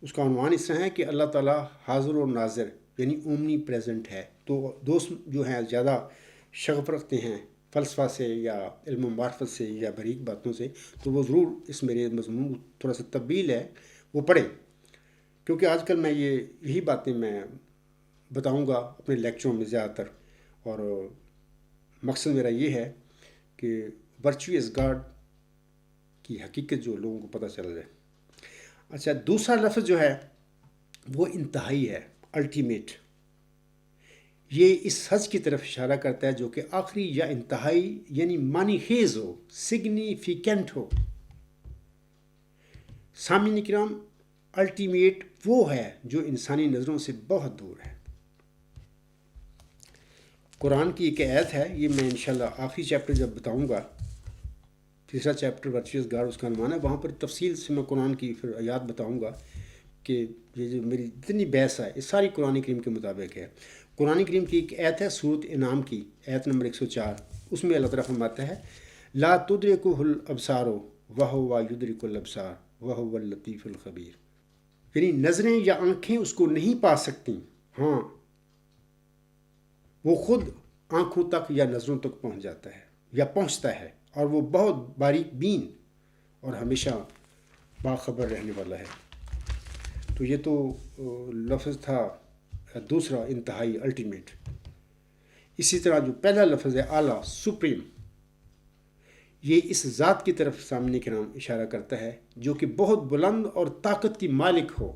اس کا عنوان اس طرح ہے کہ اللہ تعالیٰ حاضر و ناظر یعنی اومنی پریزنٹ ہے۔ تو دوست جو ہیں زیادہ شغف رکھتے ہیں فلسفہ سے یا علم و معرفت سے یا باریک باتوں سے، تو وہ ضرور اس میرے مضمون تھوڑا سا طویل ہے وہ پڑھیں، کیونکہ آج کل میں یہی باتیں میں بتاؤں گا اپنے لیکچروں میں زیادہ تر، اور مقصد میرا یہ ہے کہ ورچوئس گاڈ کی حقیقت جو لوگوں کو پتہ چل جائے۔ اچھا، دوسرا لفظ جو ہے وہ انتہائی ہے، الٹیمیٹ، یہ اس حج کی طرف اشارہ کرتا ہے جو کہ آخری یا انتہائی یعنی معنی خیز ہو، سگنیفیکینٹ ہو۔ سامعین کرام، الٹیمیٹ وہ ہے جو انسانی نظروں سے بہت دور ہے۔ قرآن کی ایک آیت ہے، یہ میں انشاءاللہ آخری چیپٹر جب بتاؤں گا، تیسرا چیپٹر ورچوئس گاڈ اس کا عنوان ہے، وہاں پر تفصیل سے میں قرآن کی پھر آیات بتاؤں گا کہ یہ جو میری جتنی بحث ہے یہ ساری قرآن کریم کے مطابق ہے۔ قرآن کریم کی ایک آیت ہے سورۃ انعام کی آیت نمبر 104، اس میں اللہ تعالیٰ فرماتا ہے لا تدرکہ الابصار وہو یدرک الابصار وہو اللطیف الخبیر، یعنی نظریں یا آنکھیں اس کو نہیں پا سکتی، ہاں وہ خود آنکھوں تک یا نظروں تک پہنچ جاتا ہے یا پہنچتا ہے، اور وہ بہت باریک بین اور ہمیشہ باخبر رہنے والا ہے۔ تو یہ تو لفظ تھا دوسرا، انتہائی، الٹیمیٹ۔ اسی طرح جو پہلا لفظ ہے اعلیٰ، سپریم، یہ اس ذات کی طرف سامنے کے نام اشارہ کرتا ہے جو کہ بہت بلند اور طاقت کی مالک ہو۔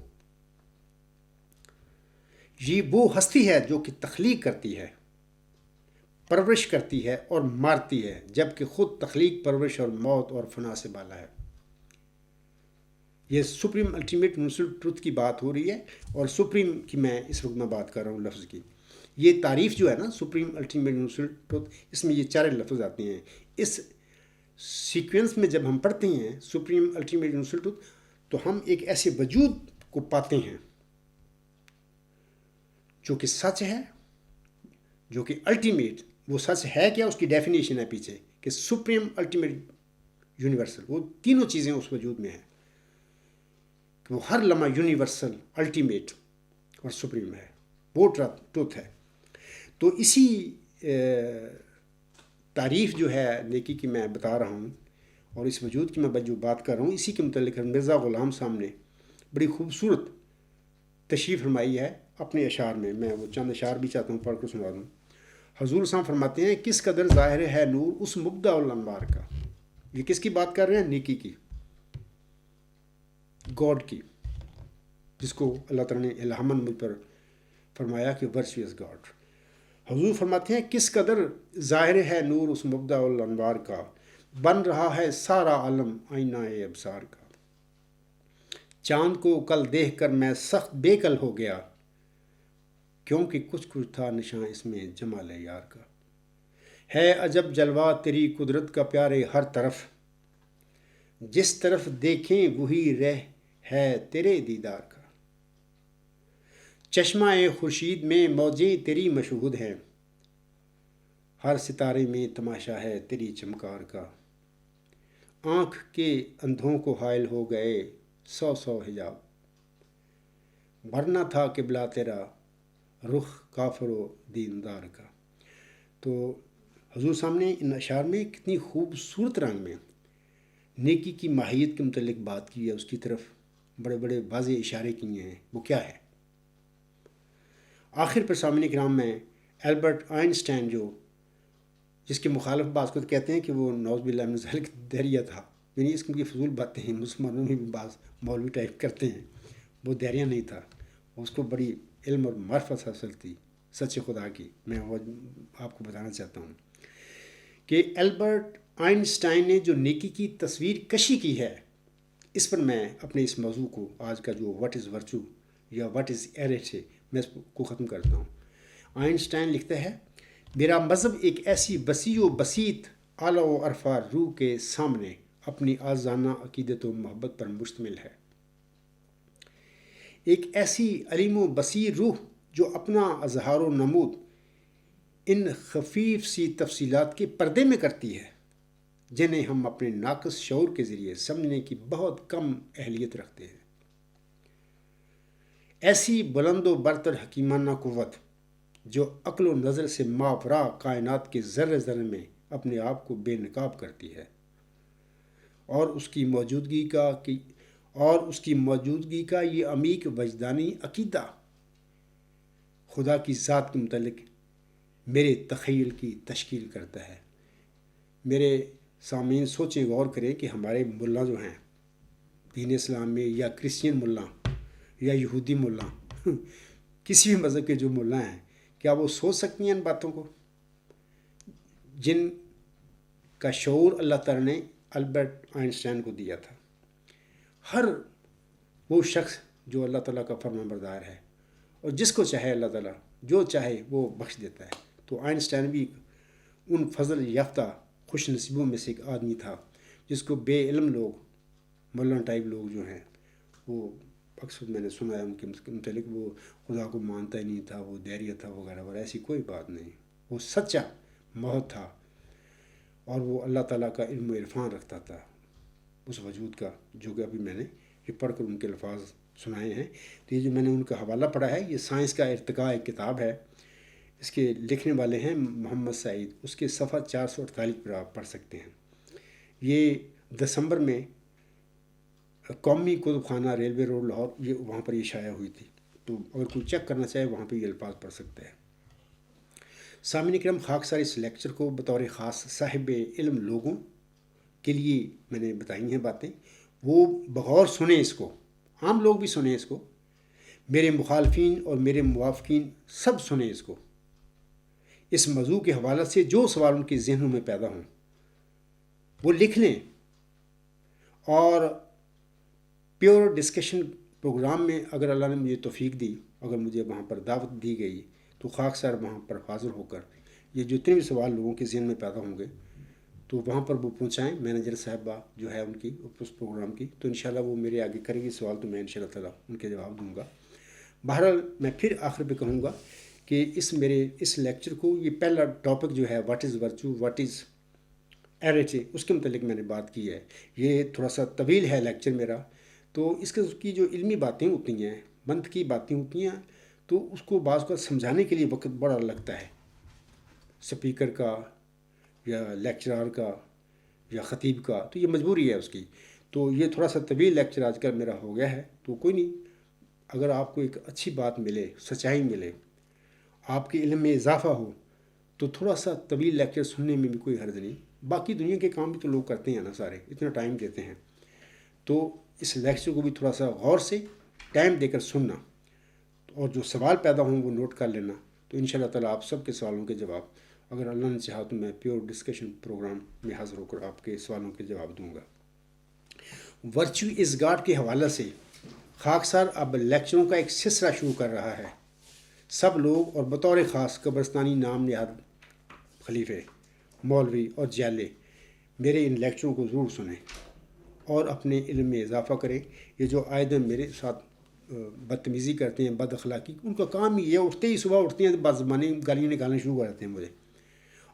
یہ وہ ہستی ہے جو کہ تخلیق کرتی ہے، پرورش کرتی ہے اور مارتی ہے، جبکہ خود تخلیق، پرورش اور موت اور فنا سے بالا ہے۔ یہ سپریم الٹیمیٹ یونیورسل ٹروتھ کی بات ہو رہی ہے، اور سپریم کی میں اس وقت میں بات کر رہا ہوں لفظ کی۔ یہ تعریف جو ہے نا سپریم الٹیمیٹ یونیورسل ٹروتھ، اس میں یہ چارے لفظ آتے ہیں۔ اس سیکوینس میں جب ہم پڑھتے ہیں سپریم الٹیمیٹ یونیورسل ٹروتھ، تو ہم ایک ایسے وجود کو پاتے ہیں جو کہ سچ ہے، جو کہ الٹیمیٹ، وہ سچ ہے کیا، اس کی ڈیفینیشن ہے پیچھے کہ سپریم الٹیمیٹ یونیورسل، وہ تینوں چیزیں اس وجود میں ہیں کہ وہ ہر لمحہ یونیورسل، الٹیمیٹ اور سپریم ہے، وہ ٹروتھ ہے۔ تو اسی تعریف جو ہے نیکی کی میں بتا رہا ہوں، اور اس وجود کی میں جو بات کر رہا ہوں، اسی کے متعلق مرزا غلام صاحب نے بڑی خوبصورت تشریح فرمائی ہے اپنے اشعار میں وہ چند اشعار بھی چاہتا ہوں پڑھ کر سنا دوں۔ حضور صاحب فرماتے ہیں کس قدر ظاہر ہے نور اس مبدع الانوار کا۔ یہ کس کی بات کر رہے ہیں؟ نیکی کی، گاڈ کی، جس کو اللہ تعالیٰ نے الہاماً مجھ پر فرمایا کہ ورچوئس گاڈ۔ حضور فرماتے ہیں کس قدر ظاہر ہے نور اس مبدع الانوار کا، بن رہا ہے سارا عالم آئینہ ابصار کا۔ چاند کو کل دیکھ کر میں سخت بے کل ہو گیا، کیونکہ کچھ تھا نشاں اس میں جمال یار کا۔ ہے عجب جلوہ تیری قدرت کا پیارے ہر طرف، جس طرف دیکھیں وہی رہ ہے تیرے دیدار کا۔ چشمہ خورشید میں موجیں تیری مشہود ہیں، ہر ستارے میں تماشا ہے تیری چمکار کا۔ آنکھ کے اندھوں کو حائل ہو گئے 100 حجاب، ورنہ تھا قبلہ تیرا رخ کافر و دیندار کا۔ تو حضور صاحب نے ان اشعار میں کتنی خوبصورت رنگ میں نیکی کی ماہیت کے متعلق بات کی ہے، اس کی طرف بڑے بڑے واضح اشارے کیے ہیں، وہ کیا ہے۔ آخر پر سامعین کرام میں البرٹ آئنسٹائن جس کے مخالف بعض کو کہتے ہیں کہ وہ نعوذ باللہ من ذالک دہریہ تھا، یعنی اس کی فضول باتیں ہیں، مسلمانوں میں بھی بعض مولوی ٹائپ کرتے ہیں، وہ دہریہ نہیں تھا، اس کو بڑی علم اور معرفت حاصل تھی سچے خدا کی۔ میں وہ آپ کو بتانا چاہتا ہوں کہ البرٹ آئنسٹائن نے جو نیکی کی تصویر کشی کی ہے، اس پر میں اپنے اس موضوع کو، آج کا جو واٹ از ورچو یا واٹ از ایرٹ ہے، میں اس کو ختم کرتا ہوں۔ آئنسٹائن لکھتا ہے میرا مذہب ایک ایسی وسیع و بسیط اعلیٰ و عرفہ روح کے سامنے اپنی آزادانہ عقیدت و محبت پر مشتمل ہے، ایک ایسی علیم و بصیر روح جو اپنا اظہار و نمود ان خفیف سی تفصیلات کے پردے میں کرتی ہے جنہیں ہم اپنے ناقص شعور کے ذریعے سمجھنے کی بہت کم اہلیت رکھتے ہیں۔ ایسی بلند و برتر حکیمانہ قوت جو عقل و نظر سے ماوراء کائنات کے ذرے ذرے میں اپنے آپ کو بے نقاب کرتی ہے، اور اس کی موجودگی کا یہ عمیق وجدانی عقیدہ خدا کی ذات کے متعلق میرے تخیل کی تشکیل کرتا ہے۔ میرے سامعین سوچیں، غور کریں کہ ہمارے ملا جو ہیں دین اسلام میں، یا کرسچین ملا یا یہودی ملا، کسی بھی مذہب کے جو ملا ہیں کیا وہ سوچ سکتی ہیں ان باتوں کو، جن کا شعور اللہ تعالیٰ نے البرٹ آئنسٹائن کو دیا تھا؟ ہر وہ شخص جو اللہ تعالیٰ کا فرمان بردار ہے اور جس کو چاہے اللہ تعالیٰ جو چاہے وہ بخش دیتا ہے، تو آئنسٹائن بھی ان فضل یافتہ خوش نصیبوں میں سے ایک آدمی تھا جس کو بے علم لوگ، مولانا ٹائپ لوگ جو ہیں، وہ اکثر میں نے سنا ہے ان کے متعلق وہ خدا کو مانتا ہی نہیں تھا، وہ دہریہ تھا وغیرہ وغیرہ، ایسی کوئی بات نہیں. وہ سچا محت تھا اور وہ اللہ تعالیٰ کا علم و عرفان رکھتا تھا اس وجود کا، جو کہ ابھی میں نے یہ پڑھ کر ان کے الفاظ سنائے ہیں. تو یہ جو میں نے ان کا حوالہ پڑھا ہے، یہ سائنس کا ارتقاء ایک کتاب ہے، اس کے لکھنے والے ہیں محمد سعید. اس کے صفحہ 448 پر آپ پڑھ سکتے ہیں. یہ دسمبر میں قومی کتب خانہ ریلوے روڈ لاہور، یہ وہاں پر یہ شائع ہوئی تھی. تو اگر کوئی چیک کرنا چاہے وہاں پہ یہ الفاظ پڑھ سکتا ہے. سامعین کرام، خاکسار اس لیکچر کو بطور خاص صاحب علم لوگوں کے لیے میں نے بتائی ہیں باتیں، وہ بغور سنیں اس کو، عام لوگ بھی سنیں اس کو، میرے مخالفین اور میرے موافقین سب سنیں اس کو. اس موضوع کے حوالے سے جو سوال ان کے ذہنوں میں پیدا ہوں وہ لکھ لیں، اور پیور ڈسکشن پروگرام میں اگر اللہ نے مجھے توفیق دی، اگر مجھے وہاں پر دعوت دی گئی، تو خاکسار وہاں پر حاضر ہو کر یہ جتنے بھی سوال لوگوں کے ذہن میں پیدا ہوں گے تو وہاں پر وہ پہنچائیں مینیجر صاحبہ جو ہے ان کی اس پروگرام کی، تو انشاءاللہ وہ میرے آگے کرے گی سوال، تو میں انشاءاللہ تعالیٰ ان کے جواب دوں گا. بہرحال میں پھر آخر پہ کہوں گا کہ اس لیکچر کو، یہ پہلا ٹاپک جو ہے what is virtue, what is arete, اس کے متعلق میں نے بات کی ہے. یہ تھوڑا سا طویل ہے لیکچر میرا، تو اس کی جو علمی باتیں ہوتی ہیں، منطقی باتیں ہوتی ہیں، تو اس کو بعض کو سمجھانے کے لیے وقت بڑا لگتا ہے، سپیکر کا یا لیکچرار کا یا خطیب کا، تو یہ مجبوری ہے اس کی. تو یہ تھوڑا سا طویل لیکچر آج کل میرا ہو گیا ہے، تو کوئی نہیں، اگر آپ کو ایک اچھی بات ملے، سچائی ملے، آپ کے علم میں اضافہ ہو، تو تھوڑا سا طویل لیکچر سننے میں بھی کوئی حرج نہیں. باقی دنیا کے کام بھی تو لوگ کرتے ہیں نا، سارے اتنا ٹائم دیتے ہیں، تو اس لیکچر کو بھی تھوڑا سا غور سے ٹائم دے کر سننا، اور جو سوال پیدا ہوں وہ نوٹ کر لینا. تو انشاءاللہ تعالیٰ آپ سب کے سوالوں کے جواب، اگر اللہ نے چاہا تو میں پیور ڈسکشن پروگرام میں حاضر ہو کر آپ کے سوالوں کے جواب دوں گا. ورچو از گاڈ کے حوالے سے خاکسار اب لیکچروں کا ایک سلسلہ شروع کر رہا ہے. سب لوگ اور بطور خاص قبرستانی نام نہاد خلیفے، مولوی اور جیلے میرے ان لیکچروں کو ضرور سنیں اور اپنے علم میں اضافہ کریں. یہ جو آئے دن میرے ساتھ بدتمیزی کرتے ہیں، بد اخلاقی، ان کا کام ہی یہ، اٹھتے ہی صبح اٹھتے ہیں بعض زبانیں گالیاں نکالنا شروع کر دیتے ہیں مجھے،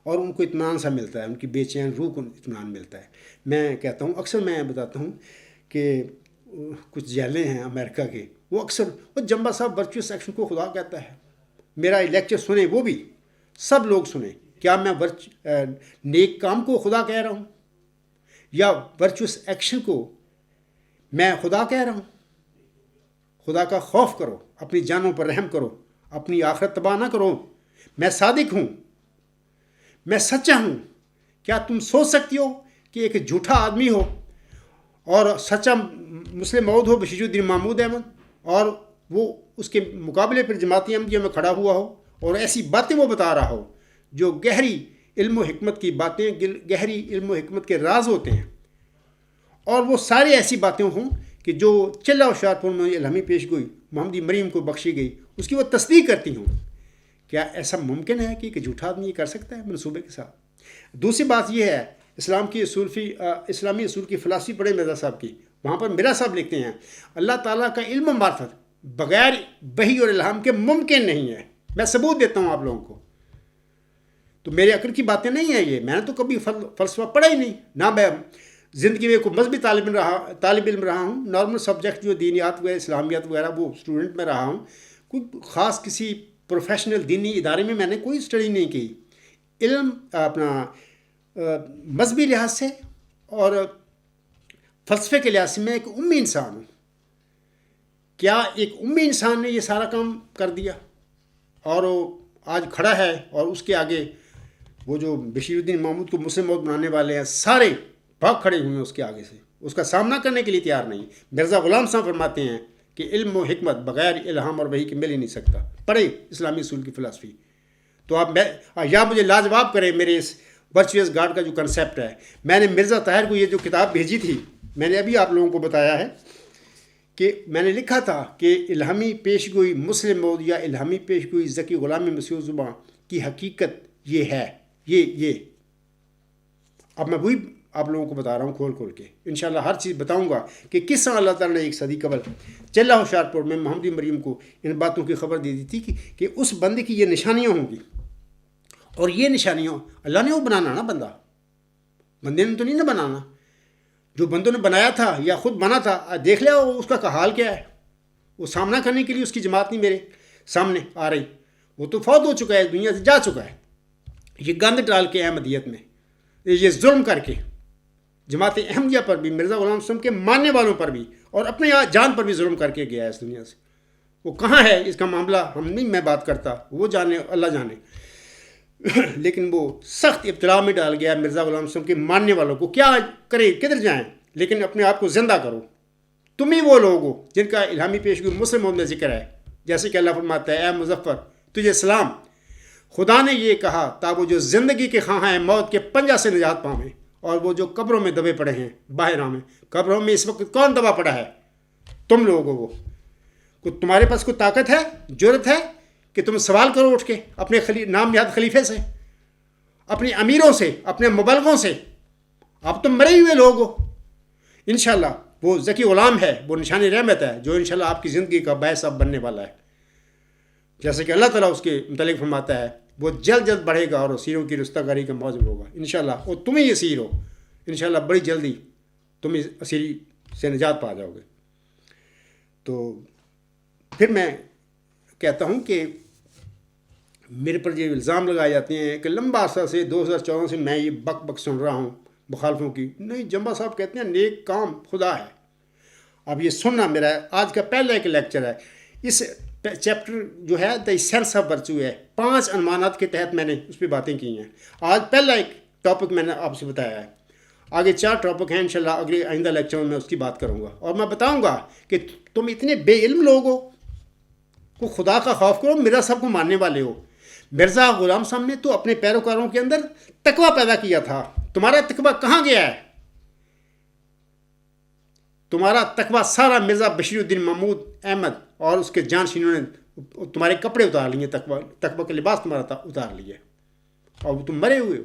اور ان کو اطمینان سا ملتا ہے، ان کی بے چین روح کو اطمینان ملتا ہے. میں کہتا ہوں، اکثر میں بتاتا ہوں کہ کچھ جیلیں ہیں امریکہ کے، وہ اکثر وہ جمبا صاحب ورچوئس ایکشن کو خدا کہتا ہے، میرا لیکچر سنیں، وہ بھی سب لوگ سنیں. کیا میں نیک کام کو خدا کہہ رہا ہوں یا ورچوئس ایکشن کو میں خدا کہہ رہا ہوں؟ خدا کا خوف کرو، اپنی جانوں پر رحم کرو، اپنی آخرت تباہ نہ کرو. میں صادق ہوں، میں سچا ہوں. کیا تم سوچ سکتی ہو کہ ایک جھوٹا آدمی ہو اور سچا مسلم موعود ہو بشیر الدین محمود احمد، اور وہ اس کے مقابلے پر جماعتی احمدیہ میں کھڑا ہوا ہو اور ایسی باتیں وہ بتا رہا ہو جو گہری علم و حکمت کی باتیں، گہری علم و حکمت کے راز ہوتے ہیں، اور وہ سارے ایسی باتیں ہوں کہ جو چلہ ہوشیارپور میں الہامی پیش گوئی محمدی مریم کو بخشی گئی، اس کی وہ تصدیق کرتی ہوں. کیا ایسا ممکن ہے کہ ایک جھوٹا آدمی یہ کر سکتا ہے منصوبے کے ساتھ؟ دوسری بات یہ ہے، اسلامی اصول کی فلسفی پڑھے مرزا صاحب کی، وہاں پر مرزا صاحب لکھتے ہیں اللہ تعالیٰ کا علم و معرفت بغیر وحی اور الہام کے ممکن نہیں ہے. میں ثبوت دیتا ہوں آپ لوگوں کو، تو میرے عقل کی باتیں نہیں ہیں یہ، میں نے تو کبھی فلسفہ پڑھا ہی نہیں، نہ میں زندگی میں کوئی مذہبی طالب علم رہا ہوں. نارمل سبجیکٹ جو دینیات وغیرہ اسلامیات وغیرہ وہ اسٹوڈنٹ میں رہا ہوں، کوئی خاص کسی پروفیشنل دینی ادارے میں نے کوئی اسٹڈی نہیں کی. علم اپنا مذہبی لحاظ سے اور فلسفے کے لحاظ سے میں ایک امی انسان ہوں. کیا ایک امی انسان نے یہ سارا کام کر دیا اور وہ آج کھڑا ہے اور اس کے آگے وہ جو بشیر الدین محمود کو مسلم موعود بنانے والے ہیں سارے بھاگ کھڑے ہوئے ہیں اس کے آگے سے، اس کا سامنا کرنے کے لیے تیار نہیں؟ مرزا غلام صاحب فرماتے ہیں کہ علم و حکمت بغیر الہام اور وحی کے مل ہی نہیں سکتا. پڑھیں اسلامی اصول کی فلسفی. تو آپ یا مجھے لاجواب کریں میرے اس ورچوئس گاڈ کا جو کنسیپٹ ہے. میں نے مرزا طاہر کو یہ جو کتاب بھیجی تھی، میں نے ابھی آپ لوگوں کو بتایا ہے کہ میں نے لکھا تھا کہ الہامی پیشگوئی مسلم موعود یا الہامی پیشگوئی ذکی غلام مسیح زباں کی حقیقت یہ ہے. یہ اب میں وہی آپ لوگوں کو بتا رہا ہوں کھول کے. انشاءاللہ ہر چیز بتاؤں گا کہ کس طرح اللہ تعالیٰ نے ایک صدی قبل چلہ ہوشیارپور میں محمد مریم کو ان باتوں کی خبر دے دی تھی کہ اس بندے کی یہ نشانیاں ہوں گی. اور یہ نشانیاں اللہ نے وہ بنانا نا، بندے نے تو نہیں نہ بنانا. جو بندوں نے بنایا تھا یا خود بنا تھا، دیکھ لیا اس کا حال کیا ہے. وہ سامنا کرنے کے لیے اس کی جماعت نہیں میرے سامنے آ رہی. وہ تو فوت ہو چکا ہے، دنیا سے جا چکا ہے. یہ گند ڈال کے احمدیت میں، یہ ظلم کر کے جماعت احمدیہ پر بھی، مرزا غلام وسلم کے ماننے والوں پر بھی، اور اپنے جان پر بھی ظلم کر کے گیا ہے اس دنیا سے. وہ کہاں ہے اس کا معاملہ میں بات کرتا، وہ جانے، اللہ جانے. لیکن وہ سخت ابتلا میں ڈال گیا مرزا غلام وسلم کے ماننے والوں کو. کیا کریں، کدھر جائیں؟ لیکن اپنے آپ کو زندہ کرو. تم ہی وہ لوگ ہو جن کا الہامی پیشگوئی مسلم موعود میں ذکر ہے. جیسے کہ اللہ فرماتا ہے، اے مظفر تجھے سلام، خدا نے یہ کہا تا وہ جو زندگی کے خواہاں ہیں موت کے پنجہ سے نجات پاویں، اور وہ جو قبروں میں دبے پڑے ہیں باہراں میں. قبروں میں اس وقت کون دبا پڑا ہے؟ تم لوگ ہو. وہ تمہارے پاس کوئی طاقت ہے، جرت ہے کہ تم سوال کرو اٹھ کے اپنے نام نہاد خلیفے سے، اپنے امیروں سے، اپنے مبلغوں سے؟ اب تم مرے ہوئے لوگ ہو. انشاءاللہ وہ ذکی غلام ہے، وہ نشان رحمت ہے جو انشاءاللہ آپ کی زندگی کا باعث اب بننے والا ہے. جیسے کہ اللہ تعالیٰ اس کے متعلق فرماتا ہے، وہ جلد بڑھے گا اور اسیروں کی رستگاری کا موجب ہوگا انشاءاللہ. اور تم ہی اسیر ہو انشاءاللہ. بڑی جلدی تم اس اسیری سے نجات پا جاؤ گے. تو پھر میں کہتا ہوں کہ میرے پر یہ الزام لگائے جاتے ہیں کہ لمبا عرصہ سے 2014 سے میں یہ بک سن رہا ہوں مخالفوں کی. نہیں، جمبا صاحب کہتے ہیں نیک کام خدا ہے. اب یہ سننا میرا آج کا پہلا ایک لیکچر ہے. اس چیپٹر جو ہے دی سینس آف ورچو ہے، 5 عنوانات کے تحت میں نے اس پہ باتیں کی ہیں. آج پہلا ایک ٹاپک میں نے آپ سے بتایا ہے. آگے 4 ٹاپک ہیں انشاءاللہ اگلے آئندہ لیکچر میں اس کی بات کروں گا. اور میں بتاؤں گا کہ تم اتنے بے علم لوگ ہو کو خدا کا خوف کرو، مرزا صاحب کو ماننے والے ہو. مرزا غلام صاحب نے تو اپنے پیروکاروں کے اندر تقویٰ پیدا کیا تھا. تمہارا تقویٰ کہاں گیا ہے؟ تمہارا تقویٰ سارا مرزا بشیر الدین محمود احمد اور اس کے جانشینوں نے تمہارے کپڑے اتار لیے، تقویٰ کے لباس تمہارا اتار لیے، اور تم مرے ہوئے ہو.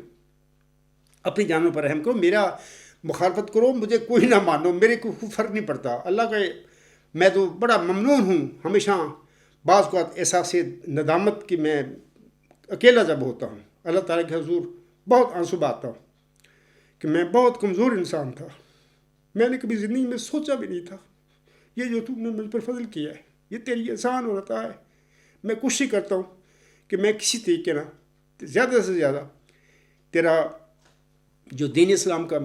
اپنی جانوں پر رحم کرو. میرا مخالفت کرو، مجھے کوئی نہ مانو، میرے کو فرق نہیں پڑتا. اللہ کا میں تو بڑا ممنون ہوں. ہمیشہ بعض کو احساس ندامت کہ میں اکیلا جب ہوتا ہوں اللہ تعالیٰ کے حضور بہت آنسو بہاتا ہوں کہ میں بہت کمزور انسان تھا. میں نے کبھی زندگی میں سوچا بھی نہیں تھا یہ جو تم نے مجھ پر فضل کیا ہے یہ تیری احسان ہوتا ہے. میں کوشش کرتا ہوں کہ میں کسی طریقے نہ زیادہ سے زیادہ تیرا جو دین اسلام کا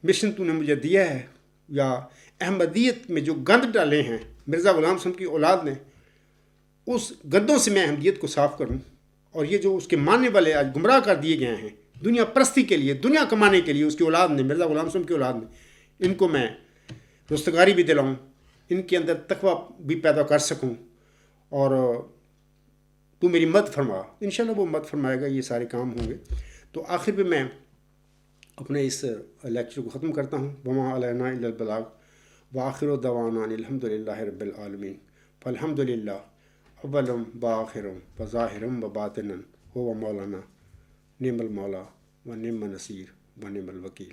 مشن تو نے مجھے دیا ہے، یا احمدیت میں جو گند ڈالے ہیں مرزا غلام صاحب کی اولاد نے، اس گندوں سے میں احمدیت کو صاف کروں. اور یہ جو اس کے ماننے والے آج گمراہ کر دیے گئے ہیں دنیا پرستی کے لیے، دنیا کمانے کے لیے، اس کی اولاد نے، مرزا غلام صاحب کی اولاد نے، ان کو میں رستگاری بھی دلاؤں، ان کے اندر تقویٰ بھی پیدا کر سکوں. اور تو میری مدد فرما. انشاءاللہ وہ مدد فرمائے گا، یہ سارے کام ہوں گے. تو آخر پہ میں اپنے اس لیکچر کو ختم کرتا ہوں. وما علینا الا البلاغ وآخر دعوانا الحمد للہ رب العالمین. فالحمد للہ اولم بآخرم وظاہرم وباطنن هو مولانا نعم المولا و نعم النصیر و نعم الوکیل.